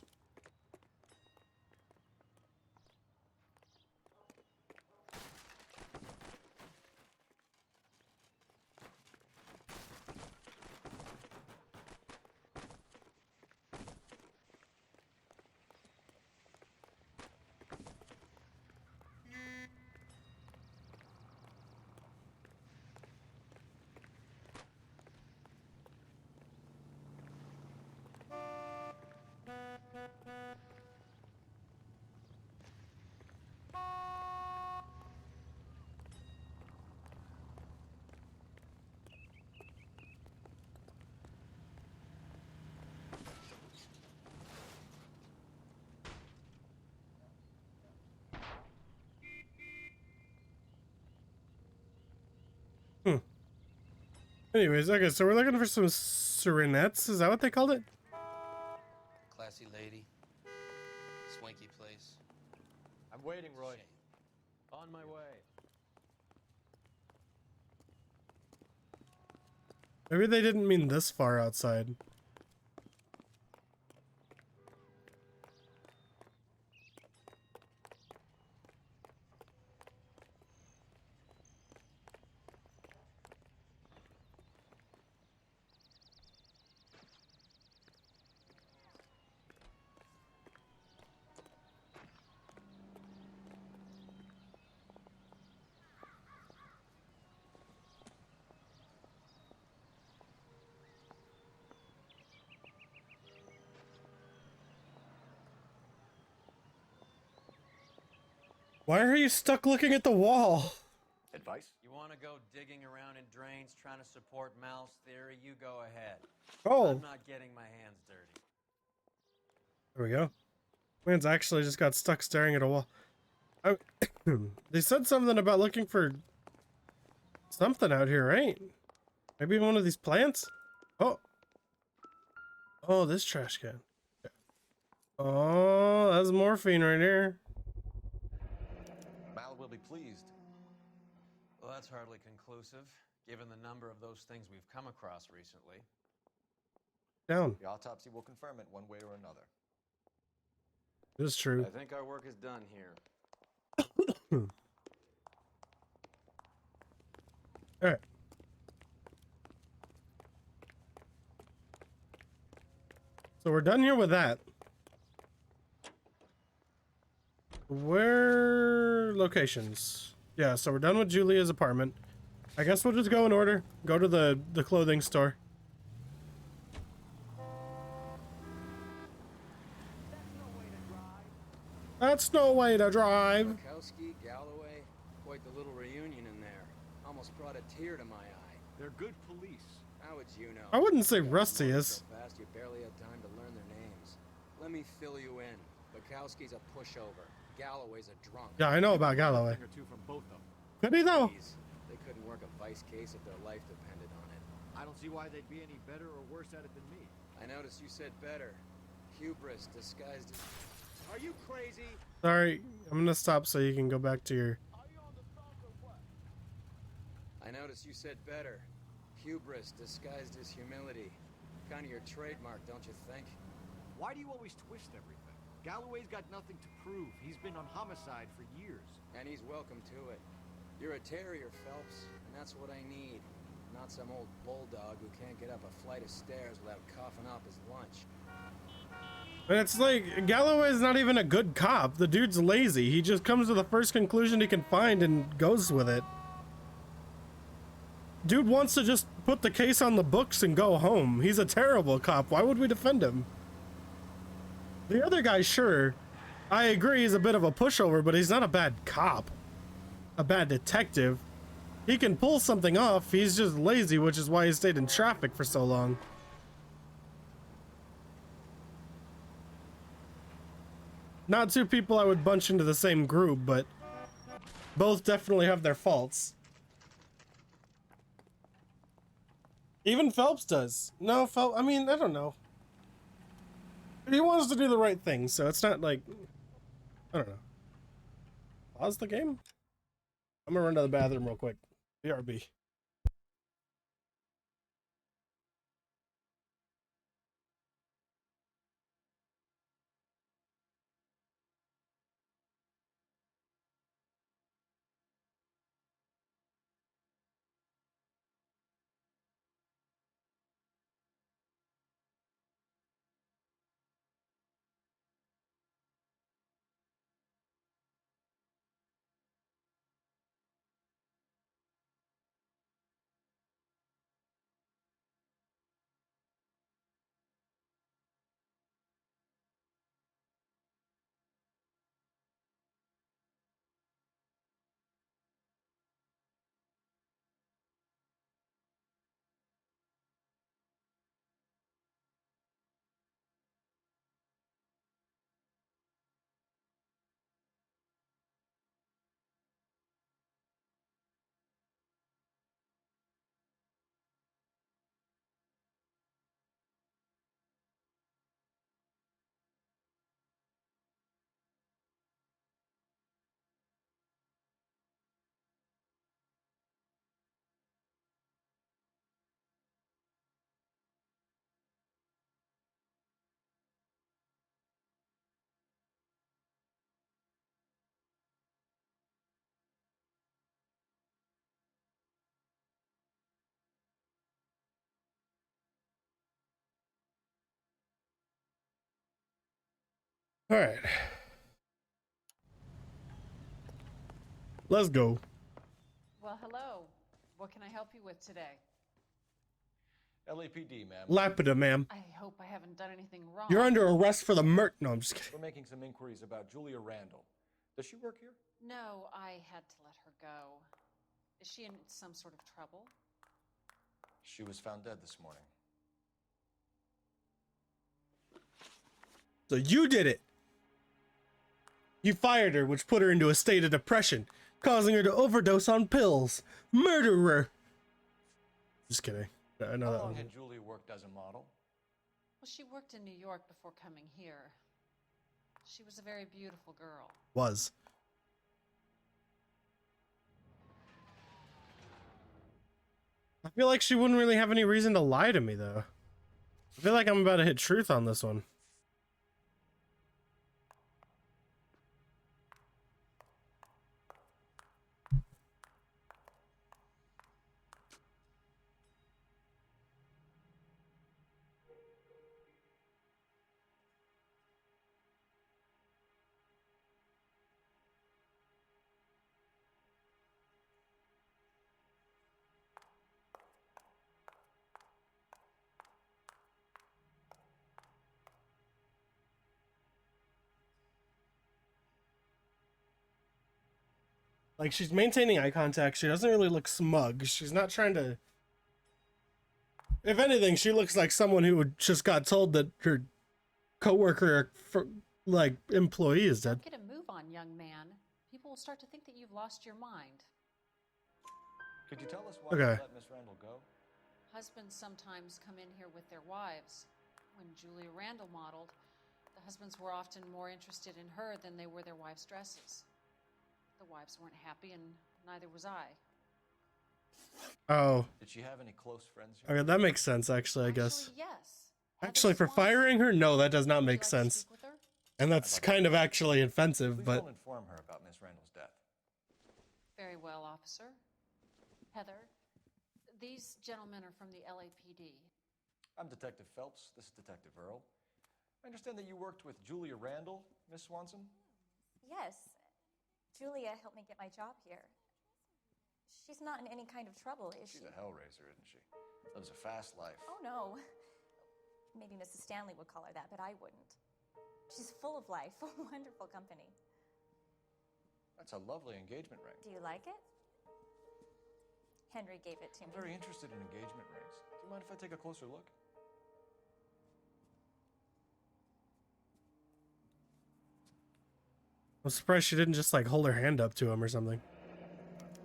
Anyways, okay, so we're looking for some serenettes. Is that what they called it? Classy lady. Swanky place. I'm waiting, Roy. On my way. Maybe they didn't mean this far outside. Why are you stuck looking at the wall? Advice? You want to go digging around in drains trying to support Mal's theory? You go ahead. Oh. I'm not getting my hands dirty. There we go. Man's actually just got stuck staring at a wall. They said something about looking for something out here, right? Maybe one of these plants? Oh. Oh, this trash can. Oh, that's morphine right here. Mal will be pleased. Well, that's hardly conclusive, given the number of those things we've come across recently. Down. The autopsy will confirm it one way or another. This is true. I think our work is done here. All right. So we're done here with that. Where locations? Yeah, so we're done with Julia's apartment. I guess we'll just go in order. Go to the clothing store. That's no way to drive. Bukowski, Galloway, quite the little reunion in there. Almost brought a tear to my eye. They're good police. How would you know? I wouldn't say Rusty is. So fast you barely had time to learn their names. Let me fill you in. Bukowski's a pushover. Galloway's a drunk. Yeah, I know about Galloway. A two from both of them. Could he though? They couldn't work a vice case if their life depended on it. I don't see why they'd be any better or worse at it than me. I noticed you said better. Hubris disguised as... Are you crazy? Sorry, I'm gonna stop so you can go back to your... I noticed you said better. Hubris disguised as humility. kind of your trademark, don't you think? Why do you always twist everything? Galloway's got nothing to prove. He's been on homicide for years. And he's welcome to it. You're a terrier, Phelps, and that's what I need. Not some old bulldog who can't get up a flight of stairs without coughing up his lunch. And it's like, Galloway's not even a good cop. The dude's lazy. He just comes to the first conclusion he can find and goes with it. Dude wants to just put the case on the books and go home. He's a terrible cop. Why would we defend him? The other guy, sure, I agree he's a bit of a pushover, but he's not a bad cop. A bad detective. He can pull something off. He's just lazy, which is why he stayed in traffic for so long. Not two people I would bunch into the same group, but both definitely have their faults. Even Phelps does. No, Phelps, I mean, I don't know. He wants to do the right thing, so it's not like, I don't know. Pause the game? I'm gonna run to the bathroom real quick. BRB. All right. Let's go. Well, hello. What can I help you with today? LAPD, ma'am. Lapida, ma'am. I hope I haven't done anything wrong. You're under arrest for the murder. No, I'm just kidding. We're making some inquiries about Julia Randall. Does she work here? No, I had to let her go. Is she in some sort of trouble? She was found dead this morning. So you did it. You fired her, which put her into a state of depression, causing her to overdose on pills. Murderer. Just kidding. I know that How long one. had Julie worked as a model? Well, she worked in New York before coming here. She was a very beautiful girl. Was. I feel like she wouldn't really have any reason to lie to me, though. I feel like I'm about to hit truth on this one. Like, she's maintaining eye contact. She doesn't really look smug. She's not trying to... If anything, she looks like someone who just got told that her coworker, employee is dead. Get a move on, young man. People will start to think that you've lost your mind. Could you tell us why Okay. you let Miss Randall go? Husbands sometimes come in here with their wives. When Julia Randall modeled, the husbands were often more interested in her than they were their wives' dresses. The wives weren't happy, and neither was I. Oh. Did she have any close friends here? Okay, that makes sense, actually, I guess. Actually, yes. Actually, for firing her, no, that does not make sense. And that's kind of actually offensive, Please but... don't inform her about Miss Randall's death. Very well, officer. Heather, these gentlemen are from the LAPD. I'm Detective Phelps. This is Detective Earl. I understand that you worked with Julia Randall, Miss Swanson? Yes. Julia helped me get my job here. She's not in any kind of trouble, is she? She's a hellraiser, isn't she? Lives a fast life. Oh, no. Maybe Mrs. Stanley would call her that, but I wouldn't. She's full of life, a wonderful company. That's a lovely engagement ring. Do you like it? Henry gave it to I'm me. very interested in engagement rings. Do you mind if I take a closer look? I'm surprised she didn't just, like, hold her hand up to him or something.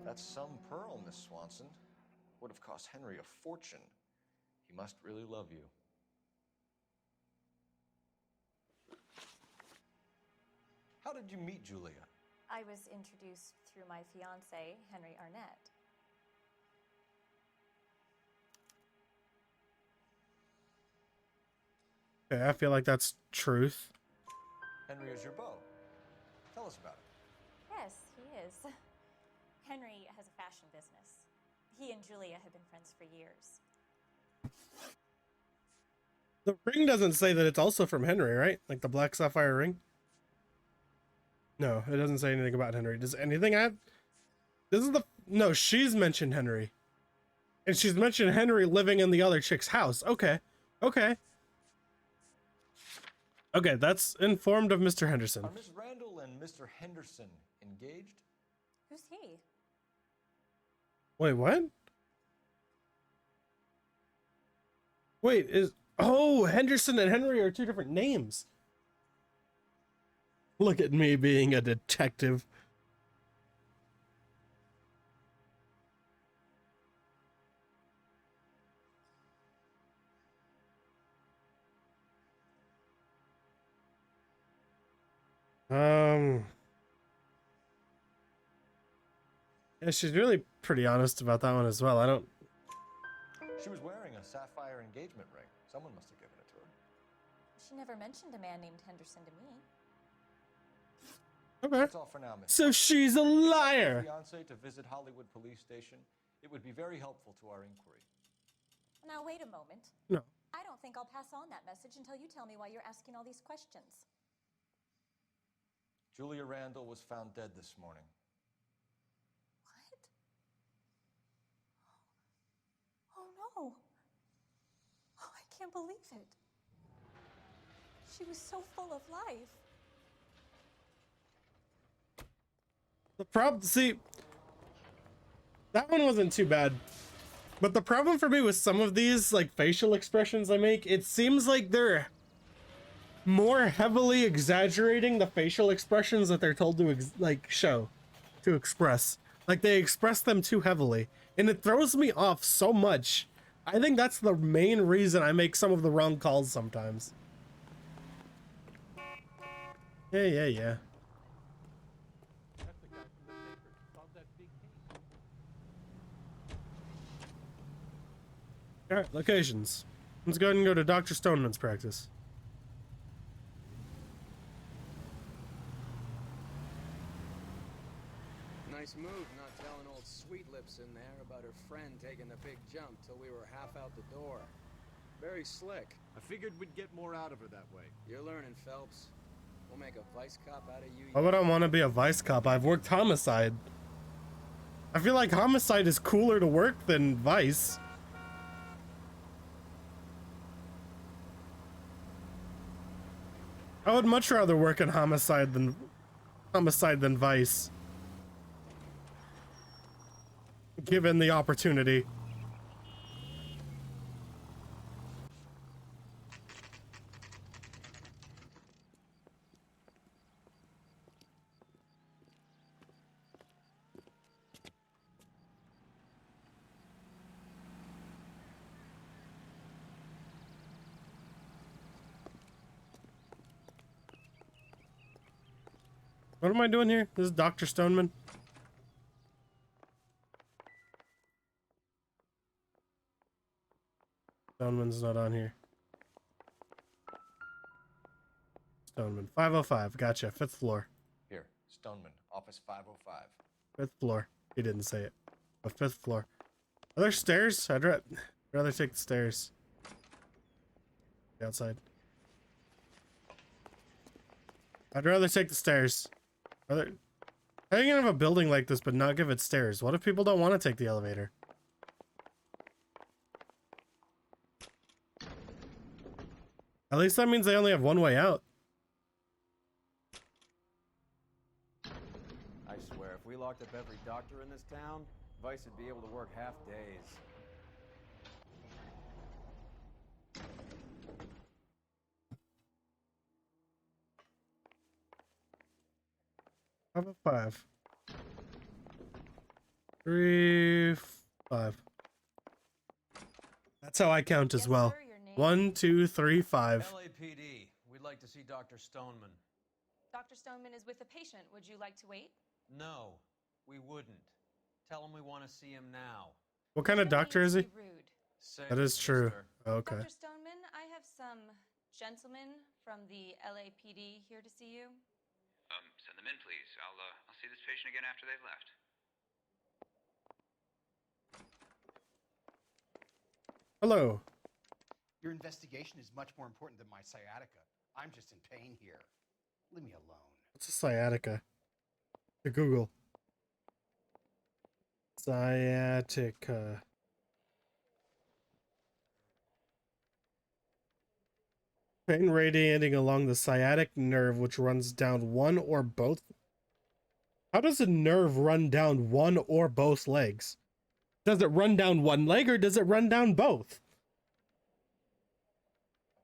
That's some pearl, Miss Swanson. Would have cost Henry a fortune. He must really love you. How did you meet Julia? I was introduced through my fiancé, Henry Arnett. Okay, I feel like that's truth. Henry is your beau. Tell us about it. Yes, he is. Henry has a fashion business. He and Julia have been friends for years. The ring doesn't say that it's also from Henry, right? Like the black sapphire ring? No, it doesn't say anything about Henry. Does anything have... This is the... No, she's mentioned Henry. And she's mentioned Henry living in the other chick's house. Okay. Okay. Okay, that's informed of Mr. Henderson. Are Miss Randall and Mr. Henderson engaged? Who's he? Wait, what? Wait, is... Oh, Henderson and Henry are two different names. Look at me being a detective. Yeah, she's really pretty honest about that one as well. I don't... She was wearing a sapphire engagement ring. Someone must have given it to her. She never mentioned a man named Henderson to me. Okay. That's all for now, Miss. So she's a liar. Fiance to visit Hollywood Police Station. It would be very helpful to our inquiry. Now, wait a moment. No. I don't think I'll pass on that message until you tell me why you're asking all these questions. Julia Randall was found dead this morning. What? Oh, no. Oh, I can't believe it. She was so full of life. The problem, see, that one wasn't too bad. But the problem for me with some of these, like, facial expressions I make, it seems like they're more heavily exaggerating the facial expressions that they're told to, to express. Like, they express them too heavily. And it throws me off so much. I think that's the main reason I make some of the wrong calls sometimes. Yeah. Alright, locations. Let's go ahead and go to Dr. Stoneman's practice. Nice move not telling old Sweet Lips in there about her friend taking the big jump till we were half out the door. Very slick. I figured we'd get more out of her that way. You're learning, Phelps. We'll make a vice cop out of you. Why would I want to be a vice cop? I've worked homicide. I feel like homicide is cooler to work than vice. I would much rather work in homicide than vice. Given the opportunity. What am I doing here? This is Dr. Stoneman. Stoneman's not on here. Stoneman. 505. Gotcha. 5th floor. Here, Stoneman, office 505. 5th floor. He didn't say it. But 5th floor. Are there stairs? I'd rather take the stairs. Outside. I'd rather take the stairs. Are there... How are you gonna have a building like this but not give it stairs? What if people don't want to take the elevator? At least that means they only have one way out. I swear, if we locked up every doctor in this town, Vice would be able to work half days. Have a 5. 3, 5. That's how I count as well. 1, 2, 3, 5. LAPD, we'd like to see Dr. Stoneman. Dr. Stoneman is with a patient. Would you like to wait? No, we wouldn't. Tell him we want to see him now. What kind of doctor is he? Say That is true. sister. Okay. Dr. Stoneman, I have some gentlemen from the LAPD here to see you. Send them in, please. I'll see this patient again after they've left. Hello. Your investigation is much more important than my sciatica. I'm just in pain here. Leave me alone. What's a sciatica? To Google. Sciatica. Pain radiating along the sciatic nerve, which runs down one or both. How does a nerve run down one or both legs? Does it run down one leg or does it run down both?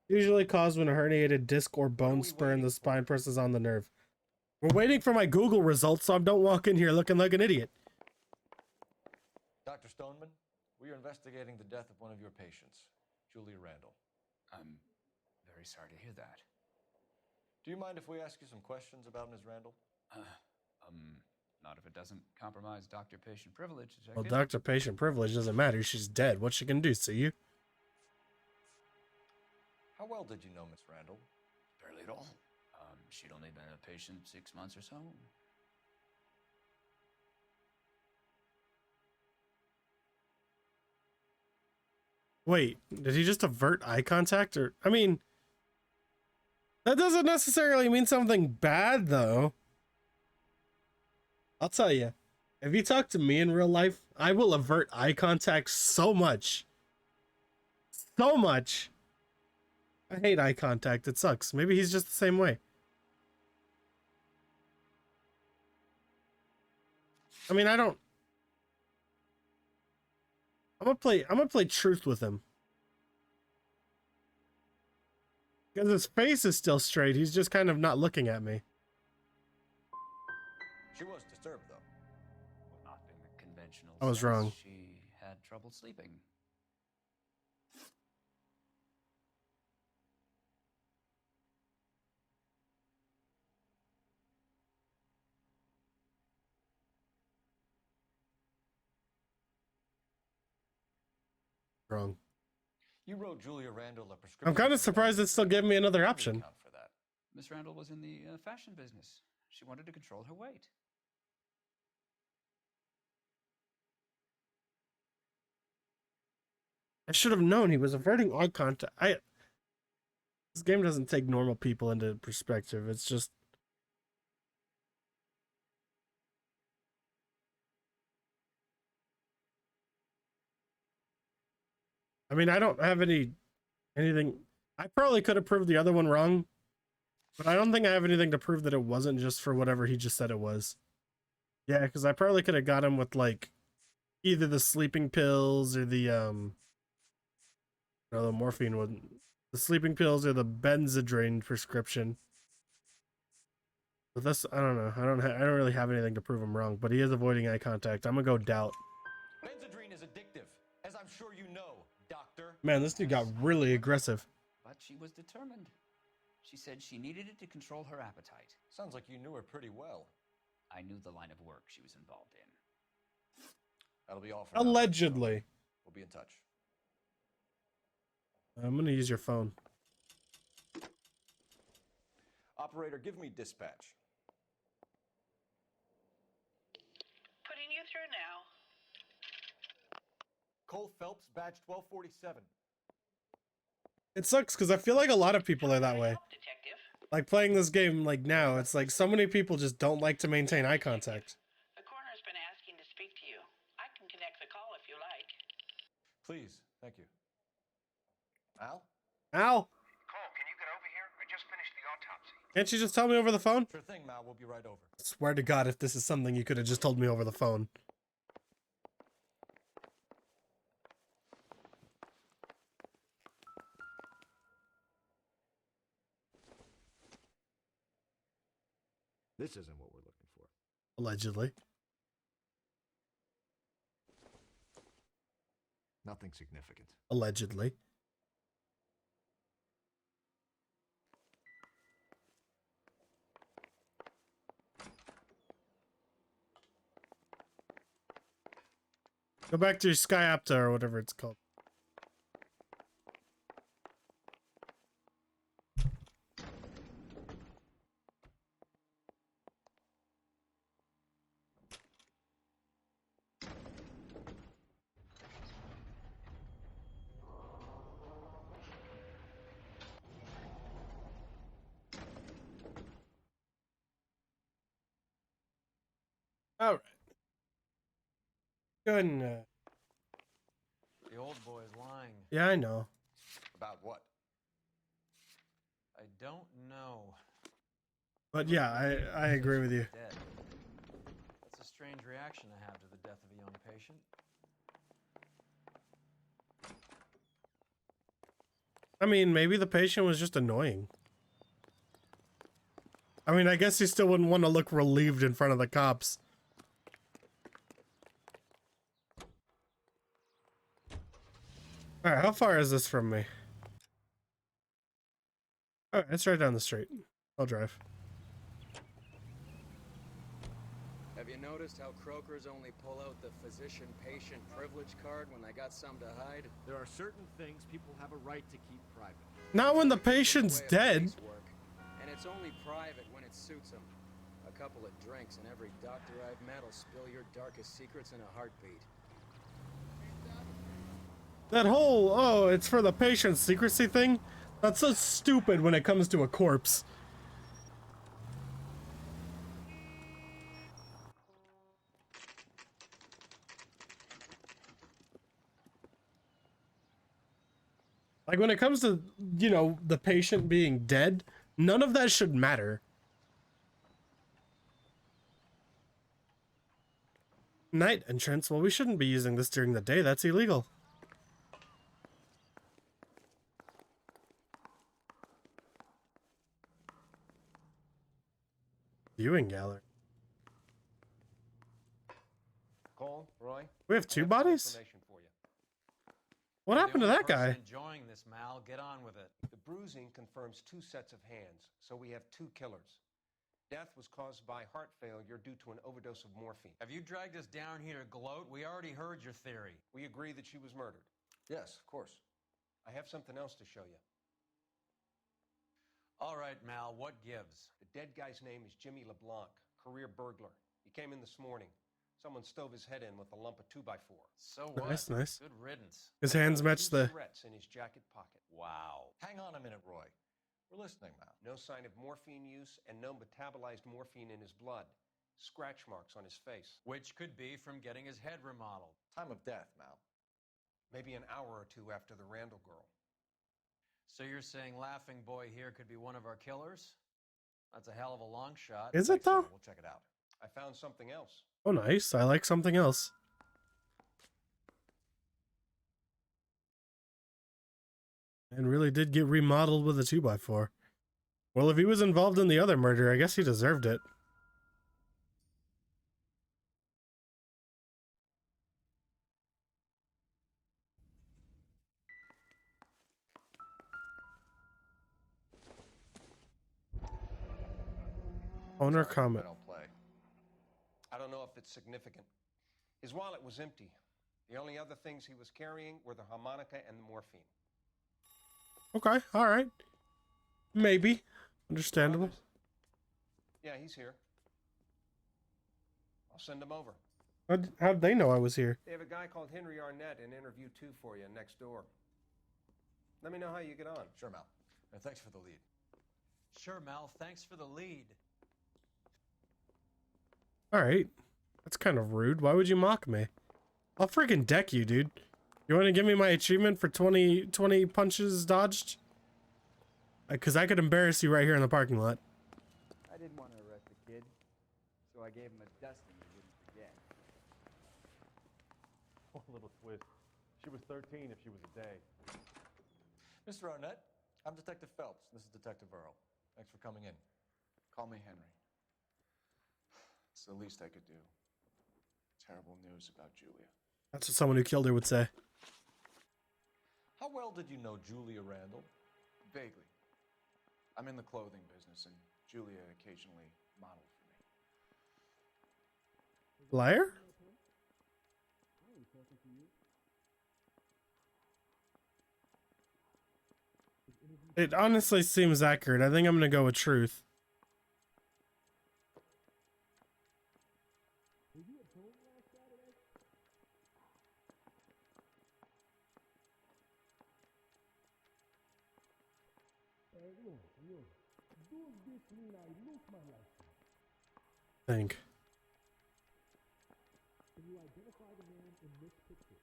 Usually caused when a herniated disc or bone spur in the spine presses on the nerve. We're waiting for my Google results, so I don't walk in here looking like an idiot. Dr. Stoneman, we are investigating the death of one of your patients, Julia Randall. I'm very sorry to hear that. Do you mind if we ask you some questions about Ms. Randall? Not if it doesn't compromise doctor-patient privilege. Well, doctor-patient privilege doesn't matter. She's dead. What's she gonna do? See you? How well did you know Miss Randall? Barely at all. She'd only been a patient 6 months or so. Wait, did he just avert eye contact? Or, I mean, that doesn't necessarily mean something bad, though. I'll tell you, if you talk to me in real life, I will avert eye contact so much. So much. I hate eye contact. It sucks. Maybe he's just the same way. I mean, I'm gonna play truth with him. Because his face is still straight. He's just kind of not looking at me. She was disturbed, though. Well, not in the conventional I was sense. wrong. She had trouble sleeping. Wrong. You wrote Julia Randall a prescription. I'm kind of surprised it still gave me another option. Miss Randall was in the fashion business. She wanted to control her weight. I should have known he was averting eye contact. This game doesn't take normal people into perspective. It's just... I mean, I don't have anything. I probably could have proved the other one wrong, but I don't think I have anything to prove that it wasn't just for whatever he just said it was. Yeah, because I probably could have got him with, like, either the sleeping pills or the, no, the morphine wasn't. The sleeping pills or the Benzedrine prescription. But this, I don't know. I don't really have anything to prove him wrong, but he is avoiding eye contact. I'm gonna go doubt. Benzedrine is addictive, as I'm sure you know, doctor. Man, this dude got really aggressive. But she was determined. She said she needed it to control her appetite. Sounds like you knew her pretty well. I knew the line of work she was involved in. That'll be all for now. Allegedly. We'll be in touch. I'm gonna use your phone. Operator, give me dispatch. Putting you through now. Cole Phelps, badge 1247. It sucks because I feel like a lot of people are that way. Like playing this game like now, it's like so many people just don't like to maintain eye contact. The coroner's been asking to speak to you. I can connect the call if you like. Please, thank you. Al? Al? Cole, can you get over here? I just finished the autopsy. Can't you just tell me over the phone? Sure thing, Mal. We'll be right over. I swear to God, if this is something you could have just told me over the phone. This isn't what we're looking for. Allegedly. Nothing significant. Allegedly. Go back to your Skyapta or whatever it's called. All right. Good. The old boy's lying. Yeah, I know. About what? I don't know. But yeah, I agree with you. Dead. That's a strange reaction to have to the death of a young patient. I mean, maybe the patient was just annoying. I mean, I guess he still wouldn't want to look relieved in front of the cops. Alright, how far is this from me? Alright, it's right down the street. I'll drive. Have you noticed how Croakers only pull out the physician-patient privilege card when they got something to hide? There are certain things people have a right to keep private. Not when the patient's dead. And it's only private when it suits them. A couple of drinks and every doctor I've met will spill your darkest secrets in a heartbeat. That whole, oh, it's for the patient's secrecy thing? That's so stupid when it comes to a corpse. Like when it comes to, you know, the patient being dead, none of that should matter. Night entrance? Well, we shouldn't be using this during the day. That's illegal. Viewing gallery. Cole, Roy. We have two bodies? What happened to that guy? Enjoying this, Mal. Get on with it. The bruising confirms 2 sets of hands, so we have 2 killers. Death was caused by heart failure due to an overdose of morphine. Have you dragged us down here to gloat? We already heard your theory. We agree that she was murdered. Yes, of course. I have something else to show you. All right, Mal, what gives? The dead guy's name is Jimmy Leblanc, career burglar. He came in this morning. Someone stove his head in with a lump of 2x4. So what? Nice, nice. Good riddance. His hands match 2 the... cigarettes in his jacket pocket. Wow. Hang on a minute, Roy. We're listening now. No sign of morphine use and no metabolized morphine in his blood. Scratch marks on his face. Which could be from getting his head remodeled. Time of death, Mal. Maybe an hour or 2 after the Randall girl. So you're saying Laughing Boy here could be one of our killers? That's a hell of a long shot. Is it though? We'll check it out. I found something else. Oh, nice. I like something else. And really did get remodeled with a 2x4. Well, if he was involved in the other murder, I guess he deserved it. Owner comment. I don't play. I don't know if it's significant. His wallet was empty. The only other things he was carrying were the harmonica and the morphine. Okay, alright. Maybe. Understandable. Yeah, he's here. I'll send him over. How'd they know I was here? They have a guy called Henry Arnett in interview 2 for you next door. Let me know how you get on. Sure, Mal. And thanks for the lead. Sure, Mal. Thanks for the lead. All right. That's kind of rude. Why would you mock me? I'll freaking deck you, dude. You want to give me my achievement for 20 punches dodged? Because I could embarrass you right here in the parking lot. I didn't want to arrest the kid, so I gave him a dusting he wouldn't forget. Poor little twist. She was 13 if she was a day. Mr. Arnett, I'm Detective Phelps. This is Detective Earl. Thanks for coming in. Call me Henry. It's the least I could do. Terrible news about Julia. That's what someone who killed her would say. How well did you know Julia Randall? Vaguely. I'm in the clothing business, and Julia occasionally modeled for me. Liar? It honestly seems accurate. I think I'm gonna go with truth. Think. Can you identify the man in this picture?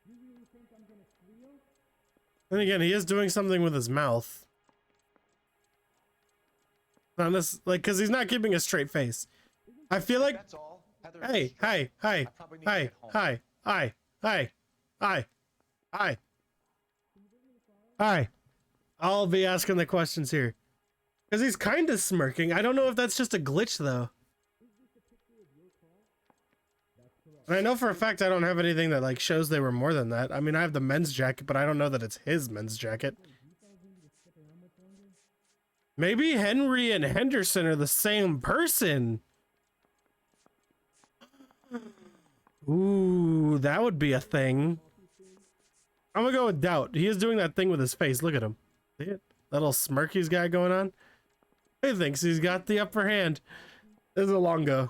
You really think I'm gonna squeal? And again, he is doing something with his mouth. Not this, like, because he's not keeping a straight face. I feel like. That's all. Heather, Hey, hi, hi, hi, hi, hi, hi, hi, hi, hi. I'll be asking the questions here. Because he's kind of smirking. I don't know if that's just a glitch, though. And I know for a fact I don't have anything that, like, shows they were more than that. I mean, I have the men's jacket, but I don't know that it's his men's jacket. Maybe Henry and Henderson are the same person. Ooh, that would be a thing. I'm gonna go with doubt. He is doing that thing with his face. Look at him. See it? That little smirk he's got going on. He thinks he's got the upper hand. This is a long go.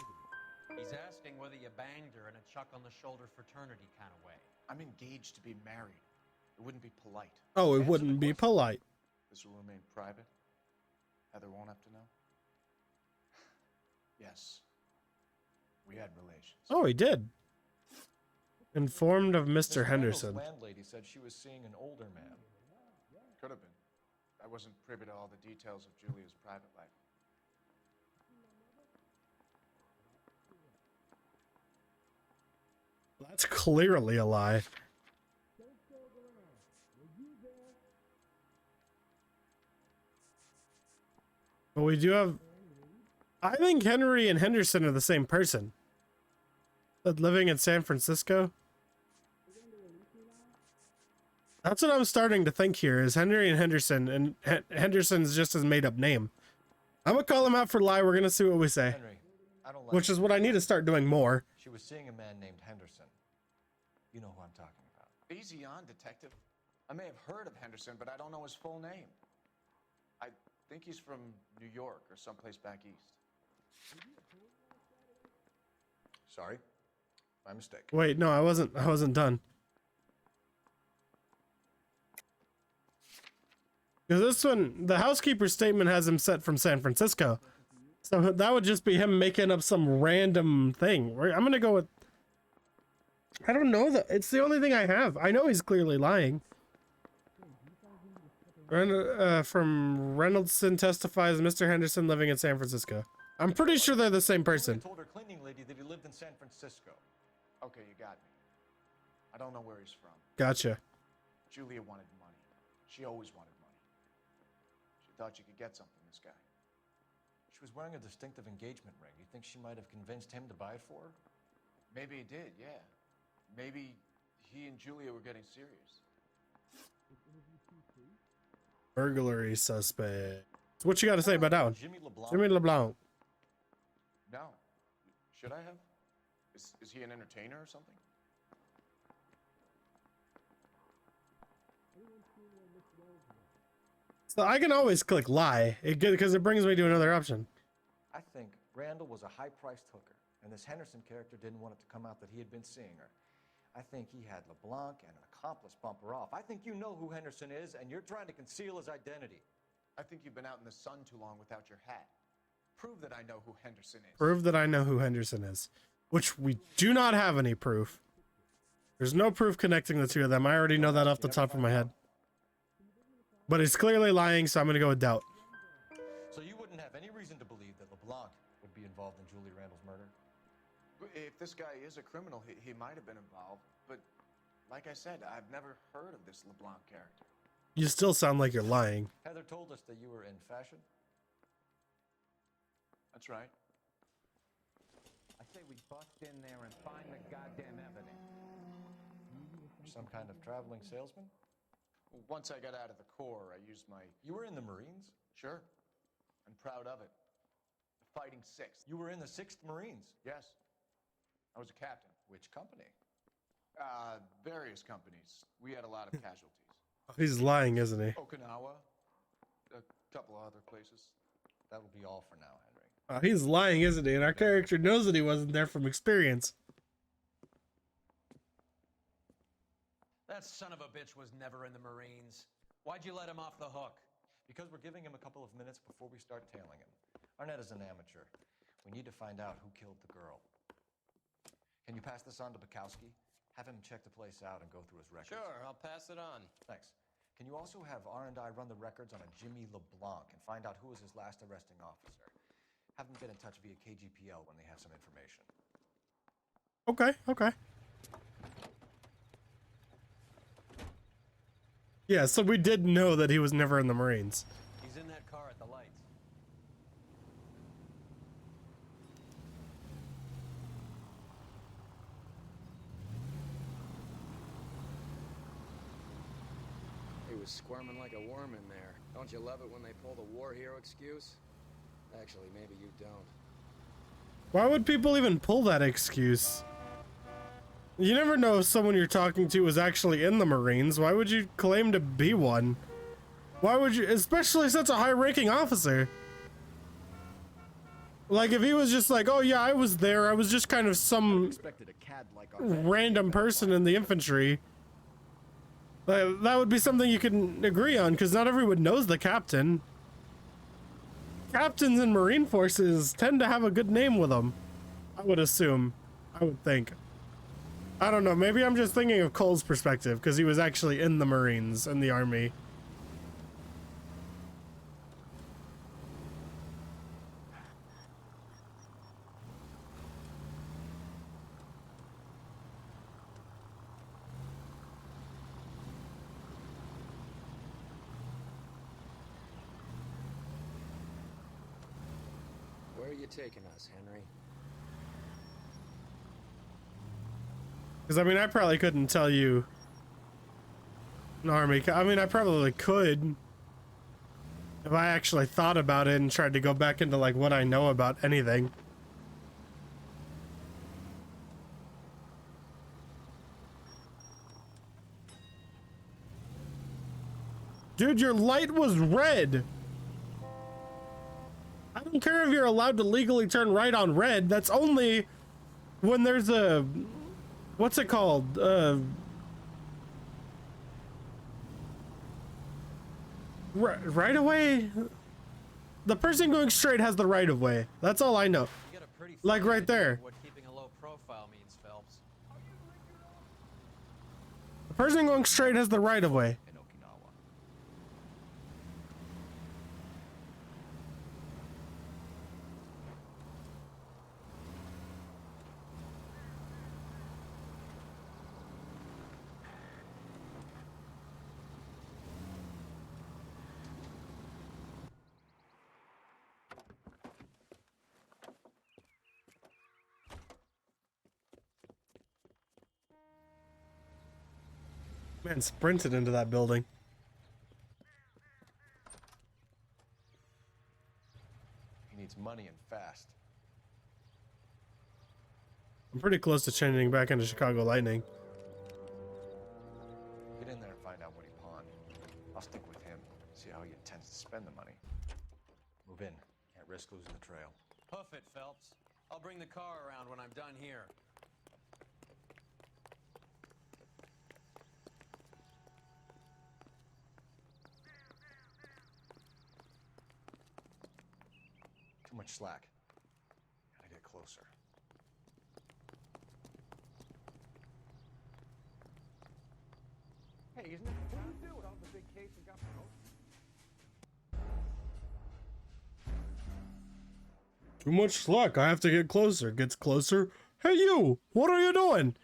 He's asking whether you banged her in a chuck on the shoulder fraternity kind of way. I'm engaged to be married. It wouldn't be polite. Oh, it wouldn't be polite. This will remain private. Heather won't have to know. Yes. We had relations. Oh, he did. Informed of Mr. Miss Henderson. Randall's landlady said she was seeing an older man. Could have been. I wasn't privy to all the details of Julia's private life. That's clearly a lie. But we do have... I think Henry and Henderson are the same person. But living in San Francisco? That's what I'm starting to think here, is Henry and Henderson, and Henderson's just his made-up name. I'm gonna call him out for lie. We're gonna see what we say. Henry, I don't like Which is what I need to start doing more. She was seeing a man named Henderson. You know who I'm talking about. Easy on, detective. I may have heard of Henderson, but I don't know his full name. I think he's from New York or someplace back east. Sorry, my mistake. Wait, no, I wasn't done. Because this one, the housekeeper's statement has him set from San Francisco. So that would just be him making up some random thing. I'm going to go with... I don't know. It's the only thing I have. I know he's clearly lying. From Reynoldson testifies Mr. Henderson living in San Francisco. I'm pretty sure they're the same person. I told her cleaning lady that he lived in San Francisco. Okay, you got me. I don't know where he's from. Gotcha. Julia wanted money. She always wanted money. She thought she could get something from this guy. She was wearing a distinctive engagement ring. You think she might have convinced him to buy it for her? Maybe he did, yeah. Maybe he and Julia were getting serious. Burglary suspect. What you got to say about that one? Jimmy Leblanc. Jimmy Leblanc. No. Should I have? Is he an entertainer or something? So I can always click lie, because it brings me to another option. I think Randall was a high-priced hooker, and this Henderson character didn't want it to come out that he had been seeing her. I think he had Leblanc and an accomplice bump her off. I think you know who Henderson is, and you're trying to conceal his identity. I think you've been out in the sun too long without your hat. Prove that I know who Henderson is. Prove that I know who Henderson is. Which we do not have any proof. There's no proof connecting the two of them. I already know that off the top of my head. But he's clearly lying, so I'm going to go with doubt. So you wouldn't have any reason to believe that Leblanc would be involved in Julie Randall's murder? If this guy is a criminal, he might have been involved. But like I said, I've never heard of this Leblanc character. You still sound like you're lying. Heather told us that you were in fashion. That's right. I say we bust in there and find the goddamn evidence. Some kind of traveling salesman? Once I got out of the Corps, I used my... You were in the Marines? Sure. I'm proud of it. The Fighting Sixth. You were in the 6th Marines? Yes. I was a captain. Which company? Various companies. We had a lot of casualties. He's lying, isn't he? Okinawa. A couple of other places. That will be all for now, Henry. He's lying, isn't he? And our character knows that he wasn't there from experience. That son of a bitch was never in the Marines. Why'd you let him off the hook? Because we're giving him a couple of minutes before we start tailing him. Arnett is an amateur. We need to find out who killed the girl. Can you pass this on to Bukowski? Have him check the place out and go through his records. Sure, I'll pass it on. Thanks. Can you also have R&I run the records on a Jimmy Leblanc and find out who was his last arresting officer? Have them get in touch via KGPL when they have some information. Okay, okay. Yeah, so we did know that he was never in the Marines. He's in that car at the lights. He was squirming like a worm in there. Don't you love it when they pull the war hero excuse? Actually, maybe you don't. Why would people even pull that excuse? You never know if someone you're talking to was actually in the Marines. Why would you claim to be one? Why would you, especially such a high-ranking officer? Like, if he was just like, oh yeah, I was there, I was just kind of some random person in the infantry. That would be something you can agree on, because not everyone knows the captain. Captains in Marine forces tend to have a good name with them. I would assume. I would think. I don't know, maybe I'm just thinking of Cole's perspective, because he was actually in the Marines, in the Army. Where are you taking us, Henry? Because, I mean, I probably couldn't tell you an army. I mean, I probably could if I actually thought about it and tried to go back into, like, what I know about anything. Dude, your light was red. I don't care if you're allowed to legally turn right on red. That's only when there's a... What's it called? Right away? The person going straight has the right of way. That's all I know. Like right there. What keeping a low profile means, Phelps. The person going straight has the right of way. Man sprinted into that building. He needs money and fast. I'm pretty close to changing back into Chicago Lightning. Get in there and find out what he pawned. I'll stick with him, see how he intends to risk losing the trail. Hoof it, Phelps. I'll bring the car around when I'm done here. Too much slack. Gotta get closer. Hey, isn't it the time to do it on the big case and got promoted? Too much slack. I have to get closer. Gets closer. Hey, you! What are you doing?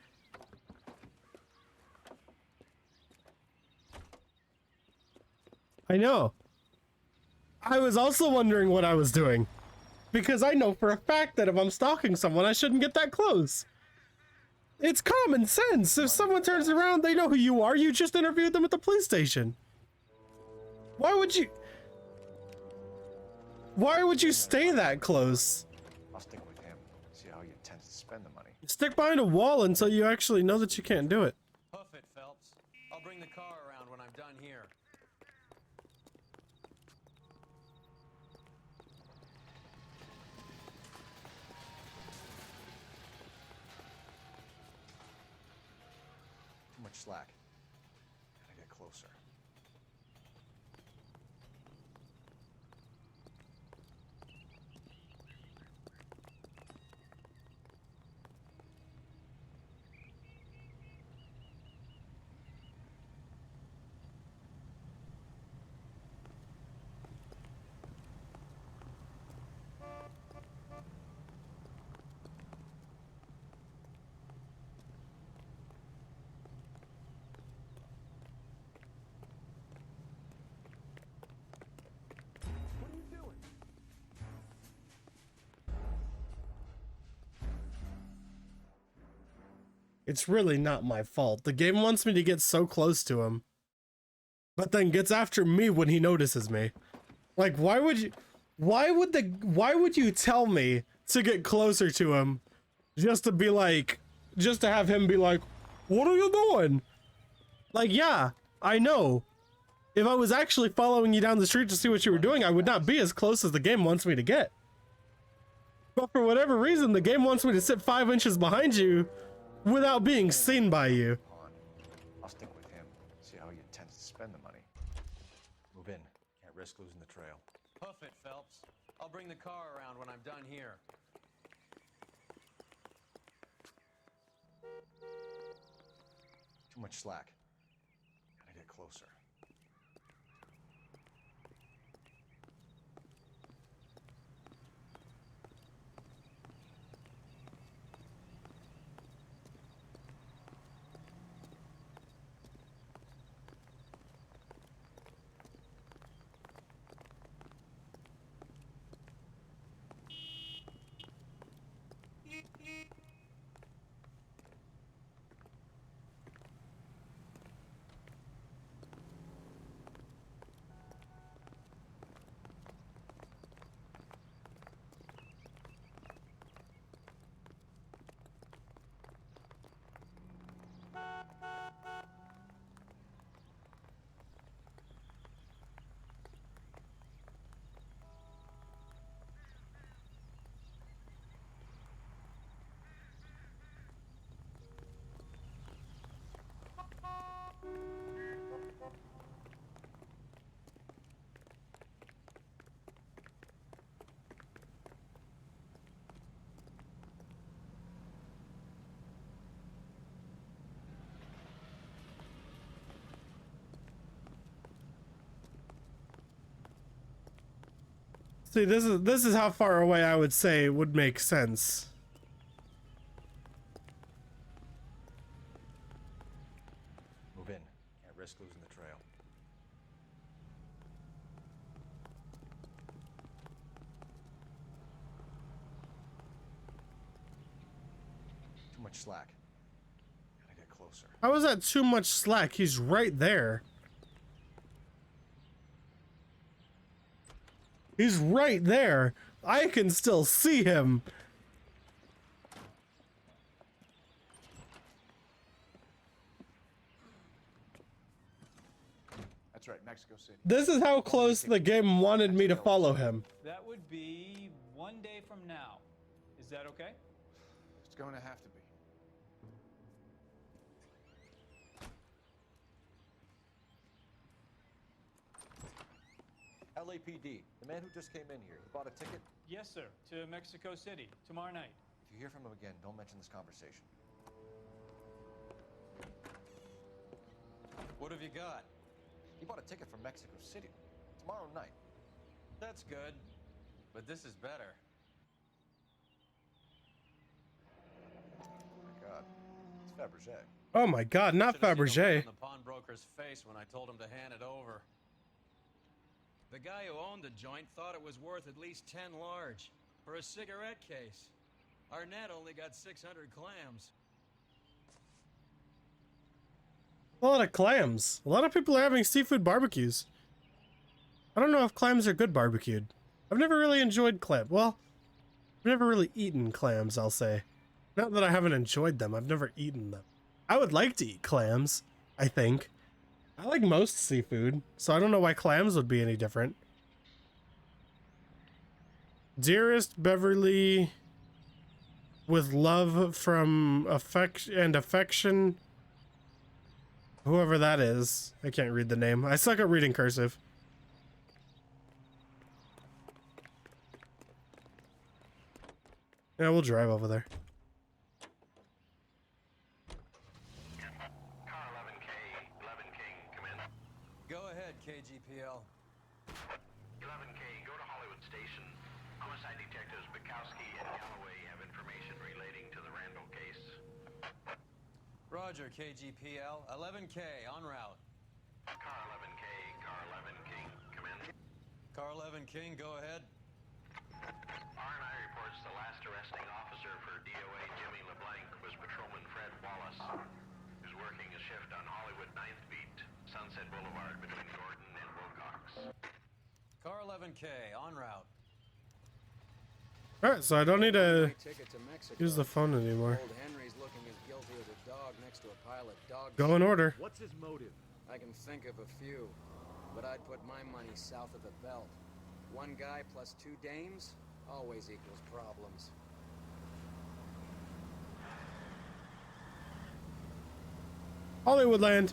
I know. I was also wondering what I was doing. Because I know for a fact that if I'm stalking someone, I shouldn't get that close. It's common sense. If someone turns around, they know who you are. You just interviewed them at the police station. Why would you... Why would you stay that close? I'll stick with him. See how he intends to spend the money. Stick behind a wall until you actually know that you can't do it. Hoof it, Phelps. I'll bring the car around when I'm done here. Too much slack. Gotta get closer. What are you doing? It's really not my fault. The game wants me to get so close to him, but then gets after me when he notices me. Like, why would you tell me to get closer to him just to be like, just to have him be like, what are you doing? Like, yeah, I know. If I was actually following you down the street to see what you were doing, I would not be as close as the game wants me to get. But for whatever reason, the game wants me to sit 5 inches behind you without being seen by you. I'll stick with him. See how he intends to spend the money. Move in. Can't risk losing the trail. Hoof it, Phelps. I'll bring the car around when I'm done here. Too much slack. Gotta get closer. See, this is how far away I would say would make sense. Move in. Can't risk losing the trail. Too much slack. Gotta get closer. How is that too much slack? He's right there. He's right there. I can still see him. That's right, Mexico City. This is how close the game wanted me to follow him. That would be 1 day from now. Is that okay? It's going to have to be. LAPD, the man who just came in here, he bought a ticket? Yes, sir. To Mexico City, tomorrow night. If you hear from him again, don't mention this conversation. What have you got? He bought a ticket for Mexico City tomorrow night. That's good, but this is better. Oh my God, it's Fabergé. Oh my God, not Should've seen the look Fabergé. on the pawnbroker's face when I told him to hand it over. The guy who owned the joint thought it was worth at least 10 large for a cigarette case. Arnett only got 600 clams. A lot of clams. A lot of people are having seafood barbecues. I don't know if clams are good barbecued. I've never really enjoyed clam. Well, I've never really eaten clams, I'll say. Not that I haven't enjoyed them. I've never eaten them. I would like to eat clams, I think. I like most seafood, so I don't know why clams would be any different. Dearest Beverly, with love from affection. Whoever that is. I can't read the name. I suck at reading cursive. Yeah, we'll drive over there. Go ahead, KGPL. 11K, go to Hollywood Station. Homicide detectives Bukowski and Galloway have information relating to the Randall case. Roger, KGPL. 11K, en route. Car 11K, Car 11 King, come in. Car 11 King, go ahead. R&I reports the last arresting officer for DOA Jimmy Leblanc was Patrolman Fred Wallace, who's working a shift on Hollywood 9th Beat, Sunset Boulevard between Gordon and Wilcox. Car 11K, en route. Alright, so I don't need to Ticket to Mexico. use the phone anymore. Old Henry's looking as guilty as a dog next to a pile of dog Go in shit. order. What's his motive? I can think of a few, but I'd put my money south of the belt. One guy plus two dames always equals problems. Hollywoodland.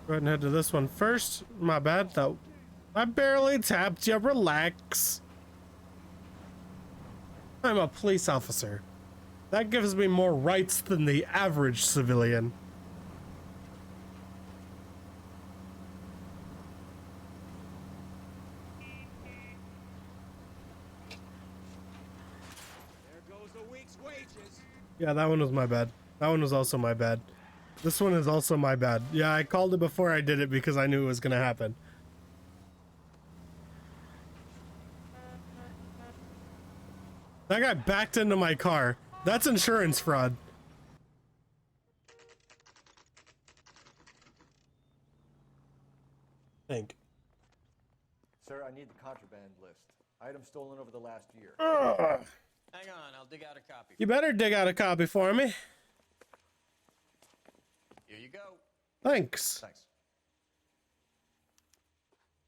Go ahead and head to this one first. My bad, though. I barely tapped you. Relax. I'm a police officer. That gives me more rights than the average civilian. There goes a week's wages. Yeah, that one was my bad. That one was also my bad. This one is also my bad. Yeah, I called it before I did it because I knew it was gonna happen. That guy backed into my car. That's insurance fraud. Think. Sir, I need the contraband list. Items stolen over the last year. Ugh. Hang on, I'll dig out a copy. You better dig out a copy for me. Here you go. Thanks. Thanks.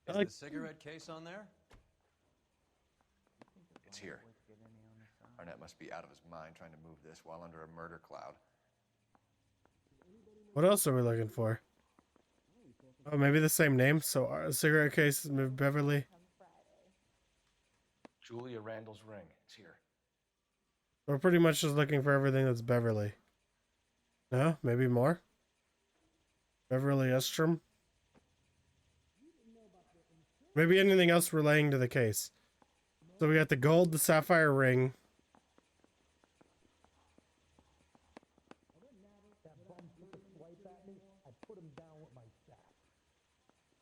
Is the cigarette case on there? It's here. Arnett must be out of his mind trying to move this while under a murder cloud. What else are we looking for? Oh, maybe the same name. So, cigarette case, Beverly. Julia Randall's ring. It's here. We're pretty much just looking for everything that's Beverly. No, maybe more. Beverly Estrom. Maybe anything else relating to the case. So we got the gold, the sapphire ring.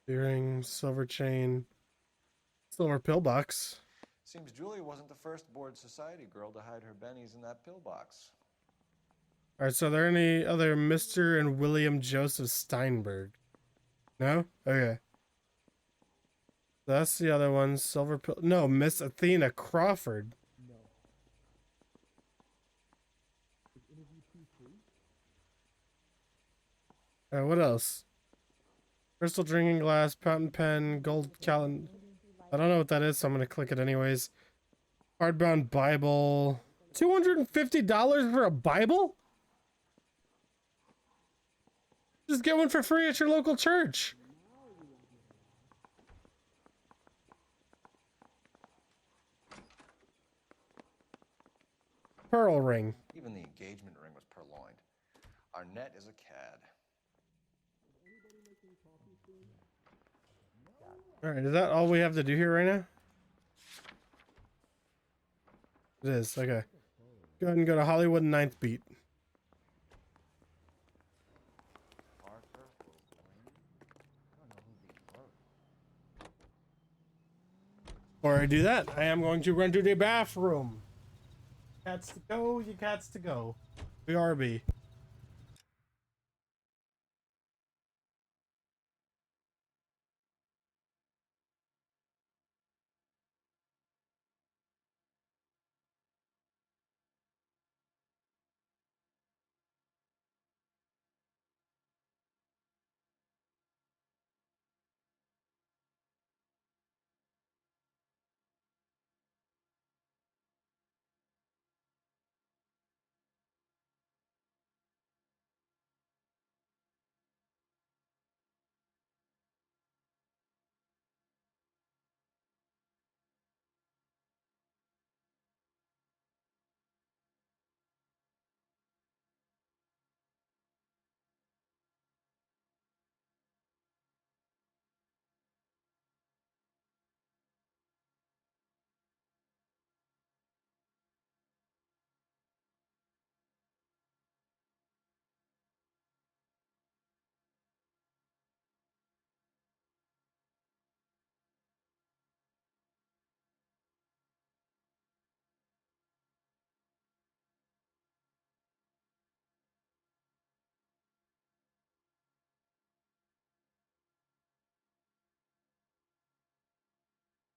Earring, silver chain, silver pillbox. Seems Julia wasn't the first bored society girl to hide her bennies in that pillbox. Alright, so are there any other Mr. and William Joseph Steinberg? No? Okay. That's the other one. Silver pill. No, Miss Athena Crawford. Alright, what else? Crystal drinking glass, fountain pen, gold calendar. I don't know what that is, so I'm gonna click it anyways. Hardbound Bible. $250 for a Bible? Just get one for free at your local church. Pearl ring. Even the engagement ring was purloined. Arnett is a cad. Alright, is that all we have to do here right now? It is, okay. Go ahead and go to Hollywood 9th Beat. Before I do that, I am going to run to the bathroom. Cats to go, you cats to go. BRB.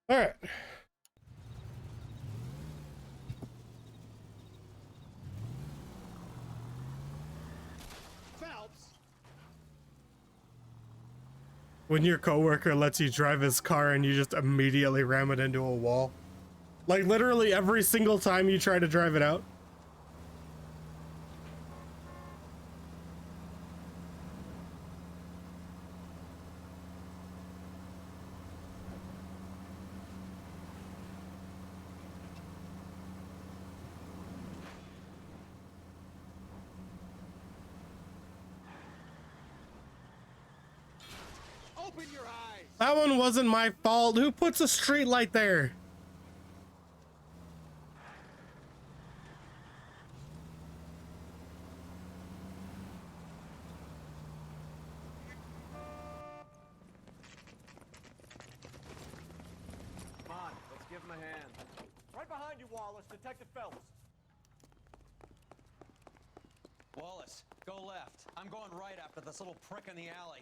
All right. When your coworker lets you drive his car and you just immediately ram it into a wall. Like literally every single time you try to drive it out. Open your eyes. That one wasn't my fault. Who puts a street light there? Come on, let's give him a hand. Right behind you, Wallace. Detective Phelps. Wallace, go left. I'm going right after this little prick in the alley.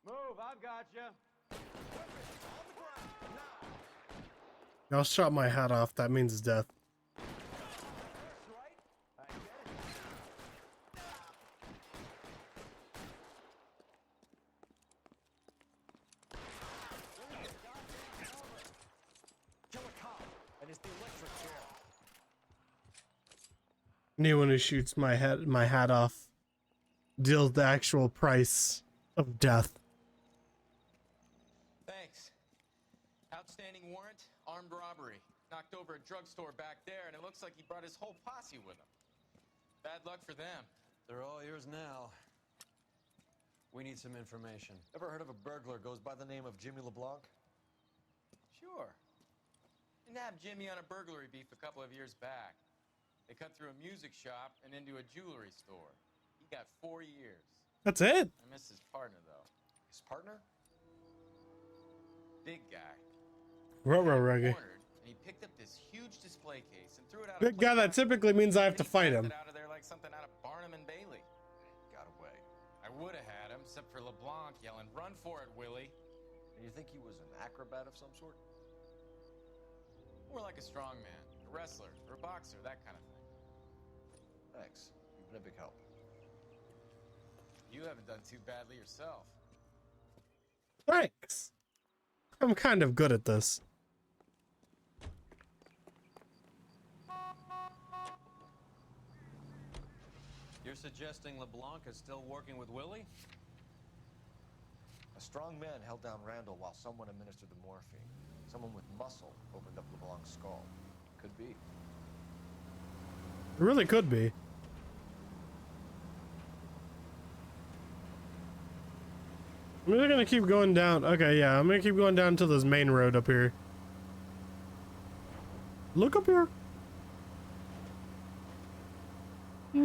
Move, I've got you. Y'all shot my hat off. That means death. Kill a cop, and it's the electric chair. Anyone who shoots my hat off deals the actual price of death. Thanks. Outstanding warrant, armed robbery. Knocked over a drugstore back there, and it looks like he brought his whole posse with him. Bad luck for them. They're all yours now. We need some information. Ever heard of a burglar goes by the name of Jimmy Leblanc? Sure. I nabbed Jimmy on a burglary beef a couple of years back. They cut through a music shop and into a jewelry store. He got 4 years. That's it? I miss his partner, though. His partner? Big guy. Reggae. And he picked up this huge display case and threw it out. Big guy, that typically means I have to fight him. Out of there like something out of Barnum and Bailey. Got away. I would have had him, except for Leblanc yelling, "Run for it, Willie!" And you think he was an acrobat of some sort? More like a strongman, a wrestler, or a boxer, that kind of thing. Thanks. You've been a big help. You haven't done too badly yourself. Thanks. I'm kind of good at this. You're suggesting Leblanc is still working with Willie? A strong man held down Randall while someone administered the morphine. Someone with muscle opened up LeBlanc's skull. Could be. It really could be. I'm just gonna keep going down. Okay, yeah, I'm gonna keep going down to this main road up here. Look up here. They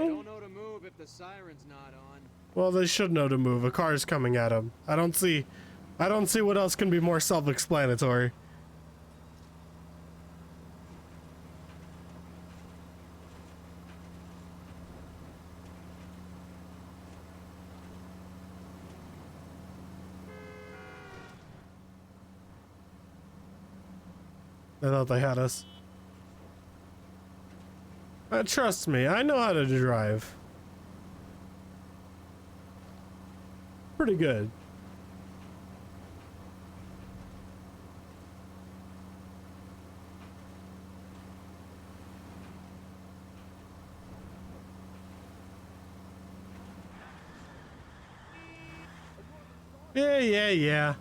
don't know to move if the siren's not on. Well, they should know to move. A car's coming at them. I don't see what else can be more self-explanatory. I thought they had us. Trust me, I know how to drive. Pretty good. Yeah.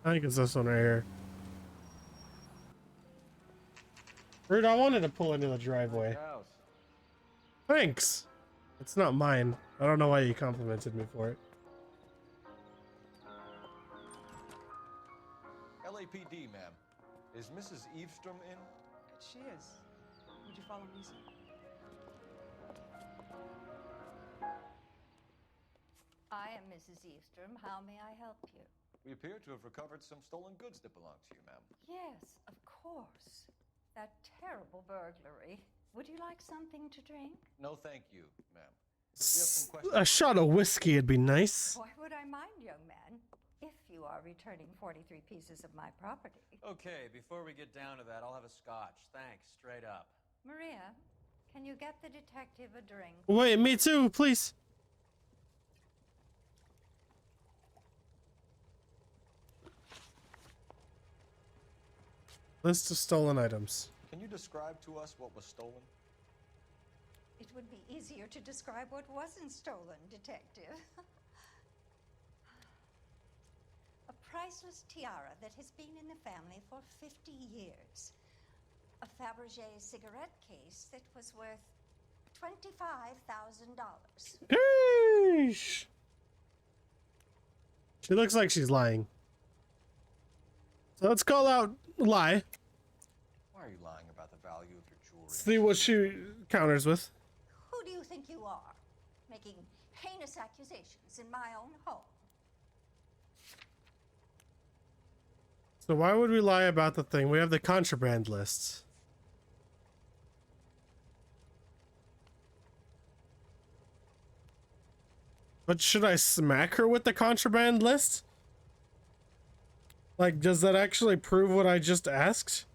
I think it's this one right here. Rude, I wanted to pull into the driveway. Thanks. It's not mine. I don't know why you complimented me for it. LAPD, ma'am. Is Mrs. Eavestrom in? She is. Would you follow me, sir? I am Mrs. Eavestrom. How may I help you? We appear to have recovered some stolen goods that belong to you, ma'am. Yes, of course. That terrible burglary. Would you like something to drink? No, thank you, ma'am. A shot of whiskey would be nice. Why would I mind, young man, if you are returning 43 pieces of my property? Okay, before we get down to that, I'll have a scotch. Thanks, straight up. Maria, can you get the detective a drink? Wait, me too, please. List of stolen items. Can you describe to us what was stolen? It would be easier to describe what wasn't stolen, detective. A priceless tiara that has been in the family for 50 years. A Fabergé cigarette case that was worth $25,000. Sheesh. She looks like she's lying. So let's call out lie. Why are you lying about the value of your jewelry? See what she counters with. Who do you think you are? Making heinous accusations in my own home. So why would we lie about the thing? We have the contraband list. But should I smack her with the contraband list? Like, does that actually prove what I just asked?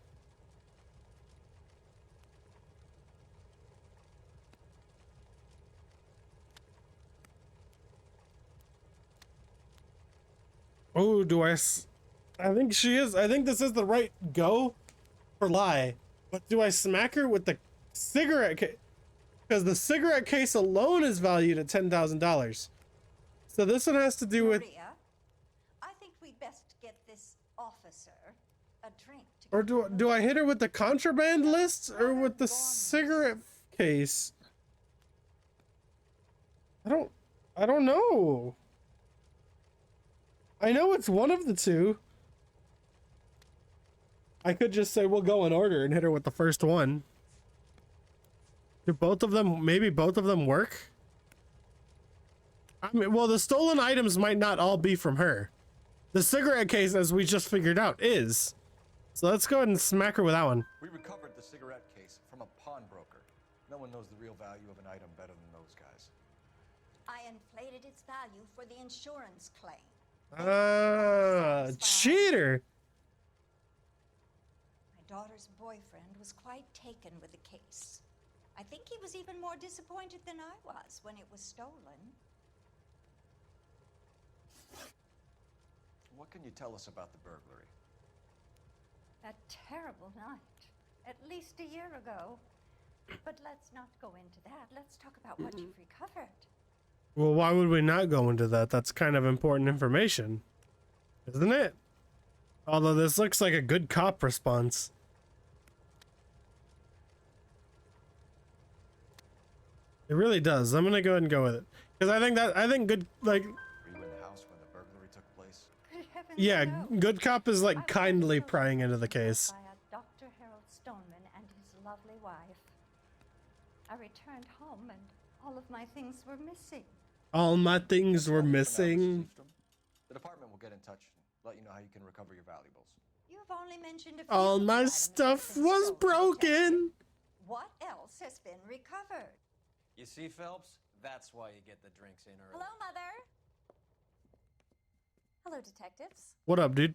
Oh, I think she is. I think this is the right go for lie. But do I smack her with the cigarette case? Because the cigarette case alone is valued at $10,000. So this one has to do with... Maria, I think we'd best get this officer a drink. Or do I hit her with the contraband list or with the cigarette case? I don't know. I know it's one of the two. I could just say we'll go in order and hit her with the first one. Do both of them, maybe both of them work? I mean, well, the stolen items might not all be from her. The cigarette case, as we just figured out, is. So let's go ahead and smack her with that one. We recovered the cigarette case from a pawnbroker. No one knows the real value of an item better than those guys. I inflated its value for the insurance claim. Cheater! My daughter's boyfriend was quite taken with the case. I think he was even more disappointed than I was when it was stolen. What can you tell us about the burglary? A terrible night, at least a year ago. But let's not go into that. Let's talk about what you've recovered. Well, why would we not go into that? That's kind of important information, isn't it? Although this looks like a good cop response. It really does. I'm gonna go ahead and go with it. Because I think good, like... Were you in the house when the burglary took place? Yeah, good cop is like kindly prying into the case. By a Dr. Harold Stoneman and his lovely wife. I returned home and all of my things were missing. All my things were missing. The department will get in touch and let you know how you can recover your valuables. You've only mentioned a few. All my stuff was broken. What else has been recovered? You see, Phelps? That's why you get the drinks in early. Hello, Mother. Hello, detectives. What up, dude?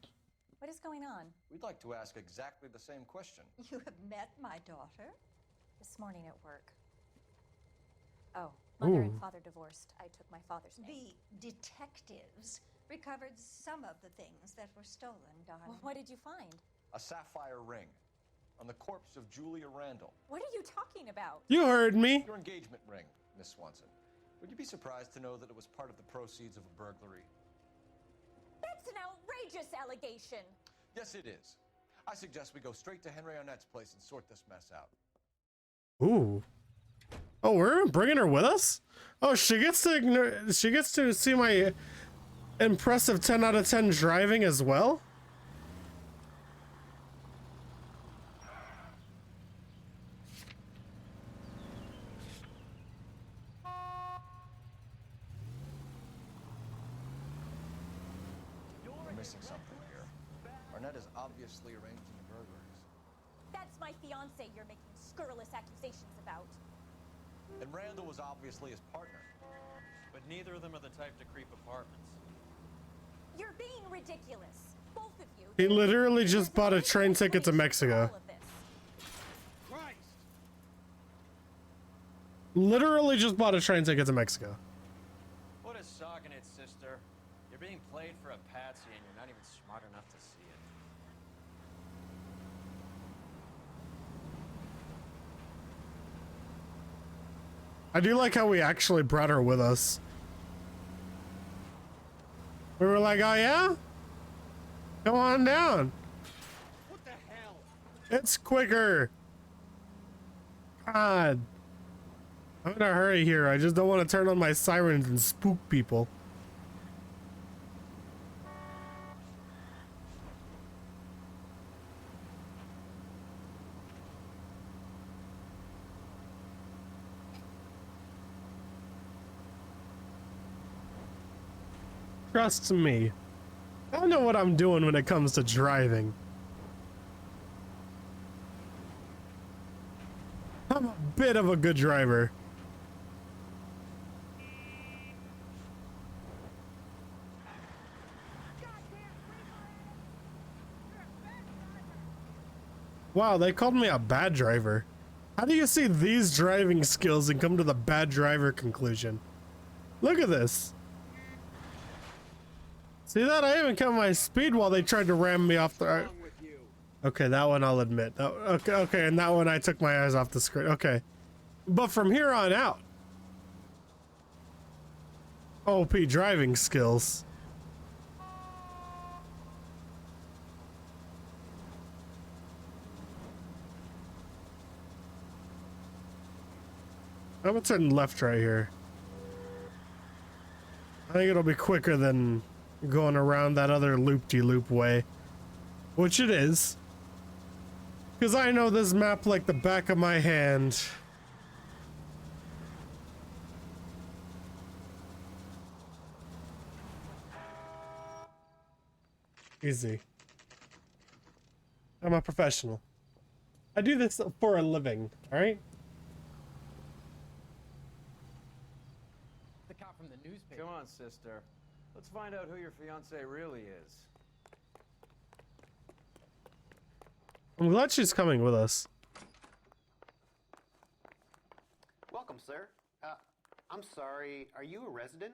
What is going on? We'd like to ask exactly the same question. You have met my daughter? This morning at work. Oh, Mother and Father divorced. I took my father's name. The detectives recovered some of the things that were stolen, darling. Well, what did you find? A sapphire ring on the corpse of Julia Randall. What are you talking about? You heard me. Your engagement ring, Miss Swanson. Would you be surprised to know that it was part of the proceeds of a burglary? That's an outrageous allegation. Yes, it is. I suggest we go straight to Henry Arnett's place and sort this mess out. Ooh. Oh, we're bringing her with us? Oh, she gets to see my impressive 10 out of 10 driving as well? We're missing something here. Arnett is obviously arranging the burglaries. That's my fiance you're making scurrilous accusations about. And Randall was obviously his partner. But neither of them are the type to creep apartments. You're being ridiculous. Both of you. He literally just bought a train ticket to Mexico. Christ! Literally just bought a train ticket to Mexico. What is sogging it, sister? You're being played for a patsy and you're not even smart enough to see it. I do like how we actually brought her with us. We were like, oh yeah? Come on down. What the hell? It's quicker. God. I'm in a hurry here. I just don't want to turn on my sirens and spook people. Trust me. I know what I'm doing when it comes to driving. I'm a bit of a good driver. Wow, they called me a bad driver. How do you see these driving skills and come to the bad driver conclusion? Look at this. See that? I even kept my speed while they tried to ram me off the... Okay, that one I'll admit. Okay, and that one I took my eyes off the screen. Okay. But from here on out... OP driving skills. I'm gonna turn left right here. I think it'll be quicker than going around that other loop-de-loop way, which it is, because I know this map like the back of my hand. Easy. I'm a professional. I do this for a living, all right? The cop from the newspaper. Come on, sister. Let's find out who your fiance really is. I'm glad she's coming with us. Welcome, sir. I'm sorry, are you a resident?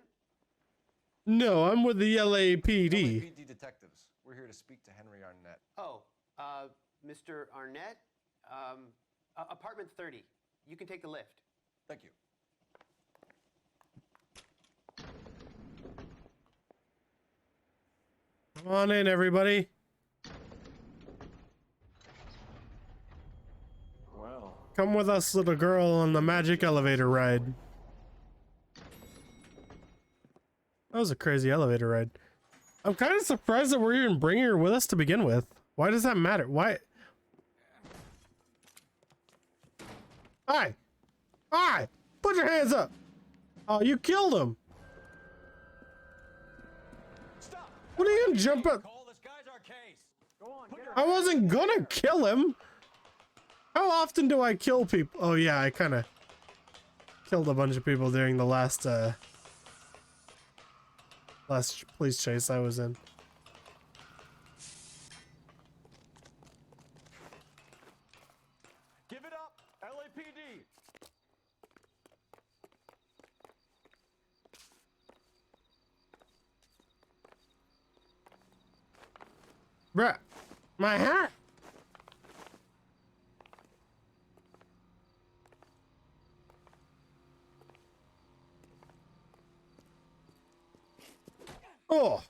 No, I'm with the LAPD. LAPD detectives. We're here to speak to Henry Arnett. Oh, Mr. Arnett? Apartment 30. You can take the lift. Thank you. Come on in, everybody. Well. Come with us, little girl, on the magic elevator ride. That was a crazy elevator ride. I'm kind of surprised that we're even bringing her with us to begin with. Why does that matter? Why? Hi! Hi! Put your hands up! Oh, you killed him! Stop! What are you gonna jump up? This guy's our case. Go on, get her. I wasn't gonna kill him! How often do I kill people? Oh yeah, I kind of killed a bunch of people during the last police chase I was in. Give it up, LAPD. Bruh, my hat! Oh!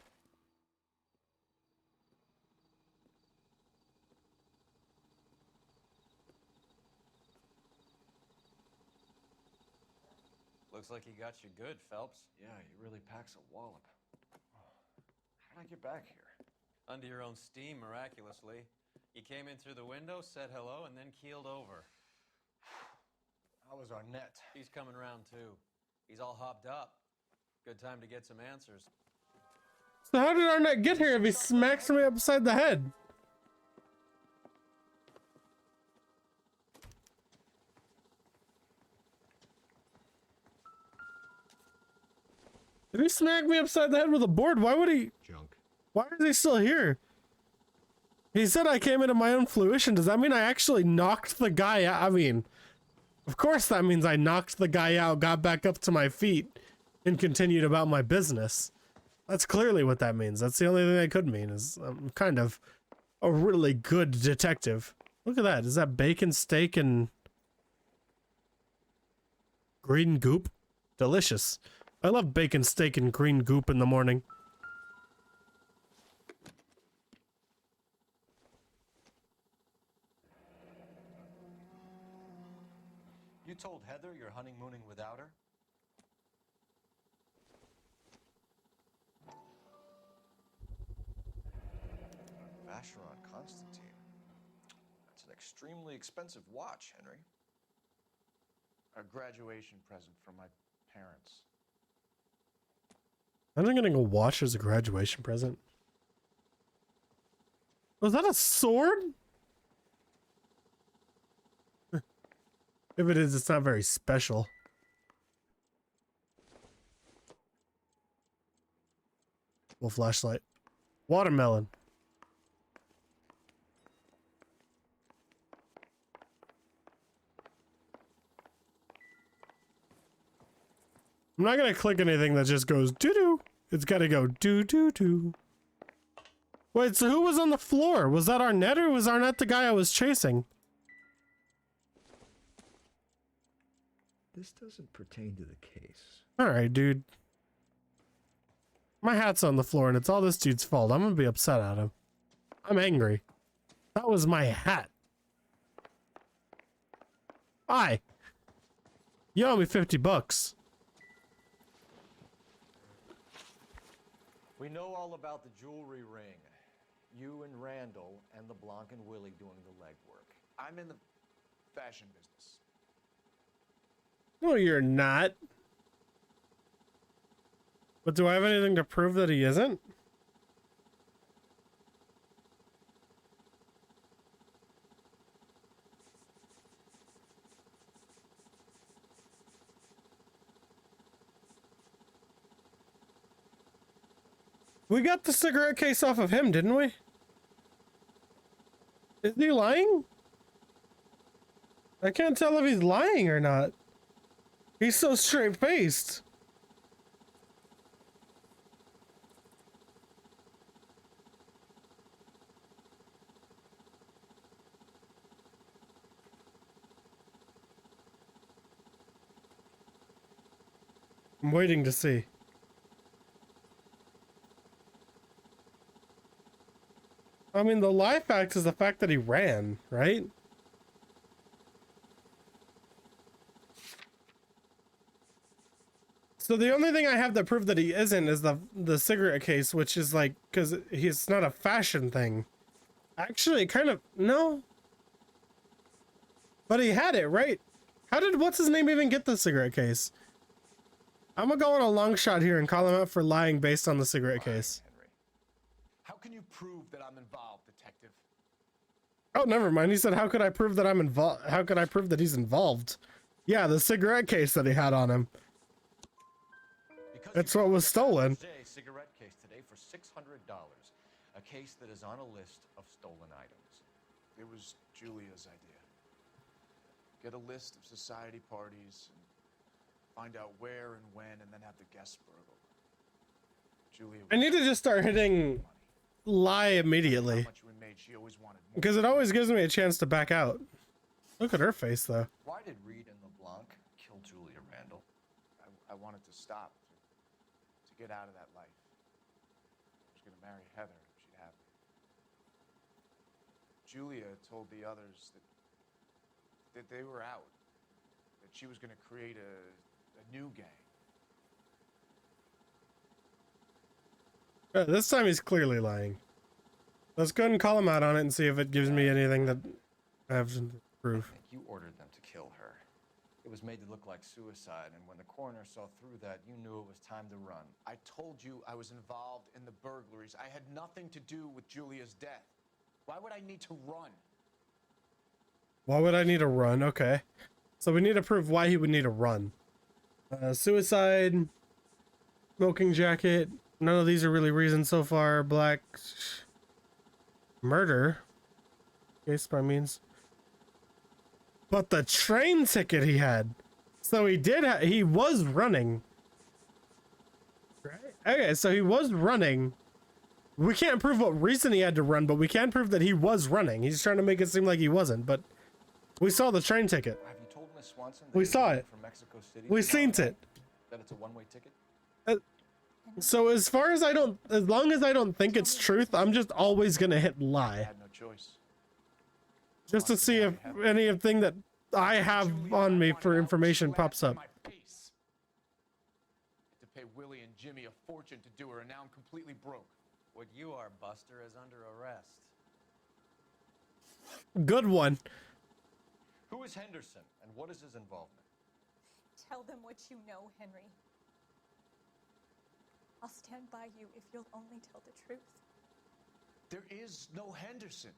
Looks like he got you good, Phelps. Yeah, he really packs a wallop. How'd I get back here? Under your own steam, miraculously. You came in through the window, said hello, and then keeled over. How was Arnett? He's coming round, too. He's all hopped up. Good time to get some answers. So how did Arnett get here if he smacks me upside the head? Did he smack me upside the head with a board? Why would he? Junk. Why is he still here? He said I came into my own fruition. Does that mean I actually knocked the guy out? I mean, of course that means I knocked the guy out, got back up to my feet, and continued about my business. That's clearly what that means. That's the only thing that could mean, is I'm kind of a really good detective. Look at that. Is that bacon, steak, and green goop? Delicious. I love bacon, steak, and green goop in the morning. You told Heather you're honeymooning without her? Vacheron Constantine. That's an extremely expensive watch, Henry. A graduation present from my parents. I'm getting a watch as a graduation present. Was that a sword? If it is, it's not very special. Well, flashlight. Watermelon. I'm not gonna click anything that just goes doo-doo. It's gotta go doo-doo-doo. Wait, so who was on the floor? Was that Arnett, or was Arnett the guy I was chasing? This doesn't pertain to the case. Alright, dude. My hat's on the floor and it's all this dude's fault. I'm gonna be upset at him. I'm angry. That was my hat. Hi. You owe me $50. We know all about the jewelry ring. You and Randall and LeBlanc and Willie doing the legwork. I'm in the fashion business. No, you're not. But do I have anything to prove that he isn't? We got the cigarette case off of him, didn't we? Is he lying? I can't tell if he's lying or not. He's so straight-faced. I'm waiting to see. I mean, the lie fact is the fact that he ran, right? So the only thing I have to prove that he isn't is the cigarette case, which is like, because he's not a fashion thing. Actually, kind of, no. But he had it, right? How did, what's his name even get the cigarette case? I'm gonna go on a long shot here and call him out for lying based on the cigarette case. Henry. How can you prove that I'm involved, detective? Oh, never mind. He said, how could I prove that I'm involved? How could I prove that he's involved? Yeah, the cigarette case that he had on him. That's what was stolen. Cigarette case today for $600. A case that is on a list of stolen items. It was Julia's idea. Get a list of society parties and find out where and when, and then have the guests burgled. Julia. I need to just start hitting lie immediately. Because it always gives me a chance to back out. Look at her face, though. Why did Reed and LeBlanc kill Julia Randall? I wanted to stop, to get out of that life. I was going to marry Heather if she'd have me. Julia told the others that they were out, that she was going to create a new gang. This time he's clearly lying. Let's go ahead and call him out on it and see if it gives me anything that I have to prove. I think you ordered them to kill her. It was made to look like suicide, and when the coroner saw through that, you knew it was time to run. I told you I was involved in the burglaries. I had nothing to do with Julia's death. Why would I need to run? Why would I need to run? Okay. So we need to prove why he would need to run. Suicide, smoking jacket. None of these are really reasons so far. Black murder. Case by means. But the train ticket he had. So he did. He was running. Right. Okay. So he was running. We can't prove what reason he had to run, but we can prove that he was running. He's trying to make it seem like he wasn't, but we saw the train ticket. Have you told Miss Swanson We saw it. From Mexico City We seen it. That it's a one-way ticket? So as long as I don't think it's truth, I'm just always gonna hit lie. I had no choice. Just to see if anything that I have on me for information pops up. To pay Willie and Jimmy a fortune to do her, and now I'm completely broke. What you are, Buster, is under arrest. Good one. Who is Henderson, and what is his involvement? Tell them what you know, Henry. I'll stand by you if you'll only tell the truth. There is no Henderson.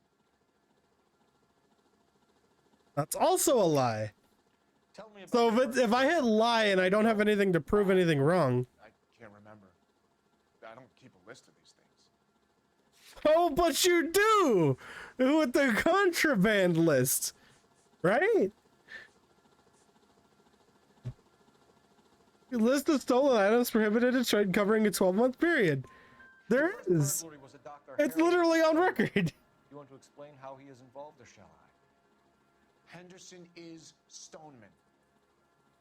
That's also a lie. Tell me about So if I hit lie and I don't have anything to prove anything wrong. I can't remember. I don't keep a list of these things. Oh, but you do! With the contraband list. Right? List of stolen items prohibited to trade covering a 12-month period. There is. It's literally on record. You want to explain how he is involved, or shall I? Henderson is Stoneman.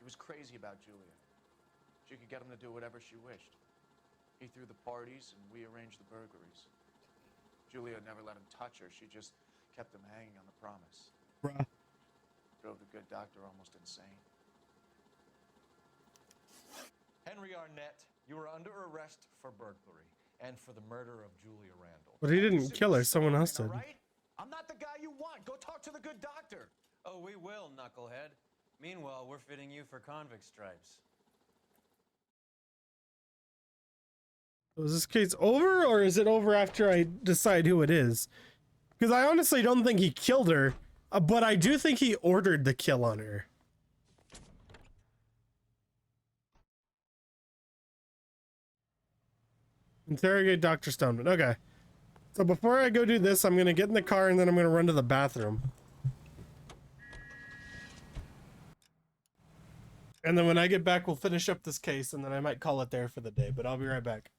He was crazy about Julia. She could get him to do whatever she wished. He threw the parties, and we arranged the burglaries. Julia never let him touch her. She just kept him hanging on the promise. Bruh. Drove the good doctor almost insane. Henry Arnett, you are under arrest for burglary, and for the murder of Julia Randall. But he didn't kill her. Someone else did. Right? I'm not the guy you want. Go talk to the good doctor. Oh, we will, knucklehead. Meanwhile, we're fitting you for convict stripes. Was this case over, or is it over after I decide who it is? Because I honestly don't think he killed her, but I do think he ordered the kill on her. Interrogate Dr. Stoneman. Okay. So before I go do this, I'm going to get in the car and then I'm going to run to the bathroom. And then when I get back, we'll finish up this case and then I might call it there for the day, but I'll be right back.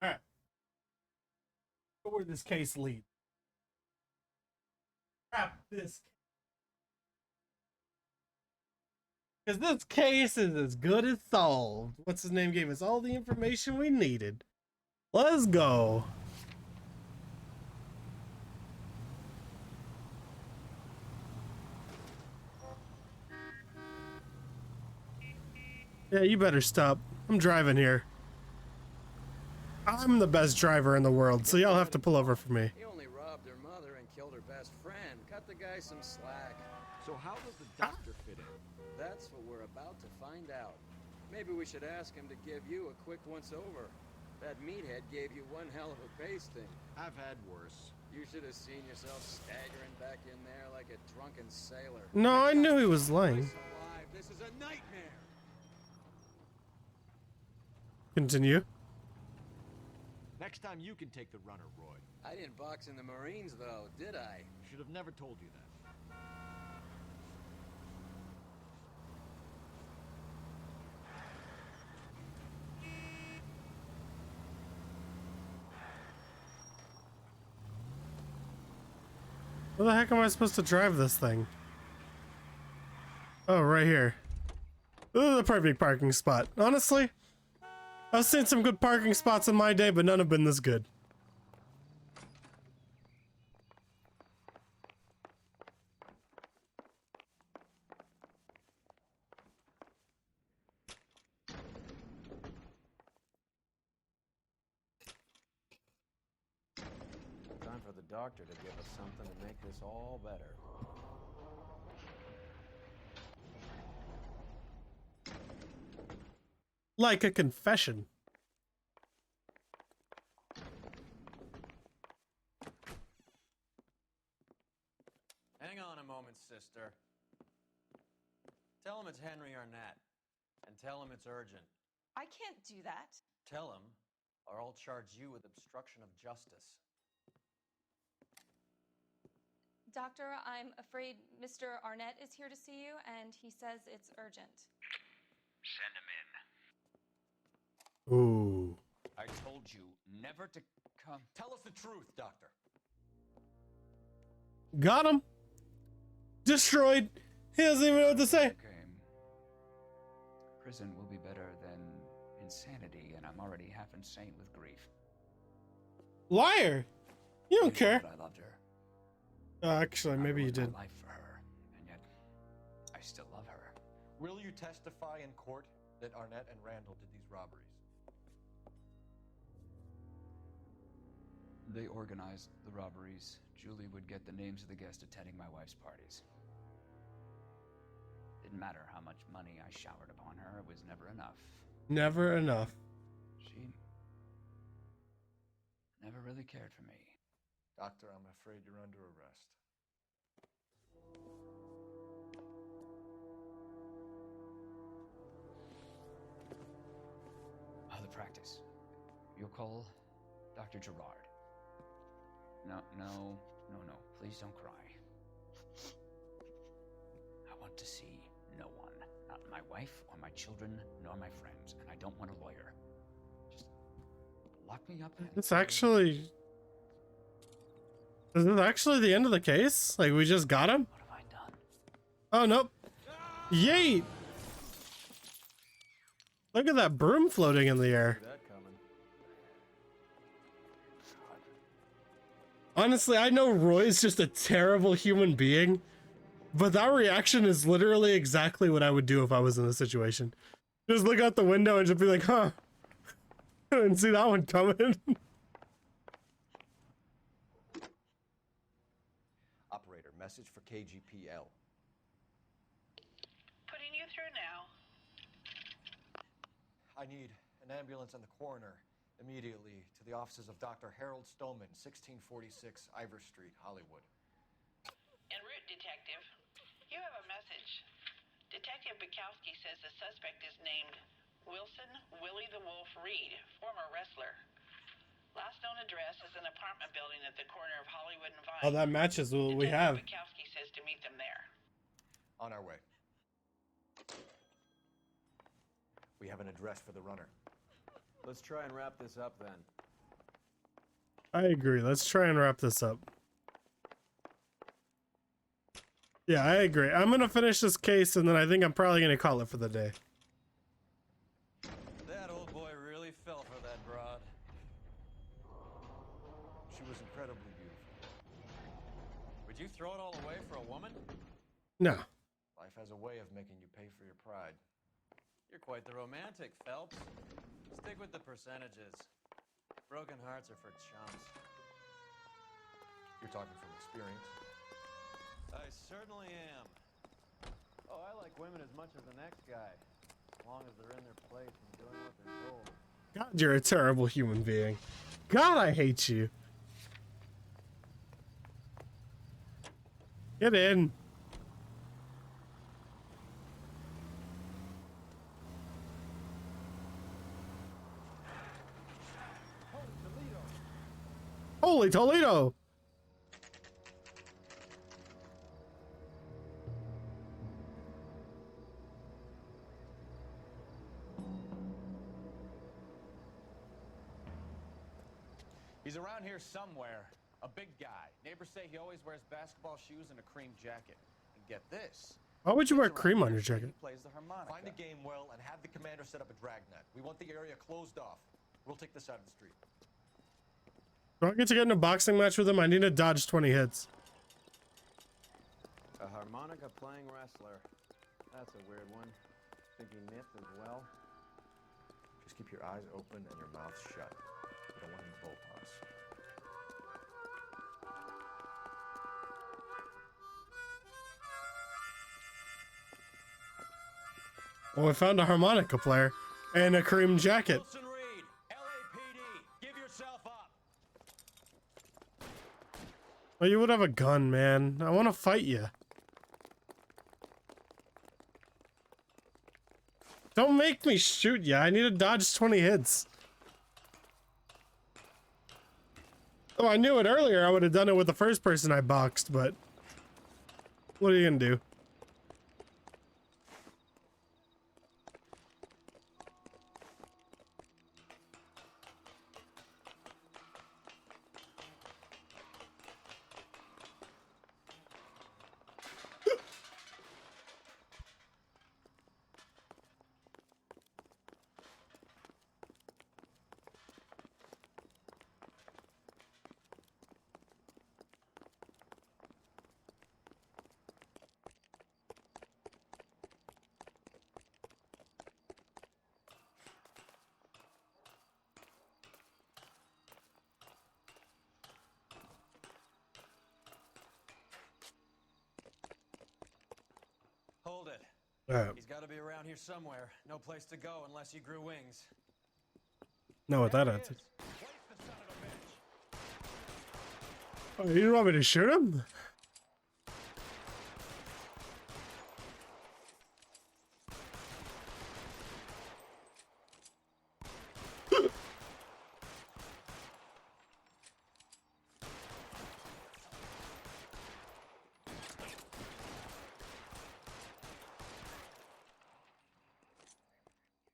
Alright. Where this case leads. Crap this. Because this case is as good as solved. What's his name gave us all the information we needed. Let's go. Yeah, you better stop. I'm driving here. I'm the best driver in the world, so y'all have to pull over for me. He only robbed her mother and killed her best friend. Cut the guy some slack. So how does the doctor fit in? That's what we're about to find out. Maybe we should ask him to give you a quick once-over. That meathead gave you one hell of a pasting. I've had worse. You should have seen yourself staggering back in there like a drunken sailor. No, I knew he was lying. This is a nightmare. Continue. Next time you can take the runner, Roy. I didn't box in the Marines, though, did I? Should have never told you that. Where the heck am I supposed to drive this thing? Oh, right here. Ooh, the perfect parking spot. Honestly, I've seen some good parking spots in my day, but none have been this good. doctor to give us something to make this all better. Like a confession. Hang on a moment, sister. Tell him it's Henry Arnett, and tell him it's urgent. I can't do that. Tell him, or I'll charge you with obstruction of justice. Doctor, I'm afraid Mr. Arnett is here to see you, and he says it's urgent. Send him in. Ooh. I told you never to come. Tell us the truth, Doctor. Got him. Destroyed. He doesn't even know what to say. Okay. Prison will be better than insanity, and I'm already half insane with grief. Liar. You don't care. But I loved her. Actually, maybe you did. My life for her, and yet I still love her. Will you testify in court that Arnett and Randall did these robberies? They organized the robberies. Julie would get the names of the guests attending my wife's parties. Didn't matter how much money I showered upon her, it was never enough. Never enough. She never really cared for me. Doctor, I'm afraid you're under arrest. The practice. You'll call Dr. Gerard. No. Please don't cry. I want to see no one. Not my wife or my children, nor my friends. And I don't want a lawyer. Just lock me up. It's actually... Is this actually the end of the case? Like, we just got him? What have I done? Oh, nope. Yeet! Look at that broom floating in the air. Honestly, I know Roy's just a terrible human being, but that reaction is literally exactly what I would do if I was in this situation. Just look out the window and just be like, huh. I didn't see that one coming. Operator, message for KGPL. Putting you through now. I need an ambulance and the coroner immediately to the offices of Dr. Harold Stoneman, 1646 Ivor Street, Hollywood. En route, Detective. You have a message. Detective Bukowski says the suspect is named Wilson Willie the Wolf Reed, former wrestler. Last known address is an apartment building at the corner of Hollywood and Vine. Oh, that matches what we have. Bukowski says to meet them there. On our way. We have an address for the runner. Let's try and wrap this up then. I agree. Let's try and wrap this up. Yeah, I agree. I'm gonna finish this case and then I think I'm probably gonna call it for the day. That old boy really fell for that broad. She was incredibly beautiful. Would you throw it all away for a woman? No. Life has a way of making you pay for your pride. You're quite the romantic, Phelps. Stick with the percentages. Broken hearts are for chumps. You're talking from experience. I certainly am. Oh, I like women as much as the next guy. As long as they're in their place and doing what they're told. God, you're a terrible human being. God, I hate you. Get in. Holy Toledo! He's around here somewhere. A big guy. Neighbors say he always wears basketball shoes and a cream jacket. And get this. Why would you wear cream on your jacket? He plays the harmonica. Find the game well and have the commander set up a dragnet. We want the area closed off. We'll take this side of the street. Do I get to get in a boxing match with him? I need to dodge 20 hits. A harmonica playing wrestler. That's a weird one. Think he knits as well? Just keep your eyes open and your mouth shut. We don't want him to bolt on us. Oh, I found a harmonica player and a cream jacket. Wilson Reed, LAPD, give yourself up. Oh, you would have a gun, man. I want to fight you. Don't make me shoot you. I need to dodge 20 hits. Oh, I knew it earlier. I would have done it with the first person I boxed, but what are you gonna do? Hold it. He's got to be around here somewhere. No place to go unless he grew wings. No, with that attitude. Oh, you don't want me to shoot him?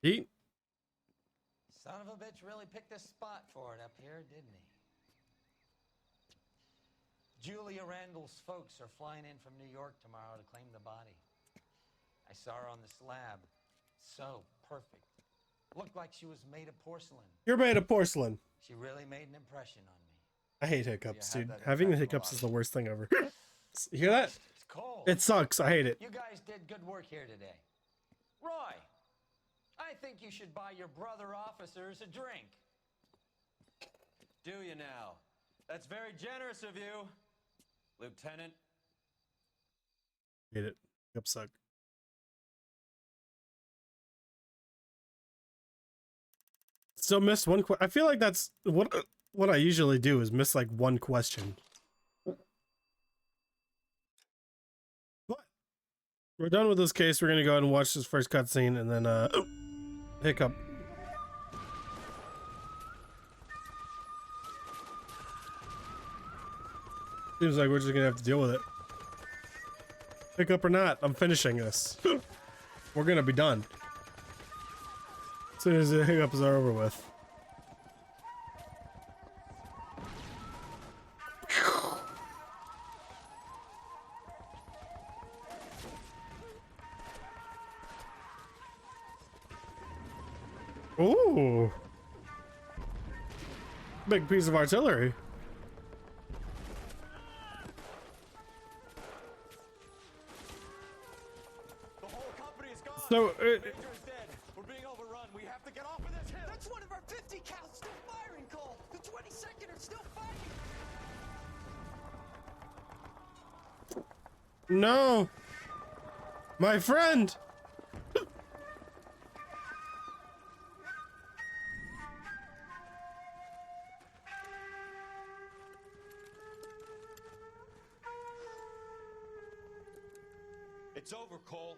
Eat. Son of a bitch really picked a spot for it up here, didn't he? Julia Randall's folks are flying in from New York tomorrow to claim the body. I saw her on the slab. So perfect. Looked like she was made of porcelain. You're made of porcelain. She really made an impression on me. I hate hiccups, dude. Having hiccups is the worst thing ever. You hear that? It's cold. It sucks. I hate it. You guys did good work here today. Roy, I think you should buy your brother officers a drink. Do you now? That's very generous of you, Lieutenant. Hate it. Hiccups suck. Still missed one I feel like that's what I usually do is miss like one question. But we're done with this case. We're gonna go ahead and watch this first cutscene and then hiccup. Seems like we're just gonna have to deal with it. Hiccup or not, I'm finishing this. We're gonna be done. As soon as the hiccups are over with. Ooh. Big piece of artillery. So, We're being overrun. We have to get off of this hill. That's one of our 50 cal still firing, Cole. The 22nd are still fighting. No. My friend. It's over, Cole.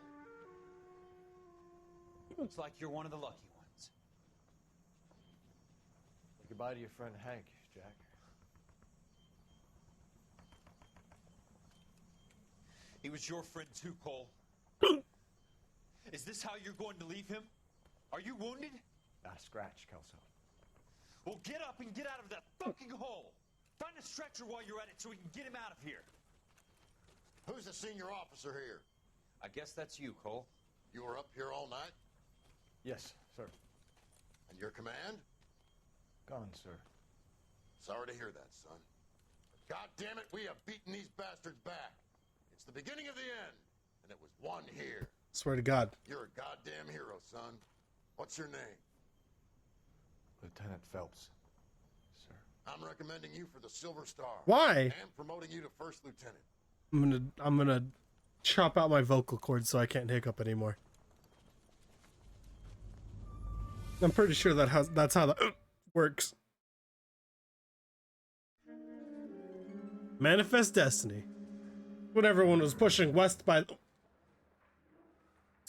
Looks like you're one of the lucky ones. Say goodbye to your friend Hank, Jack. He was your friend too, Cole. Is this how you're going to leave him? Are you wounded? Not a scratch, Kelso. Well, get up and get out of that fucking hole. Find a stretcher while you're at it so we can get him out of here. Who's the senior officer here? I guess that's you, Cole. You were up here all night? Yes, sir. And your command? Gone, sir. Sorry to hear that, son. But God damn it, we have beaten these bastards back. It's the beginning of the end, and it was one here. Swear to God. You're a goddamn hero, son. What's your name? Lieutenant Phelps, sir. I'm recommending you for the Silver Star. Why? And promoting you to first lieutenant. I'm gonna chop out my vocal cords so I can't hiccup anymore. I'm pretty sure that's how that works. Manifest Destiny. When everyone was pushing west by. That's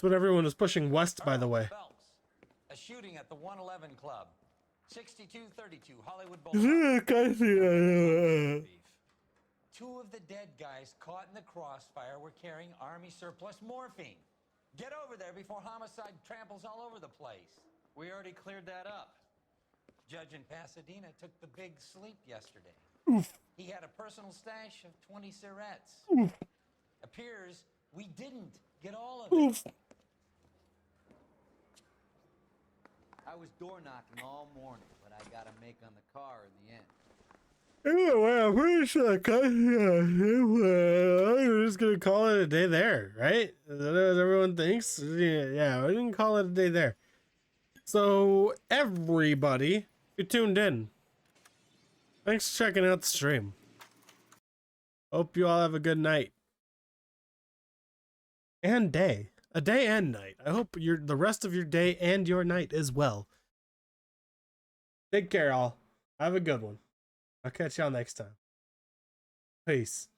what everyone was pushing west, by the way. A shooting at the 111 Club, 6232 Hollywood Boulevard. Two of the dead guys caught in the crossfire were carrying Army surplus morphine. Get over there before homicide tramples all over the place. We already cleared that up. Judge in Pasadena took the big sleep yesterday. Oof. He had a personal stash of 20 cigarettes. Oof. Appears we didn't get all of it. Oof. I was door knocking all morning, but I got a make on the car in the end. Anyway, I'm pretty sure we're just gonna call it a day there, right? Is that what everyone thinks? Yeah, we can call it a day there. So, everybody, you tuned in. Thanks for checking out the stream. Hope you all have a good night. And day. A day and night. I hope the rest of your day and your night as well. Take care, all. Have a good one. I'll catch y'all next time. Peace.